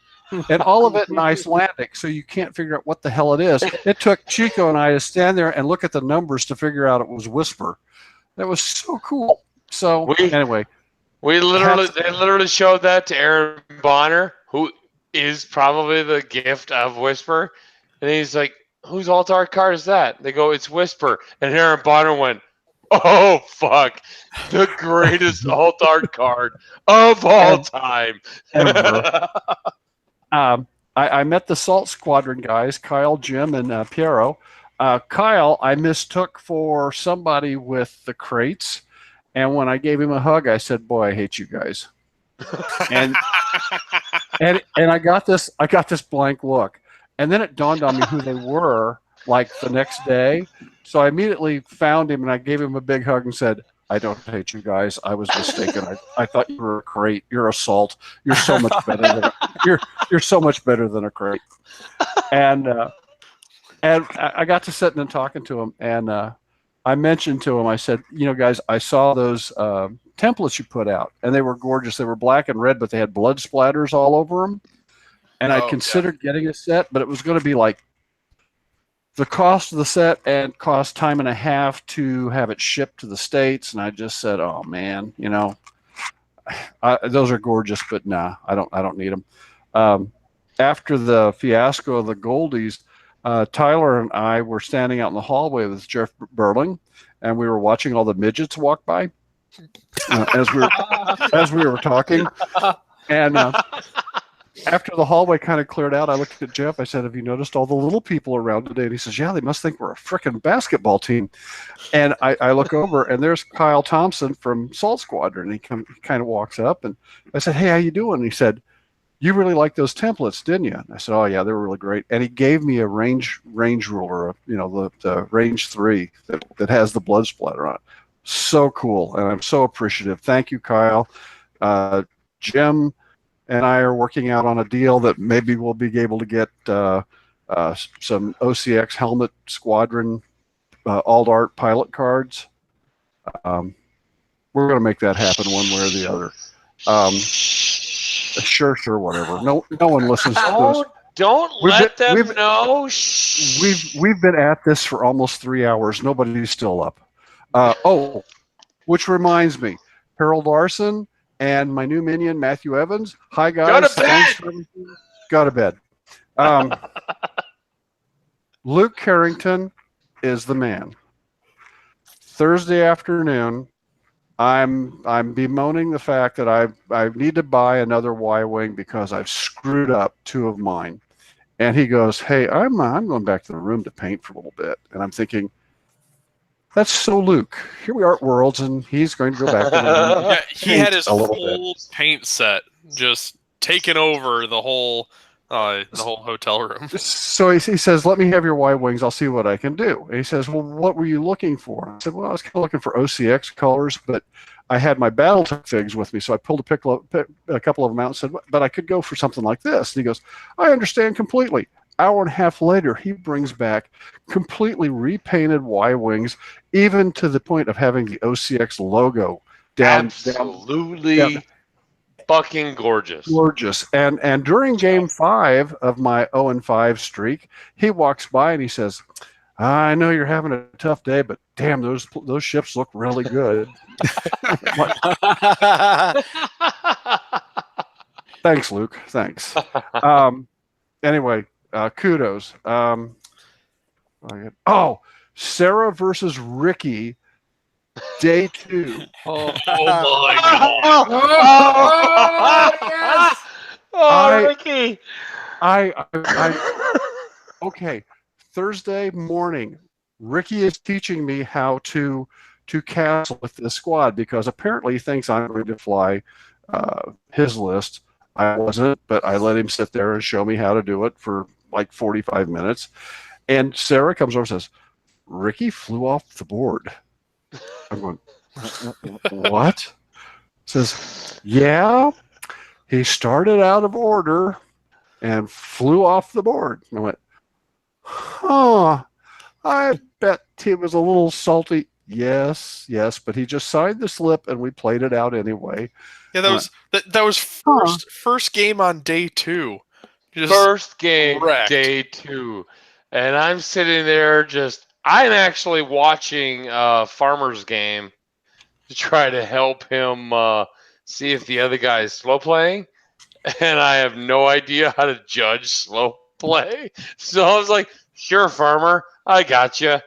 And all of it in Icelandic, so you can't figure out what the hell it is. It took Chico and I to stand there and look at the numbers to figure out it was Whisper. That was so cool. So anyway, they literally showed that to Aaron Bonner, who is probably the gift of Whisper, and he's like, "Whose alt art card is that?" They go, "It's Whisper," and Aaron Bonner went, "Oh fuck, the greatest alt art card of all time." ever. I met the Salt Squadron guys, Kyle, Jim, and Piero. Kyle, I mistook for somebody with the crates, and when I gave him a hug, I said, "Boy, I hate you guys." and I got this blank look, and then it dawned on me who they were. Like the next day, so I immediately found him and I gave him a big hug and said, "I don't hate you guys. I was mistaken. I thought you were a crate. You're a salt. You're so much better than you're so much better than a crate." And I got to sitting and talking to him, and I mentioned to him, I said, "You know, guys, I saw those templates you put out, and they were gorgeous. They were black and red, but they had blood splatters all over them. And I considered getting a set, but it was going to be like the cost of the set and cost time and a half to have it shipped to the States." And I just said, "Oh man, you know, those are gorgeous, but nah, I don't need them." After the fiasco of the Goldies, Tyler and I were standing out in the hallway with Jeff Burling, and we were watching all the midgets walk by as we were talking. And after the hallway kind of cleared out, I looked at Jeff. I said, "Have you noticed all the little people around today?" And he says, "Yeah, they must think we're a frickin' basketball team." And I look over, and there's Kyle Thompson from Salt Squadron. And he kind of walks up, and I said, "Hey, how you doing?" And he said, "You really liked those templates, didn't you?" And I said, "Oh yeah, they were really great." And he gave me a range ruler, you know, the range 3 that has the blood splatter on it. So cool, and I'm so appreciative. Thank you, Kyle. Jim and I are working out on a deal that maybe we'll be able to get some OCX Helmet Squadron alt art pilot cards. We're going to make that happen one way or the other. Sure, whatever. No one listens to us. Don't let them know. We've been at this for almost 3 hours. Nobody's still up. Which reminds me, Harold Larson and my new minion, Matthew Evans. Hi, guys. Go to bed. Thanks for everything. Go to bed. Luke Carrington is the man. Thursday afternoon, I'm bemoaning the fact that I need to buy another Y-wing because I've screwed up 2 of mine. And he goes, "Hey, I'm going back to the room to paint for a little bit." And I'm thinking, that's so Luke. Here we are at Worlds, and he's going to go back to the room. Yeah, he had his full paint set just taken over the whole hotel room. So he says, "Let me have your Y-wings. I'll see what I can do." And he says, "Well, what were you looking for?" I said, "Well, I was kind of looking for OCX colors, but I had my Battletech figs with me, so I pulled a couple of them out and said, but I could go for something like this." And he goes, "I understand completely." Hour and a half later, he brings back completely repainted Y-wings, even to the point of having the OCX logo down. Absolutely fucking gorgeous. Gorgeous. And during game 5 of my 0-5 streak, he walks by and he says, "I know you're having a tough day, but damn, those ships look really good." Thanks, Luke. Thanks. Anyway, kudos. Sarah versus Ricky, day 2. Oh my god! Yes! Ricky. Okay. Thursday morning, Ricky is teaching me how to castle with this squad because apparently he thinks I'm going to fly his list. I wasn't, but I let him sit there and show me how to do it for like 45 minutes. And Sarah comes over and says, "Ricky flew off the board." I'm going, "What?" Says, "Yeah, he started out of order and flew off the board." And I went, huh, I bet he was a little salty. Yes, but he just signed the slip and we played it out anyway. Yeah, that was first game on day 2. Just First game, wrecked. day 2. And I'm sitting there I'm actually watching Farmer's game to try to help him see if the other guy is slow playing. And I have no idea how to judge slow play. So I was like, sure, Farmer, I got you.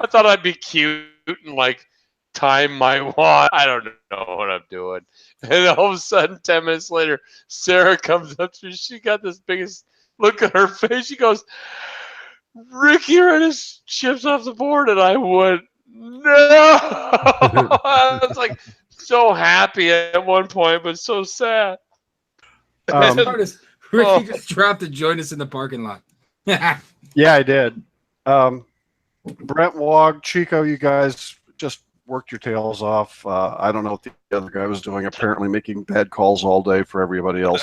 I thought I'd be cute and like time my watch. I don't know what I'm doing. And all of a sudden, 10 minutes later, Sarah comes up to me. She got this biggest look on her face. She goes, Ricky ran his chips off the board. And I went, no. I was like so happy at one point, but so sad. Ricky just dropped to join us in the parking lot. Yeah, I did. Brent, Wog, Chico, you guys just worked your tails off. I don't know what the other guy was doing, apparently making bad calls all day for everybody else.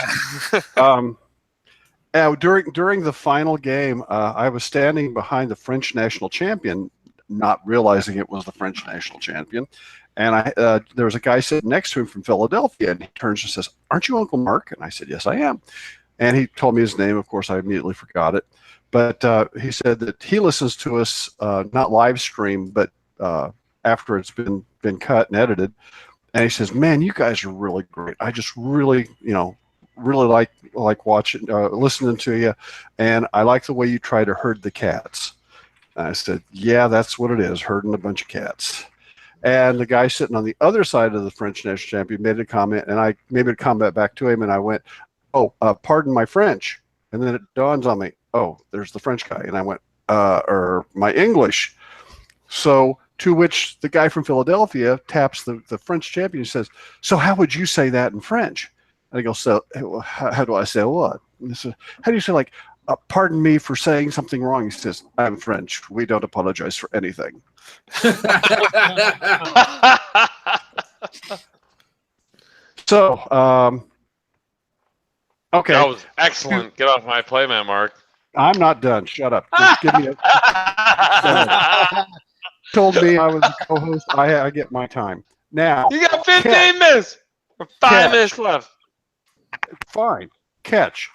During the final game, I was standing behind the French national champion, not realizing it was the French national champion. And there was a guy sitting next to him from Philadelphia, and he turns and says, "Aren't you Uncle Mark?" And I said, "Yes, I am." And he told me his name. Of course, I immediately forgot it. But he said that he listens to us not live stream, but after it's been cut and edited. And he says, "Man, you guys are really great. I just really, really like watching, listening to you, and I like the way you try to herd the cats." And I said, "Yeah, that's what it is, herding a bunch of cats." And the guy sitting on the other side of the French national champion made a comment, and I made a comment back to him, and I went, "Oh, pardon my French." And then it dawns on me, oh, there's the French guy. And I went, or my English. So to which the guy from Philadelphia taps the French champion and says, "So how would you say that in French?" And I go, "So how do I say what?" And he said, "How do you say like, pardon me for saying something wrong?" He says, "I'm French. We don't apologize for anything." So, okay. That was excellent. Get off my play, man, Mark. I'm not done. Shut up. Just give me a... Told me I was a co-host. I get my time. Now. You got 15 minutes. 5 minutes left. Fine. Catch.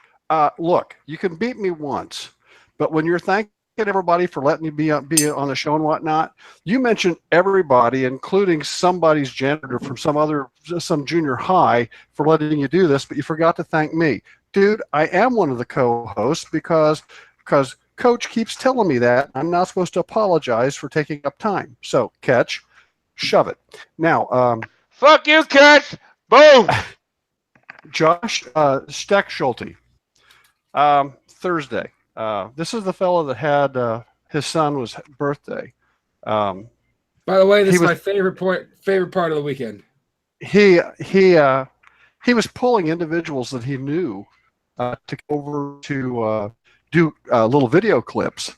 Look, you can beat me once, but when you're thanking everybody for letting me be on the show and whatnot, you mentioned everybody, including somebody's janitor from some junior high, for letting you do this, but you forgot to thank me. Dude, I am one of the co-hosts because Coach keeps telling me that I'm not supposed to apologize for taking up time. So, Catch, shove it. Now, fuck you, Catch. Boom. Josh Steckschulte, Thursday. This is the fellow that had his son's birthday. By the way, this is my favorite part of the weekend. He was pulling individuals that he knew to go over to do little video clips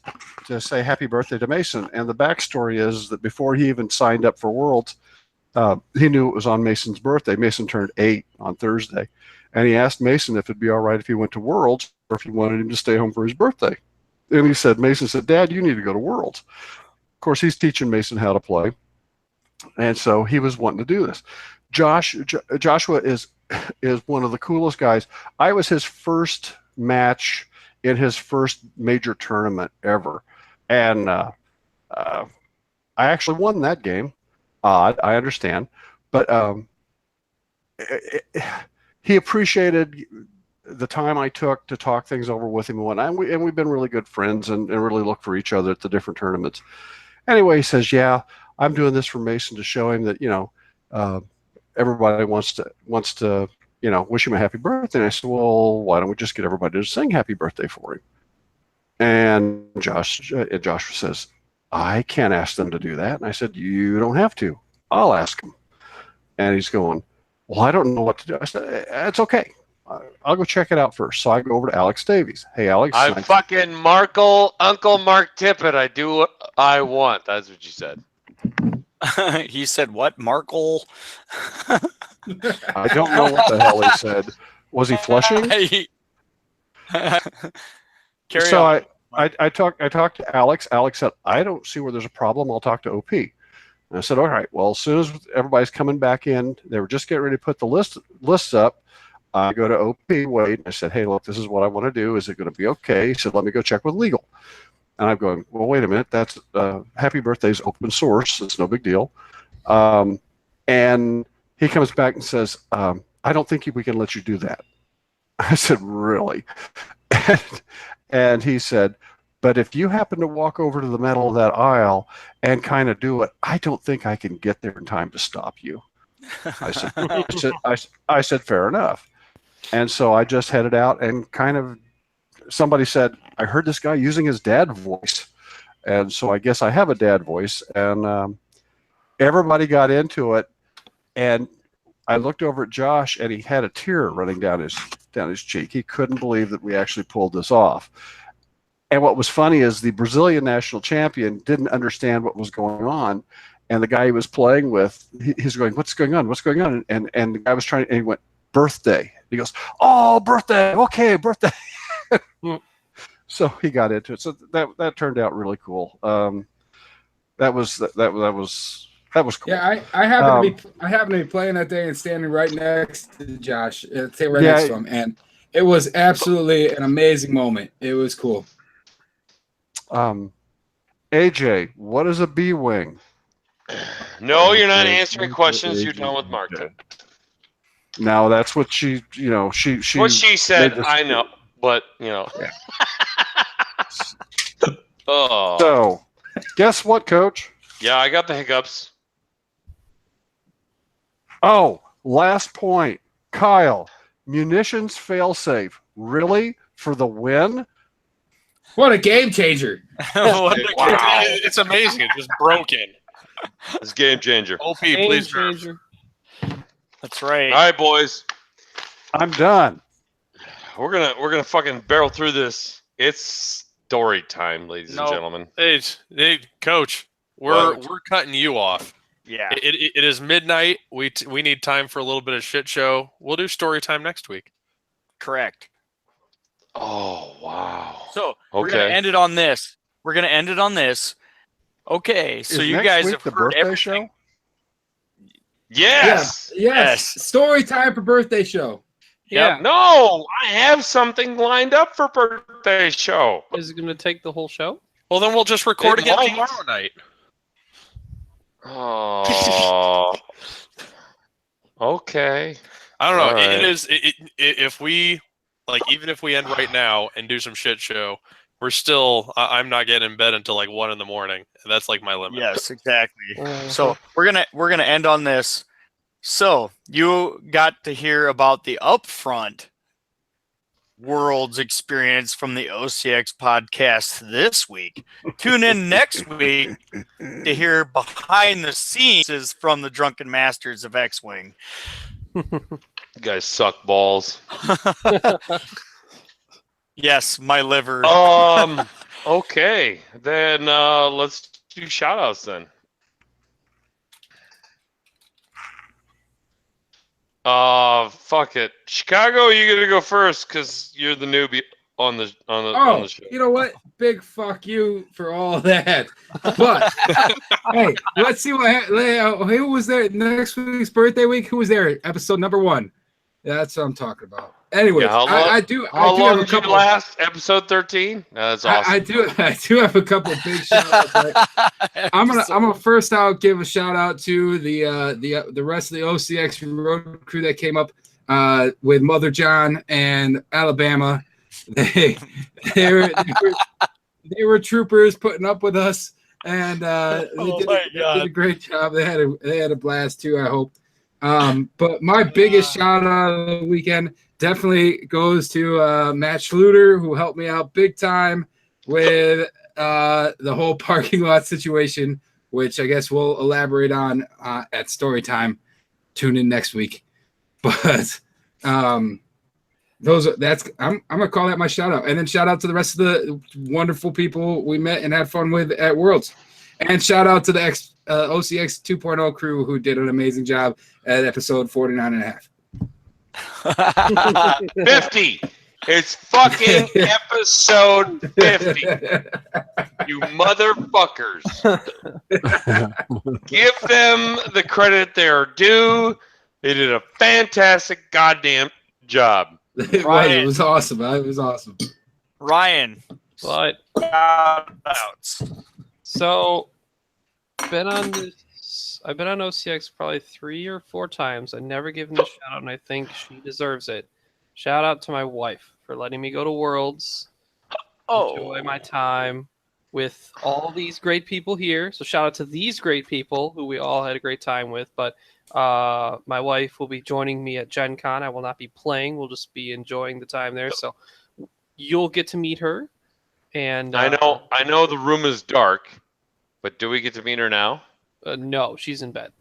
to say happy birthday to Mason. And the backstory is that before he even signed up for Worlds, he knew it was on Mason's birthday. Mason turned 8 on Thursday. And he asked Mason if it'd be all right if he went to Worlds or if he wanted him to stay home for his birthday. And Mason said, "Dad, you need to go to Worlds." Of course, he's teaching Mason how to play. And so he was wanting to do this. Joshua is one of the coolest guys. I was his first match in his first major tournament ever. And I actually won that game. Odd, I understand. But he appreciated the time I took to talk things over with him and whatnot. And we've been really good friends and really look for each other at the different tournaments. Anyway, he says, "Yeah, I'm doing this for Mason to show him that, everybody wants to, wish him a happy birthday." And I said, "Well, why don't we just get everybody to sing happy birthday for him?" And Joshua says, "I can't ask them to do that." And I said, "You don't have to. I'll ask them." And he's going, "Well, I don't know what to do." I said, "It's okay. I'll go check it out first." So I go over to Alex Davies. "Hey, Alex." I fucking Uncle Mark Tippett. I do what I want. That's what you said. He said what? Markle? I don't know what the hell he said. Was he flushing? Carry on. I talked to Alex. Alex said, I don't see where there's a problem. I'll talk to OP. And I said, all right. Well, as soon as everybody's coming back in, they were just getting ready to put the lists up. I go to OP, Wade, and I said, hey, look, this is what I want to do. Is it going to be okay? He said, let me go check with legal. And I'm going, well, wait a minute. That's Happy Birthday's open source. It's no big deal. And he comes back and says, I don't think we can let you do that. I said, really? And he said, but if you happen to walk over to the middle of that aisle and kind of do it, I don't think I can get there in time to stop you. I said, fair enough. And so I just headed out and kind of, somebody said, I heard this guy using his dad voice. And so I guess I have a dad voice. And everybody got into it. And I looked over at Josh, and he had a tear running down his cheek. He couldn't believe that we actually pulled this off. And what was funny is the Brazilian national champion didn't understand what was going on. And the guy he was playing with, he's going, what's going on? What's going on? And the guy was trying, and he went, birthday. He goes, oh, birthday. Okay, birthday. So he got into it. So that turned out really cool. That was cool. Yeah, I happen to be playing that day and standing right next to Josh, next to him, and it was absolutely an amazing moment. It was cool. AJ, what is a B wing? No, you're not answering questions. You're done with Mark. Now that's what she What she said, I know, but Yeah. Oh. So, guess what, Coach? Yeah, I got the hiccups. Oh, last point. Kyle, munitions failsafe. Really? For the win? What a game changer! Wow. It's amazing. It's just broken. It's game changer. OP, Game please. changer. That's right. All right, boys. I'm done. We're gonna fucking barrel through this. It's story time, ladies and gentlemen. Hey, Coach, we're cutting you off. Yeah. It is midnight. We need time for a little bit of shit show. We'll do story time next week. Correct. Oh wow. So we're gonna end it on this. Okay, so Is you next guys week have the heard birthday everything. show? Yes. Yes. Story time for birthday show. Yeah. No, I have something lined up for birthday show. Is it going to take the whole show? Well, then we'll just record It again might. tomorrow night. Oh. Okay. I don't know. All right. It is if we even if we end right now and do some shit show, we're still. I'm not getting in bed until like 1 a.m. That's like my limit. Yes, exactly. So we're gonna end on this. So you got to hear about the upfront Worlds experience from the OCX podcast this week. Tune in next week to hear behind the scenes from the Drunken Masters of X-Wing. You guys suck balls. Yes, my liver. Okay. Then let's do shout outs then. Fuck it. Chicago, you gotta go first because you're the newbie on the show. You know what? Big fuck you for all that. But hey, let's see who was there next week's birthday week. Who was there? Episode number 1. That's what I'm talking about. Anyway, Yeah, I do How long have a did you couple. last? Episode 13. That's awesome. I do have a couple of big shout outs. Right? I'm gonna first out give a shout out to the rest of the OCX road crew that came up with Mother John and Alabama. They were troopers putting up with us, and they did a great job. They had a blast too, I hope. But my biggest shout out of the weekend definitely goes to Matt Schluter, who helped me out big time with the whole parking lot situation, which I guess we'll elaborate on at story time. Tune in next week. But I'm gonna call that my shout out, and then shout out to the rest of the wonderful people we met and had fun with at Worlds, and shout out to the OCX 2.0 crew who did an amazing job at episode 49.5. 50. It's fucking episode 50. You motherfuckers. Give them the credit they are due. They did a fantastic goddamn job. It was awesome. It was awesome. Ryan, But shout-outs. so I've been on OCX probably 3 or 4 times. I never given a shout out, and I think she deserves it. Shout out to my wife for letting me go to Worlds. Enjoy my time with all these great people here. So shout out to these great people who we all had a great time with. But my wife will be joining me at Gen Con. I will not be playing. We'll just be enjoying the time there. So you'll get to meet her. And I know the room is dark, but do we get to meet her now? no, she's in bed.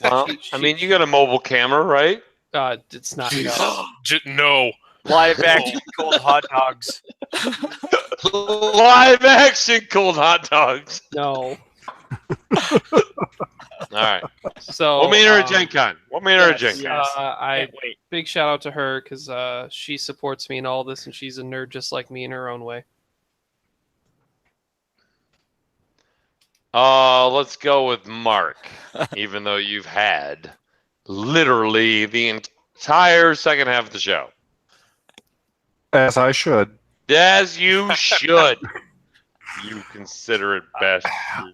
Well, I mean, you got a mobile camera, right? It's not. No. Live action cold hot dogs. Live action cold hot dogs. No. All right. So We'll meet her at Gen Con. We'll meet her at Gen Con. Yes. Wait. Big shout out to her because she supports me in all this, and she's a nerd just like me in her own way. Let's go with Mark, even though you've had literally the entire second half of the show. As I should. As you should. You considerate bastard.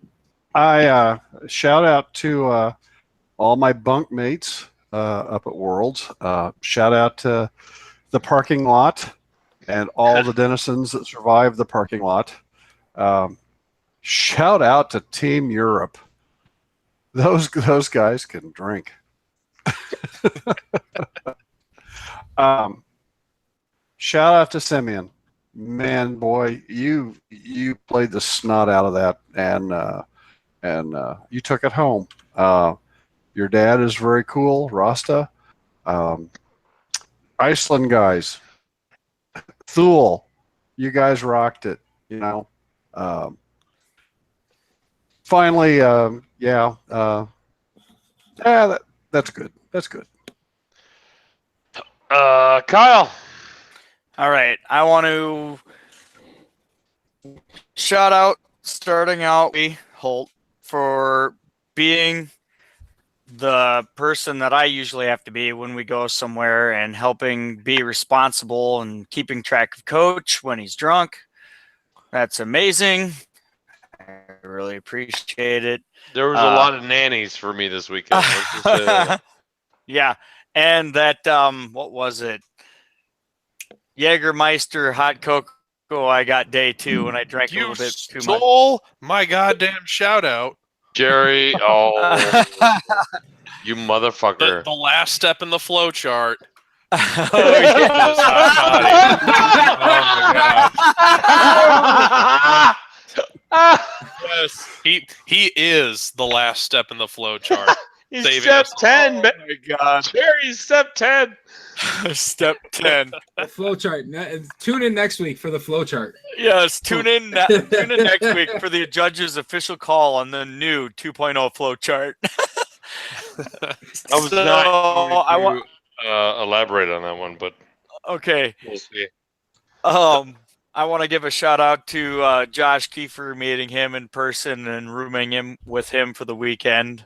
I shout out to all my bunk mates up at Worlds. Shout out to the parking lot and all the denizens that survived the parking lot. Shout out to Team Europe. Those guys can drink. Shout out to Simeon. Man, boy, you played the snot out of that, and you took it home. Your dad is very cool, Rasta. Iceland guys, Thule, you guys rocked it. You know. Finally, that's good. That's good. Kyle. All right. I want to shout out, starting out, Holt, for being the person that I usually have to be when we go somewhere and helping be responsible and keeping track of Coach when he's drunk. That's amazing. I really appreciate it. There was a lot of nannies for me this weekend. Let's just say that. Yeah. And that, what was it? Jägermeister hot cocoa I got day 2 when I drank a little bit too much. You stole my goddamn shout out. Jerry, you motherfucker. The last step in the flow chart. Oh, yes. Oh, yes, he is the last step in the flow chart. He's Saving step us. 10, man. Oh, my God. Jerry's step 10. Step 10. The flowchart. Tune in next week for the flowchart. Yes, tune in next week for the judge's official call on the new 2.0 flow chart. I was not going to elaborate on that one, but okay. we'll see. I want to give a shout out to Josh Kiefer, meeting him in person and rooming with him for the weekend.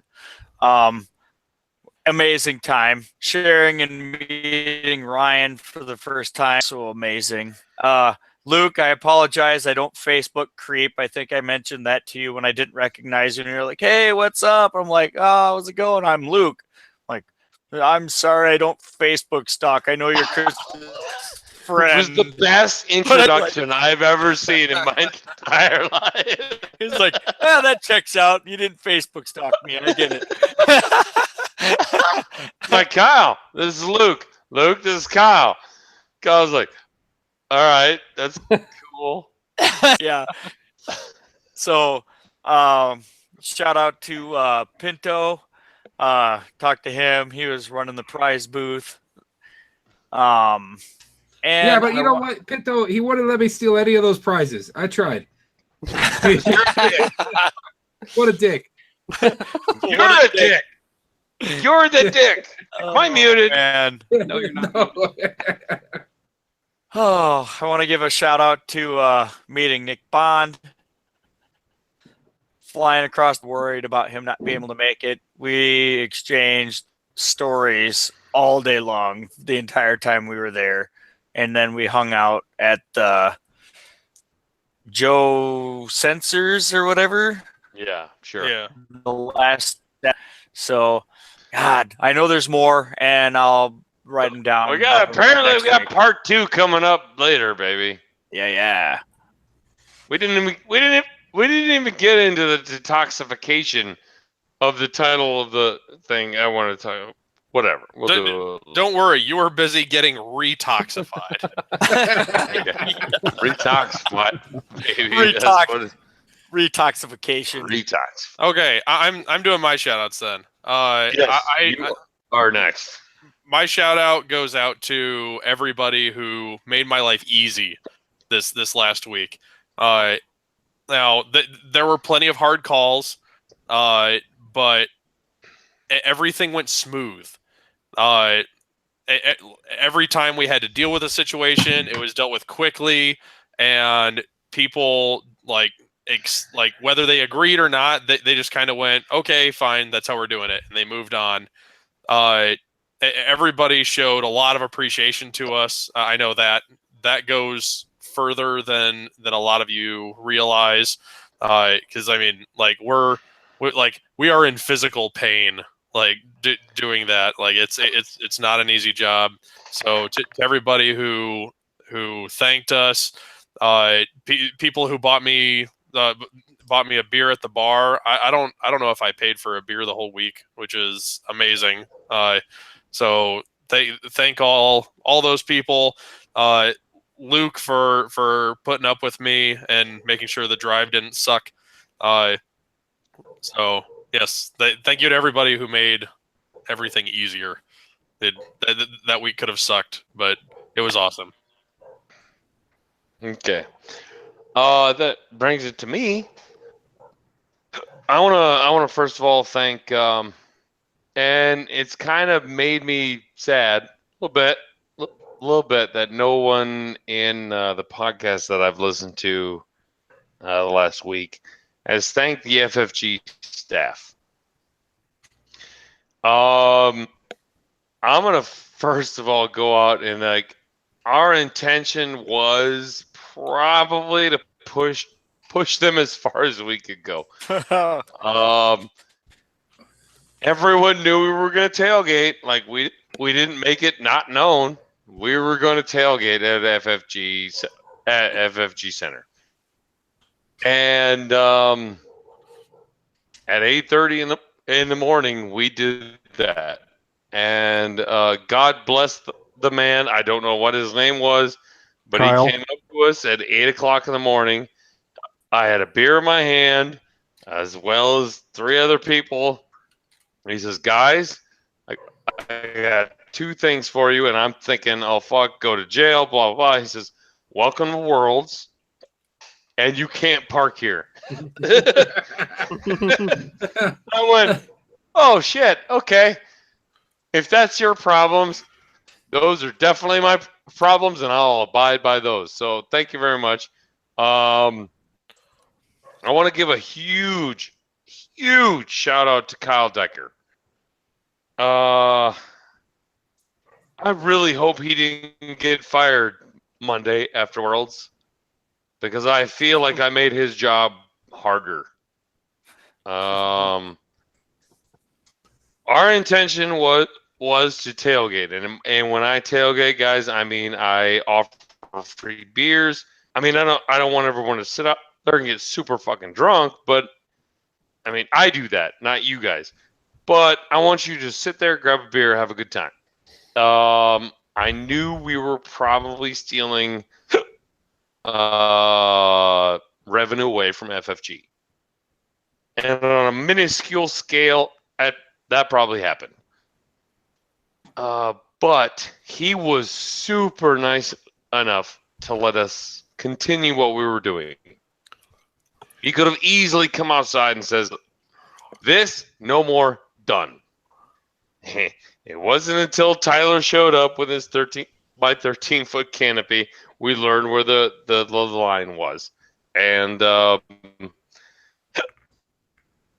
Amazing time. Sharing and meeting Ryan for the first time. So amazing. Luke, I apologize. I don't Facebook creep. I think I mentioned that to you when I didn't recognize you. And you're like, hey, what's up? I'm like, oh, how's it going? I'm Luke. I'm like, I'm sorry, I don't Facebook stalk. I know you're Chris's friend. It was the best introduction I've ever seen in my entire life. He's like, that checks out. You didn't Facebook stalk me. I get it. Like, Kyle, this is Luke. Luke, this is Kyle. Kyle's like, all right, that's cool. Yeah. So, shout out to Pinto. Talked to him. He was running the prize booth. And yeah, but you know what, Pinto, he wouldn't let me steal any of those prizes. I tried. What a dick. You're a dick. You're the dick. Am I muted? Man. No, you're not. No. Oh, I want to give a shout out to meeting Nick Bond. Flying across, worried about him not being able to make it. We exchanged stories all day long, the entire time we were there. And then we hung out at the Joe Sensors or whatever. Yeah, sure. Yeah. The last. So, God, I know there's more, and I'll write them down. We got next we got week. part 2 coming up later, baby. Yeah. We didn't even get into the detoxification of the title of the thing I want to talk about. Whatever. We'll do. Don't worry, you were busy getting retoxified. Retox what, baby? Retox. That's what it's- Retoxification. Retox. Okay, I'm doing my shout outs then. Yes, you are next. My shout out goes out to everybody who made my life easy this last week. Now there were plenty of hard calls, but everything went smooth. Every time we had to deal with a situation, it was dealt with quickly, and people like whether they agreed or not, they just kind of went, okay, fine, that's how we're doing it, and they moved on. Everybody showed a lot of appreciation to us. I know that goes further than a lot of you realize, because I mean, like we are in physical pain, like doing that. Like it's not an easy job. So to everybody who thanked us, people who bought me a beer at the bar. I don't know if I paid for a beer the whole week, which is amazing. So thank all those people. Luke for putting up with me and making sure the drive didn't suck. So yes, thank you to everybody who made everything easier. That week could have sucked, but it was awesome. Okay. That brings it to me. I wanna first of all thank and it's kind of made me sad a little bit that no one in the podcast that I've listened to the last week has thanked the FFG staff. I'm gonna first of all go out and our intention was probably to push them as far as we could go. Everyone knew we were going to tailgate. Like we didn't make it not known. We were going to tailgate at FFG Center. And at 8:30 in the morning, we did that. And God bless the man. I don't know what his name was, but Kyle. he came up to us at 8 o'clock in the morning. I had a beer in my hand, as well as 3 other people. And he says, guys, I got 2 things for you. And I'm thinking, oh, fuck, go to jail, blah, blah, blah. He says, welcome to Worlds, and you can't park here. I went, oh, shit, okay. If that's your problems, those are definitely my problems, and I'll abide by those. So thank you very much. I want to give a huge shout out to Kyle Decker. I really hope he didn't get fired Monday after Worlds, because I feel like I made his job harder. Our intention was to tailgate, and when I tailgate, guys, I mean I offer free beers. I mean I don't want everyone to sit up there and get super fucking drunk, but I mean I do that, not you guys. But I want you to sit there, grab a beer, have a good time. I knew we were probably stealing revenue away from FFG, and on a minuscule scale, that probably happened. But he was super nice enough to let us continue what we were doing. He could have easily come outside and says, "This, no more, done." It wasn't until Tyler showed up with his 13 by 13-foot canopy. We learned where the line was. And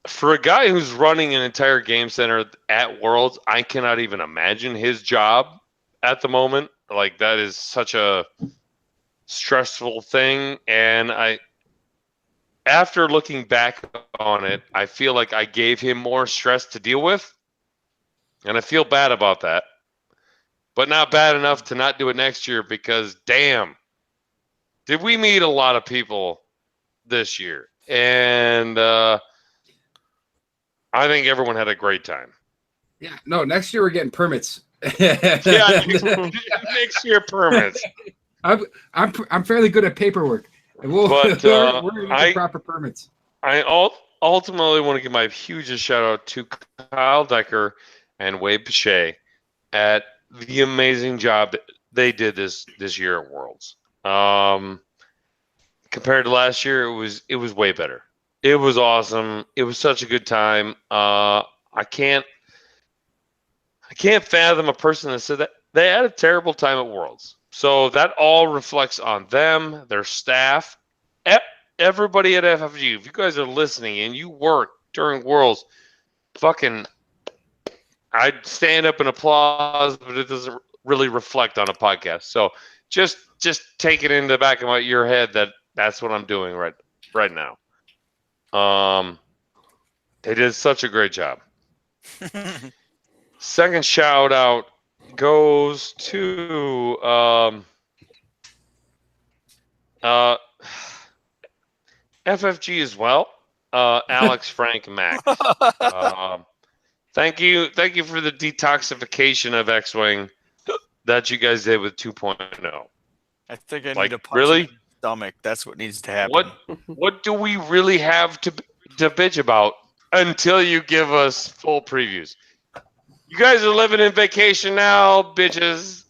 for a guy who's running an entire game center at Worlds, I cannot even imagine his job at the moment. Like, that is such a stressful thing. And after looking back on it, I feel like I gave him more stress to deal with. And I feel bad about that. But not bad enough to not do it next year, because damn, did we meet a lot of people this year. And I think everyone had a great time. Yeah, no, next year we're getting permits. Yeah, next year permits. I'm fairly good at paperwork. And we're gonna get the proper permits. I ultimately want to give my hugest shout out to Kyle Decker and Wade Pache at the amazing job that they did this year at Worlds. Compared to last year, it was way better. It was awesome. It was such a good time. I can't fathom a person that said that they had a terrible time at Worlds. So that all reflects on them, their staff, everybody at FFG. If you guys are listening and you work during Worlds, fucking, I'd stand up and applause, but it doesn't really reflect on a podcast. So just take it in the back of your head that that's what I'm doing right now. They did such a great job. Second shout out goes to FFG as well. Alex, Frank, and Max. Thank you for the detoxification of X-Wing that you guys did with 2.0. I think I need Like, to punch really? him in the stomach. That's what needs to happen. What do we really have to bitch about until you give us full previews? You guys are living in vacation now, bitches.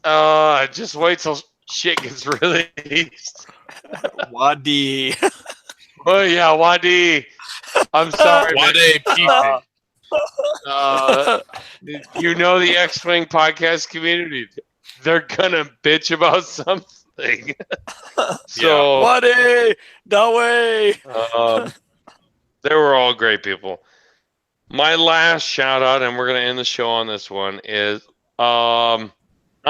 Just wait till shit gets released. Wadi. Oh yeah, Wadi. I'm sorry. Wade people. You know the X-Wing podcast community. They're gonna bitch about something. So Wadi, no way. they were all great people. My last shout out, and we're gonna end the show on this one, is I'm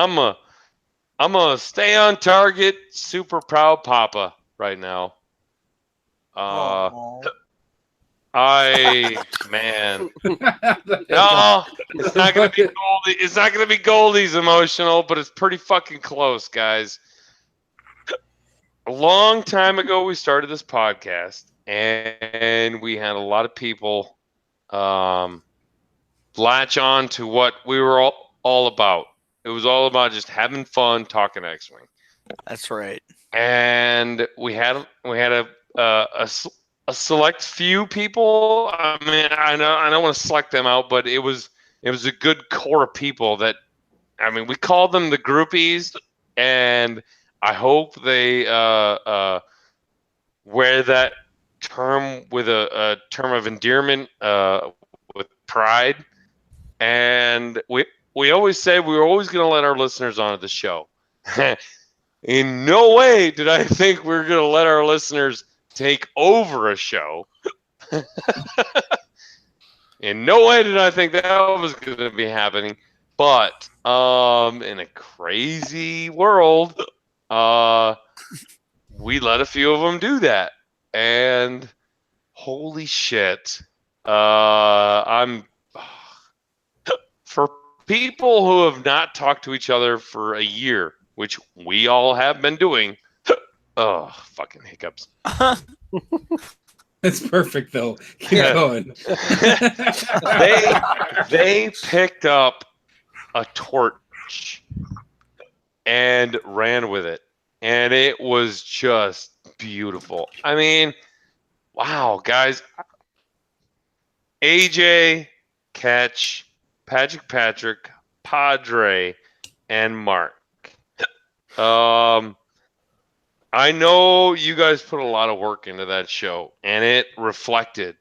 a stay on target, super proud papa right now. Man, no, it's not gonna be Goldie. It's not gonna be Goldie's emotional, but it's pretty fucking close, guys. A long time ago, we started this podcast, and we had a lot of people latch on to what we were all about. It was all about just having fun talking X-Wing. That's right. And we had a select few people. I mean, I don't want to select them out, but it was a good core of people that, I mean, we called them the groupies, and I hope they wear that term with a term of endearment, with pride. And we always say we were always going to let our listeners onto the show. In no way did I think we were going to let our listeners take over a show. In no way did I think that was going to be happening. But in a crazy world, we let a few of them do that. And holy shit. For people who have not talked to each other for a year, which we all have been doing, oh, fucking hiccups. It's perfect though. Keep going. They picked up a torch and ran with it, and it was just beautiful. I mean, wow, guys. AJ, Catch, Patrick, Padre, and Mark. I know you guys put a lot of work into that show, and it reflected.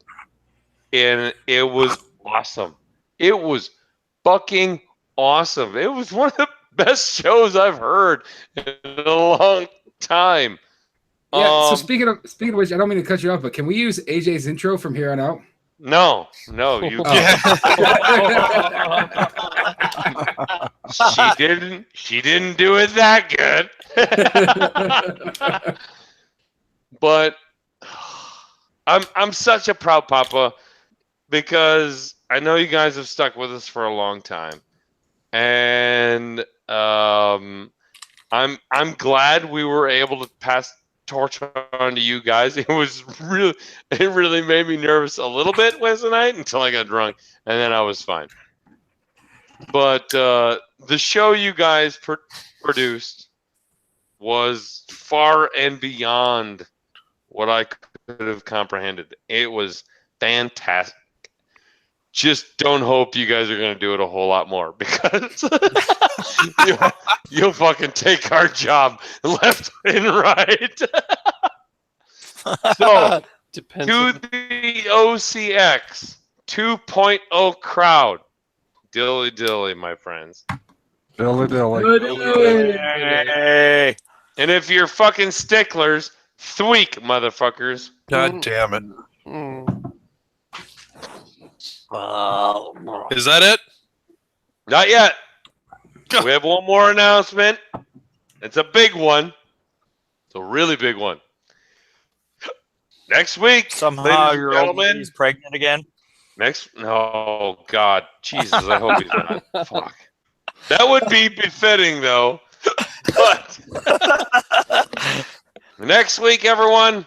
And it was awesome. It was fucking awesome. It was one of the best shows I've heard in a long time. Yeah. So speaking of which, I don't mean to cut you off, but can we use AJ's intro from here on out? No, you She didn't do it that good. But I'm such a proud papa because I know you guys have stuck with us for a long time, and I'm glad we were able to pass torch on to you guys. It really made me nervous a little bit Wednesday night until I got drunk, and then I was fine. But the show you guys produced was far and beyond what I could have comprehended. It was fantastic. Just don't hope you guys are going to do it a whole lot more because you'll fucking take our job left and right. So, Depends to the OCX 2.0 crowd, dilly dilly, my friends. Dilly dilly. Hey. And if you're fucking sticklers, thweek, motherfuckers. God damn it. Mm. Is that it? Not yet. We have one more announcement. It's a big one. It's a really big one. Next week, Somehow ladies and your old gentlemen. lady's pregnant again. Oh, God. Jesus, I hope he's not. Fuck. That would be befitting, though. But next week, everyone,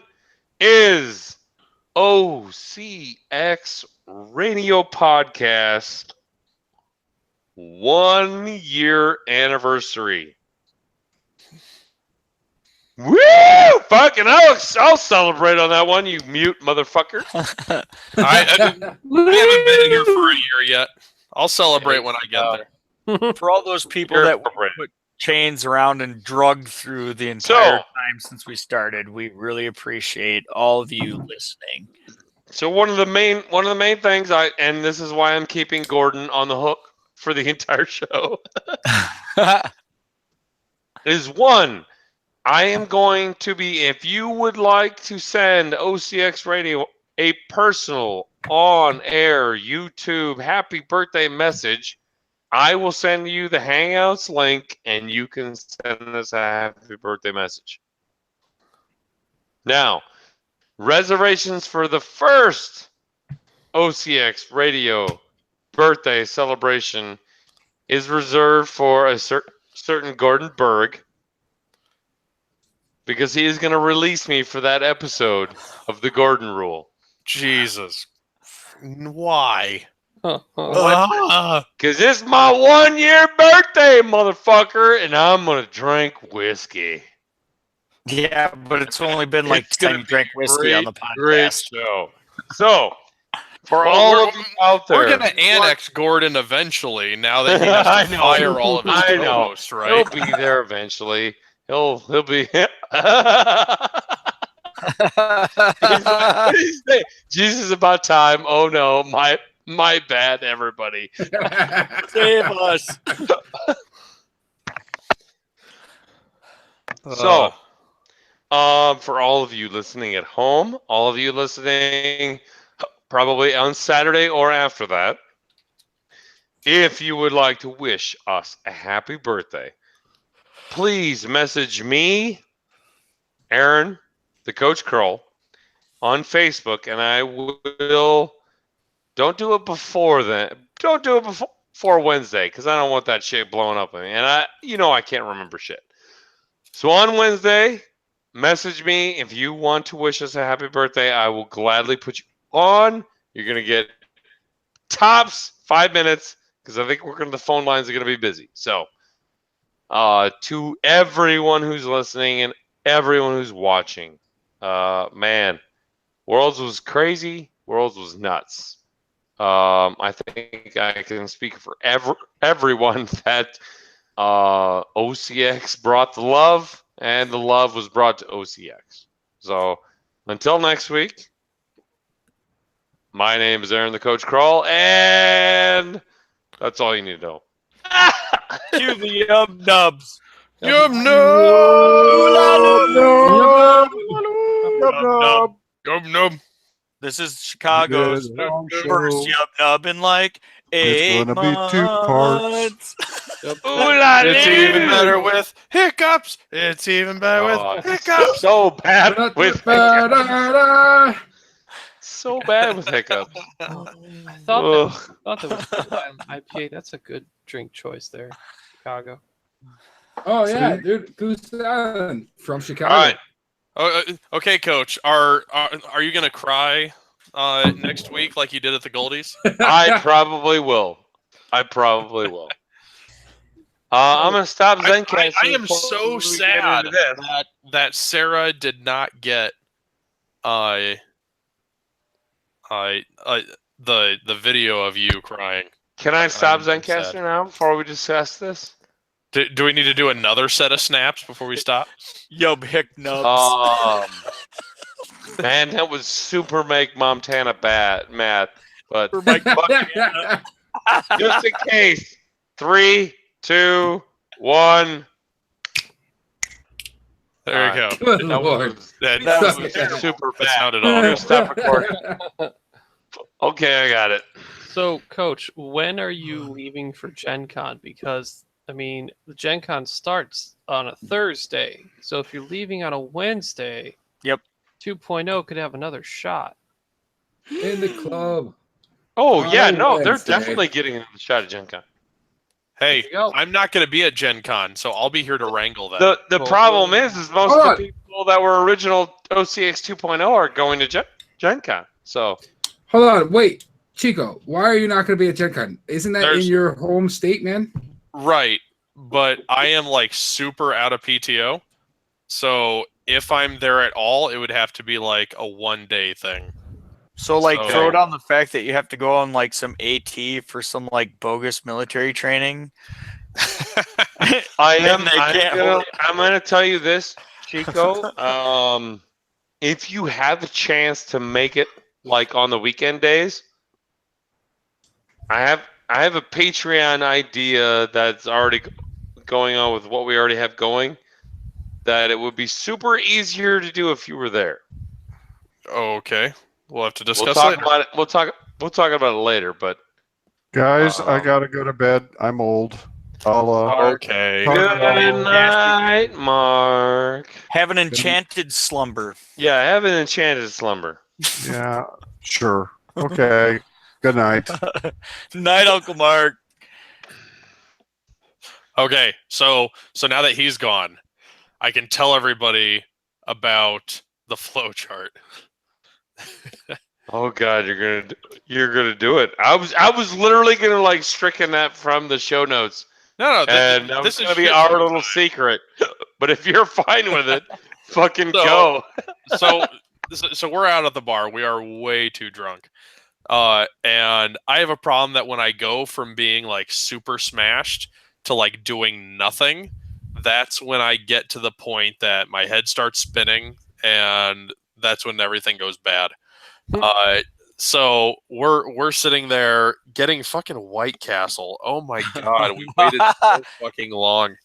is OCX Radio Podcast 1 year anniversary. Woo! Fucking I'll celebrate on that one, you mute motherfucker. I haven't been here for a year yet. I'll celebrate when I get there. For all those people You're that appropriate. put chains around and drugged through the entire time since we started, we really appreciate all of you listening. So one of the main things and this is why I'm keeping Gordon on the hook for the entire show is one. I am going to be, if you would like to send OCX Radio a personal on-air YouTube happy birthday message, I will send you the Hangouts link and you can send us a happy birthday message. Now, reservations for the first OCX Radio birthday celebration is reserved for a certain Gordon Berg because he is going to release me for that episode of the Gordon Rule. Jesus. Why? Because it's my 1 year birthday, motherfucker, and I'm going to drink whiskey. Yeah, but it's only been like It's 10 gonna be drink whiskey on the Great podcast. show. So, for all of you out there, We're going to annex Gordon eventually now that he has to I know. fire all of his I know. co-hosts, right? He'll be there eventually. He'll be. Jesus, about time. Oh no, my bad, everybody. Save us. So, for all of you listening at home, all of you listening probably on Saturday or after that, if you would like to wish us a happy birthday, please message me, Aaron, the Coach Curl, on Facebook, and I will. Don't do it before then. Don't do it before Wednesday, because I don't want that shit blowing up on me. And I can't remember shit. So on Wednesday, message me if you want to wish us a happy birthday. I will gladly put you on. You're gonna get tops 5 minutes because I think the phone lines are gonna be busy. So, to everyone who's listening and everyone who's watching, man, Worlds was crazy. Worlds was nuts. I think I can speak for everyone that OCX brought the love, and the love was brought to OCX. So until next week, my name is Aaron the Coach Crawl, and that's all you need to know. Cue the yum nubs. Yum nub. Yum nub. This is Chicago's Long first show. yum nub in like It's 8 gonna be 2 parts. months. It's even better with hiccups. It's even better Oh, with hiccups. so bad with hiccups. So bad with hiccups. I thought Ugh. that was Goose Island IPA. That's a good drink choice there, Chicago. Oh yeah, dude, Goose Island from Chicago. All right. Okay, Coach. Are you gonna cry next week like you did at the Goldies? I probably will. I'm gonna stop Zencast. I am so sad that Sarah did not get the video of you crying. Can I stop I'm Zencaster sad. now before we discuss this? Do we need to do another set of snaps before we stop? Yum hick nubs. Man, that was super make Montana mad. But just in case, 3, 2, 1. There you go. Good Lord. That was super that bad. sounded I'm gonna awful. stop recording. Okay, I got it. So, Coach, when are you leaving for Gen Con? Because, I mean, the Gen Con starts on a Thursday. So if you're leaving on a Wednesday, Yep. 2.0 could have another shot. In the club. Oh yeah, Oh, no, they're Wednesday. definitely getting another shot at Gen Con. Hey, There you go. I'm not going to be at Gen Con, so I'll be here to wrangle them. The Well, problem is most Hold of on. the people that were original OCX 2.0 are going to Gen Con. So Hold on, wait. Chico, why are you not going to be at Gen Con? Isn't that There's- in your home state, man? Right, but I am like super out of PTO, so if I'm there at all, it would have to be like a 1-day thing. So like So- throw down the fact that you have to go on like some AT for some like bogus military training. I'm hold gonna tell you this, Chico. If you have a chance to make it like on the weekend days, I have a Patreon idea that's already going on with what we already have going. That it would be super easier to do if you were there. Okay, we'll have to We'll discuss talk later. about it. We'll talk about it later. But Guys, I gotta go to bed. I'm old. I'll Okay. Talk good about- night, Mark. Have an enchanted slumber. Yeah, I have an enchanted slumber. yeah, sure. Okay. Good night. Night, Uncle Mark. Okay, so now that he's gone, I can tell everybody about the flow chart. Oh God, you're gonna do it. I was literally gonna like stricken that from the show notes, No, and that was this is gonna be shit our for little secret. But if you're fine with it, fucking So- go. so we're out at the bar. We are way too drunk. And I have a problem that when I go from being like super smashed to like doing nothing, that's when I get to the point that my head starts spinning, and that's when everything goes bad. So we're sitting there getting fucking White Castle. Oh my God, we waited so fucking long.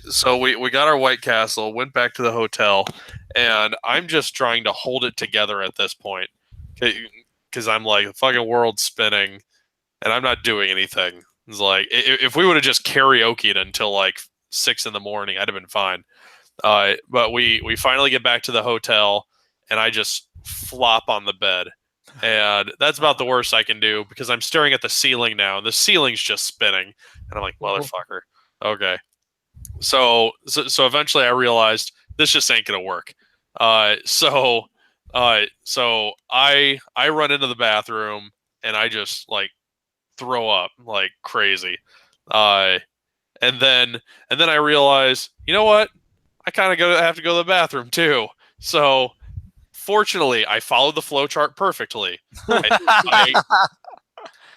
So we got our White Castle, went back to the hotel, and I'm just trying to hold it together at this point, because I'm like, the fucking world's spinning, and I'm not doing anything. It's like if we would have just karaoke'd until like 6 a.m, I'd have been fine. But we finally get back to the hotel, and I just flop on the bed, and that's about the worst I can do because I'm staring at the ceiling now, and the ceiling's just spinning, and I'm like, motherfucker. Okay. So eventually I realized this just ain't gonna work. So I run into the bathroom, and I just like throw up like crazy. And then I realize, you know what? I kind of have to go to the bathroom too. So fortunately, I followed the flow chart perfectly.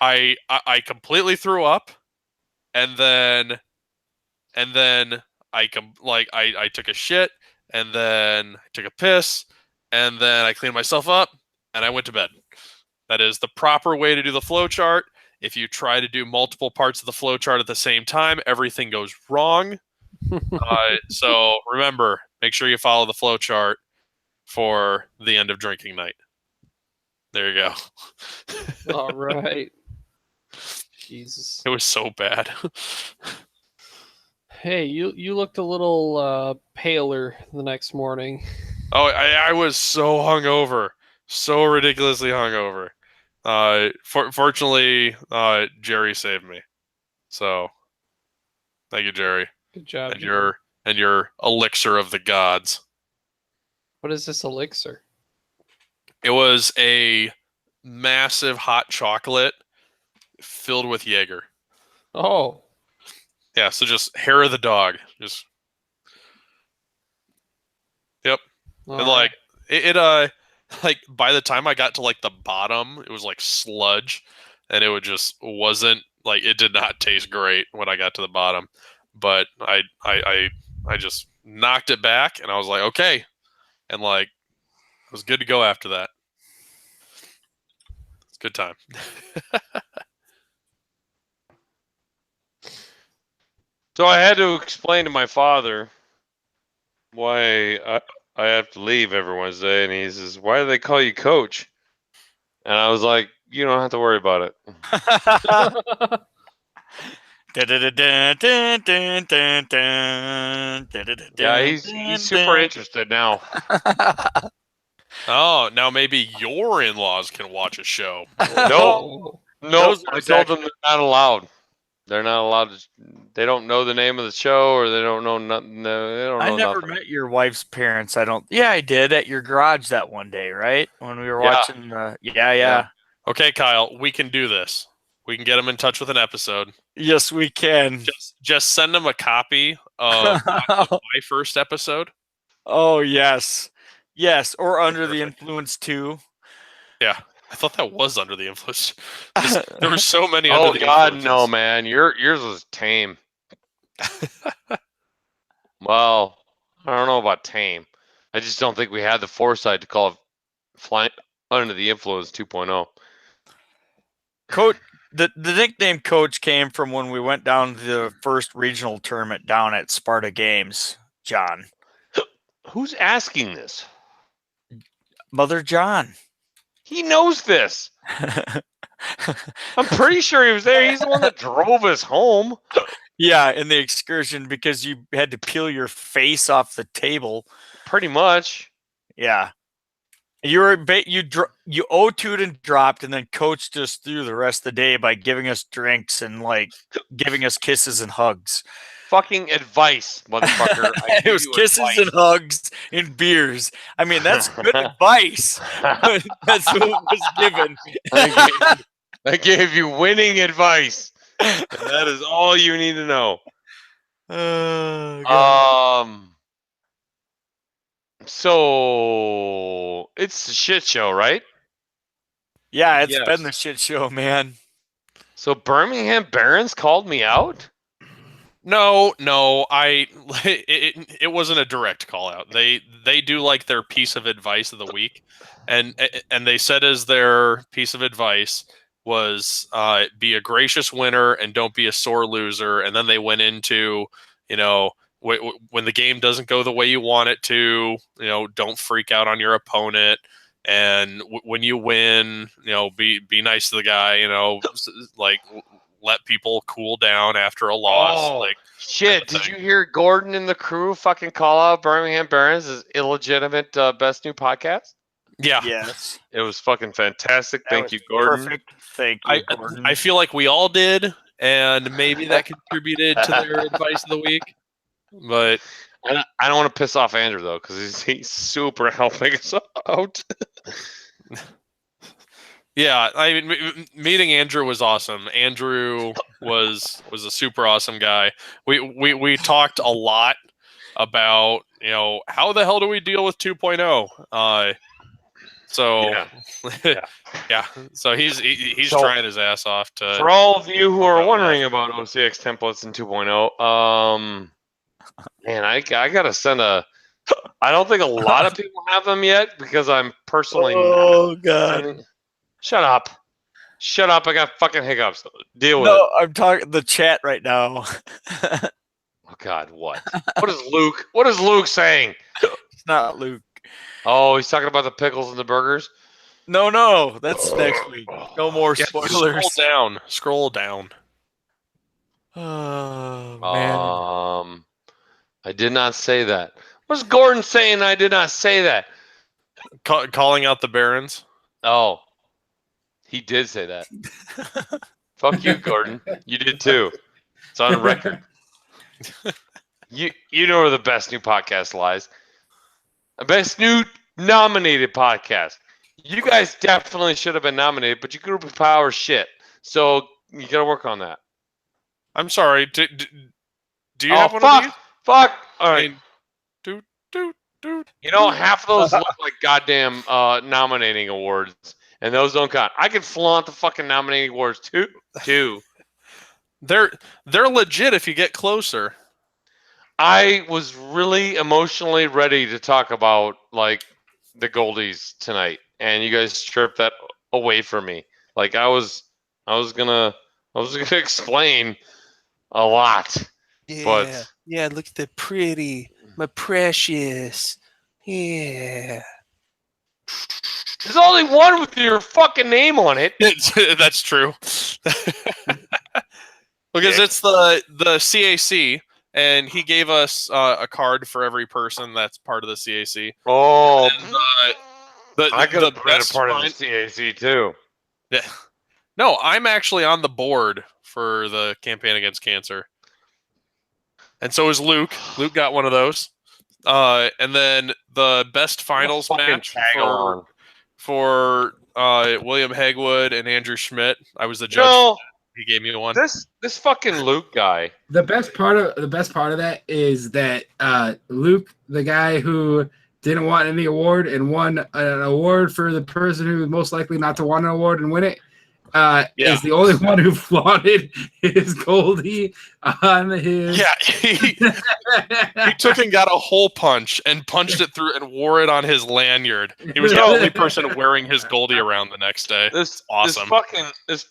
I completely threw up, and then I took a shit, and then I took a piss, and then I cleaned myself up, and I went to bed. That is the proper way to do the flow chart. If you try to do multiple parts of the flowchart at the same time, everything goes wrong. So remember, make sure you follow the flowchart for the end of drinking night. There you go. All right. Jesus. It was so bad. Hey, you looked a little paler the next morning. Oh, I was so hungover, so ridiculously hungover. Fortunately, Jerry saved me. So, thank you, Jerry, Good job. and your elixir of the gods. What is this elixir? It was a massive hot chocolate filled with Jaeger. Oh, Yeah, so just hair of the dog. Just yep. all And right. like it like by the time I got to like the bottom, it was like sludge, and wasn't like, it did not taste great when I got to the bottom. But I just knocked it back, and I was like, okay, and like it was good to go after that. It's a good time. So I had to explain to my father why I have to leave every Wednesday, and he says, "Why do they call you Coach?" And I was like, "You don't have to worry about it." Yeah, he's super interested now. Oh, now maybe your in-laws can watch a show. No, no, Those I are told them they're not allowed. They're not allowed to. They don't know the name of the show, or they don't know nothing. No, they don't know I never nothing. met your wife's parents. I don't. Yeah, I did at your garage that one day, right? When we were Yeah. watching. Yeah. Okay, Kyle, we can do this. We can get them in touch with an episode. Yes, we can. Just send them a copy of my first episode. Oh yes, or Under the Perfect. Influence too. Yeah, I thought that was Under the Influence. There were so many. Oh Under the God, Influences. no, man! Yours was tame. Well, I don't know about tame. I just don't think we had the foresight to call it Flying Under the Influence 2.0. Coach, the nickname Coach came from when we went down to the first regional tournament down at Sparta Games. John, Who's asking this? Mother John. He knows this. I'm pretty sure he was there. He's the one that drove us home. Yeah, in the excursion because you had to peel your face off the table. Pretty much. Yeah. You O2'd and dropped, and then Coach just threw the rest of the day by giving us drinks and like giving us kisses and hugs. Fucking advice, motherfucker. I It give was you kisses advice. and hugs and beers. I mean, that's good advice. That's what was given. I gave you winning advice. And that is all you need to know. Oh, God. So it's a shit show, right? Yeah, it's Yes. been the shit show, man. So Birmingham Barons called me out? No, it wasn't a direct call out. They do like their piece of advice of the week, and they said as their piece of advice was be a gracious winner and don't be a sore loser. And then they went into, when the game doesn't go the way you want it to, don't freak out on your opponent. And when you win, be nice to the guy, like let people cool down after a loss. Oh, like shit. Did you hear Gordon and the crew fucking call out Birmingham Barons as illegitimate best new podcast? Yeah. Yes. It was fucking fantastic. That Thank was you, Gordon. Perfect. Thank you, Gordon. I feel like we all did, and maybe that contributed to their advice of the week. But I don't want to piss off Andrew though, because he's super helping us out. yeah, I mean, meeting Andrew was awesome. Andrew was a super awesome guy. We talked a lot about how the hell do we deal with 2.0. So yeah. So he's So, trying his ass off to. For all of you who are about wondering about OCX templates in 2.0, man, I gotta send a. I don't think a lot of people have them yet because I'm personally. Oh God! Shut up! Shut up! I got fucking hiccups. Deal with it. No, I'm talking the chat right now. Oh God, what? What is Luke? What is Luke saying? It's not Luke. Oh, he's talking about the pickles and the burgers. No, that's next week. No more Yeah, spoilers. scroll down. Scroll down. Oh man. I did not say that. What's Gordon saying? I did not say that. Calling out the Barons. Oh, he did say that. Fuck you, Gordon. You did too. It's on record. You know where the best new podcast lies. The best new nominated podcast. You guys definitely should have been nominated, but your group of power shit. So you gotta work on that. I'm sorry. Do you have one of these? Fuck. All right. Do. You know, half of those look like goddamn nominating awards, and those don't count. I can flaunt the fucking nominating awards too. They're legit if you get closer. I was really emotionally ready to talk about like the Goldies tonight, and you guys stripped that away from me. Like I was gonna explain a lot. Yeah, yeah. Look at the pretty, my precious. Yeah. There's only one with your fucking name on it. That's true. Because it's the CAC, and he gave us a card for every person that's part of the CAC. Oh, And, I could have been a best part of find- the CAC too. Yeah. No, I'm actually on the board for the campaign against cancer. And so is Luke. Luke got one of those. And then the best finals match for William Hegwood and Andrew Schmidt. I was the judge. No, He gave me one. this fucking Luke guy. The best part of that is that Luke, the guy who didn't want any award and won an award for the person who was most likely not to want an award and win it, is the only one who flaunted his Goldie on his. Yeah, he took and got a hole punch and punched it through and wore it on his lanyard. He was the only person wearing his Goldie around the next day. This Awesome. This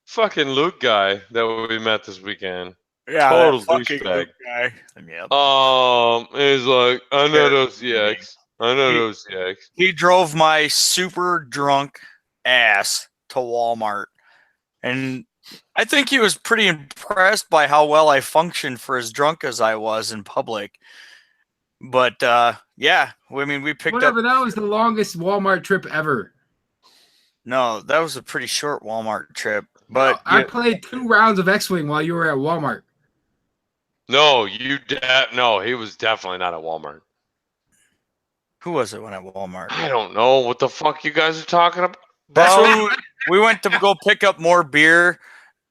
fucking Luke guy that we met this weekend. Yeah, Total that fucking douchebag. Luke guy. Yeah. He's like, I know OCX. I know OCX. He drove my super drunk ass to Walmart, and I think he was pretty impressed by how well I functioned for as drunk as I was in public. But yeah, I mean, we picked Whatever. up. That was the longest Walmart trip ever. No, that was a pretty short Walmart trip. But I played 2 rounds of X-Wing while you were at Walmart. No, no, he was definitely not at Walmart. who was it when at Walmart? I don't know what the fuck you guys are talking about. We went to go pick up more beer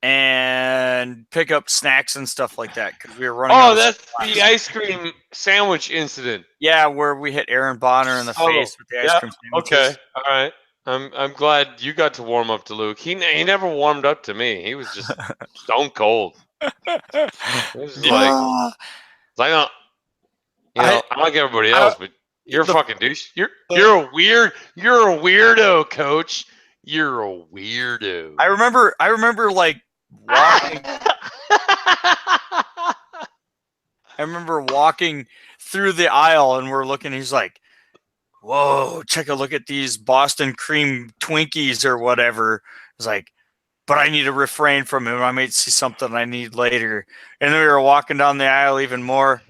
and pick up snacks and stuff like that because we were running. Oh, that's the ice cream sandwich incident. Yeah, where we hit Aaron Bonner in the face with the ice cream sandwiches. Okay, all right. I'm glad you got to warm up to Luke. He never warmed up to me. He was just stone cold. It was like I don't like everybody else, but you're a fucking douche. You're a weirdo, coach. You're a weirdo. I remember like walking. I remember walking through the aisle and we're looking. He's like, "Whoa, check a look at these Boston cream Twinkies or whatever." I was like, "But I need to refrain from him. I might see something I need later." And then we were walking down the aisle even more,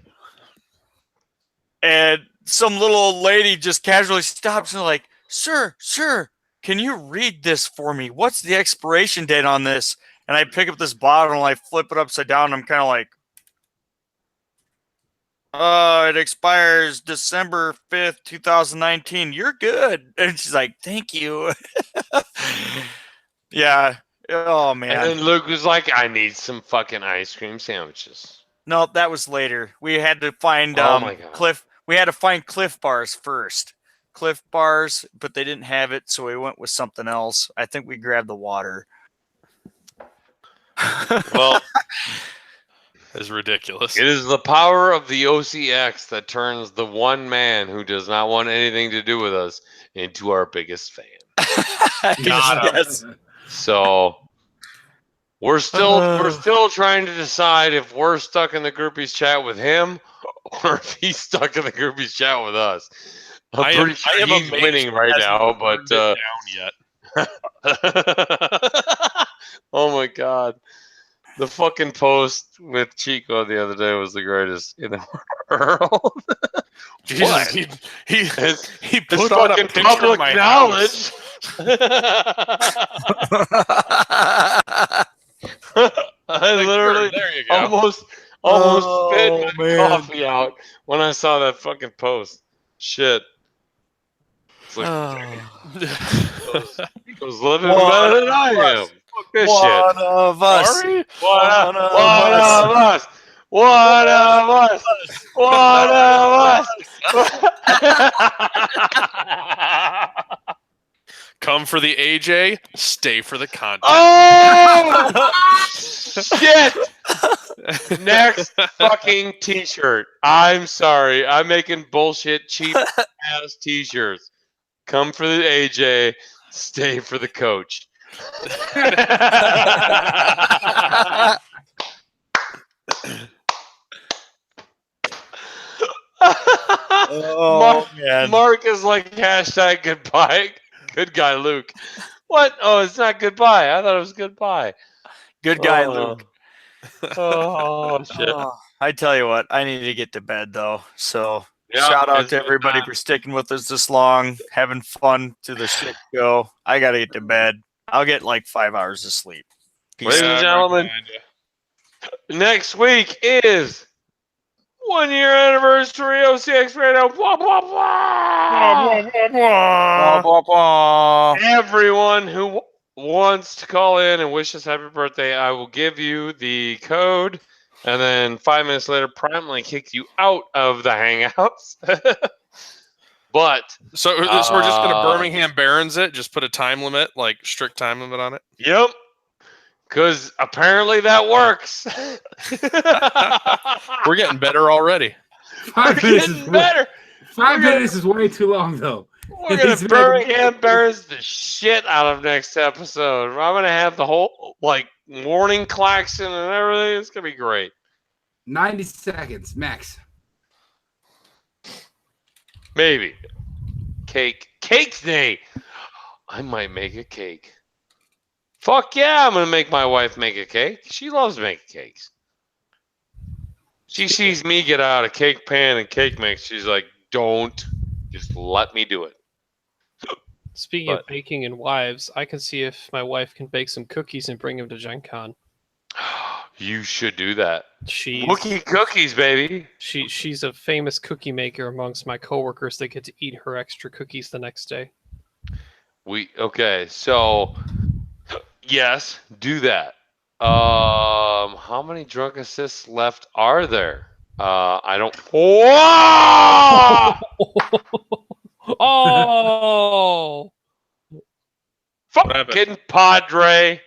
and some little old lady just casually stops and like, "Sir, can you read this for me? What's the expiration date on this?" And I pick up this bottle and I flip it upside down. And I'm kind of like, it expires December 5th, 2019. You're good. And she's like, "Thank you." Yeah. Oh, man. And then Luke was like, "I need some fucking ice cream sandwiches." No, that was later. We had to find Oh my God. Cliff. We had to find Cliff Bars first. Cliff Bars, but they didn't have it, so we went with something else. I think we grabbed the water. Well, It's ridiculous. it is the power of the OCX that turns the one man who does not want anything to do with us into our biggest fan. Got him. Yes. So we're still trying to decide if we're stuck in the groupies chat with him or if he's stuck in the groupies chat with us. I'm pretty sure he's winning right now, but down yet. oh my god. The fucking post with Chico the other day was the greatest in the world. Jesus, he It's put on a fucking picture public of my knowledge. I literally there you go. almost spit my coffee out when I saw that fucking post. Shit. It's like Chico's living better than I am. Fuck this shit. One of us. Sorry? One of us. One of us. One of us. Come for the AJ, stay for the content. Oh shit! Next fucking t-shirt. I'm sorry. I'm making bullshit cheap ass t-shirts. Come for the AJ, stay for the coach. Mark is like hashtag goodbye. Good guy, Luke. What? Oh, it's not goodbye. I thought it was goodbye. Good guy, Luke. Oh shit! I tell you what, I need to get to bed though. So Yeah, shout out it's to everybody for sticking with us this long, having fun to the shit show. I gotta get to bed. I'll get like 5 hours of sleep. Ladies and gentlemen, next week is 1 year anniversary OCX Radio. Blah, blah, blah. Everyone who wants to call in and wish us happy birthday, I will give you the code, and then 5 minutes later, promptly kick you out of the Hangouts. But so we're just gonna Birmingham Barons it. Just put a time limit, like strict time limit on it. Yep. Because apparently that works. We're getting better already. 5 minutes is better. 5 minutes is way too long, though. We're going to Birmingham Barons the shit out of next episode. I'm going to have the whole, like, warning klaxon and everything. It's going to be great. 90 seconds, max. Maybe. Cake day. I might make a cake. Fuck yeah, I'm going to make my wife make a cake. She loves making cakes. She sees me get out a cake pan and cake mix. She's like, don't. Just let me do it. Speaking of baking and wives, I can see if my wife can bake some cookies and bring them to Gen Con. You should do that. She's Wookie cookies, baby. She's a famous cookie maker amongst my coworkers that get to eat her extra cookies the next day. Okay, so yes, do that. How many drunk assists left are there? I don't. Whoa! Oh! Fucking Padre.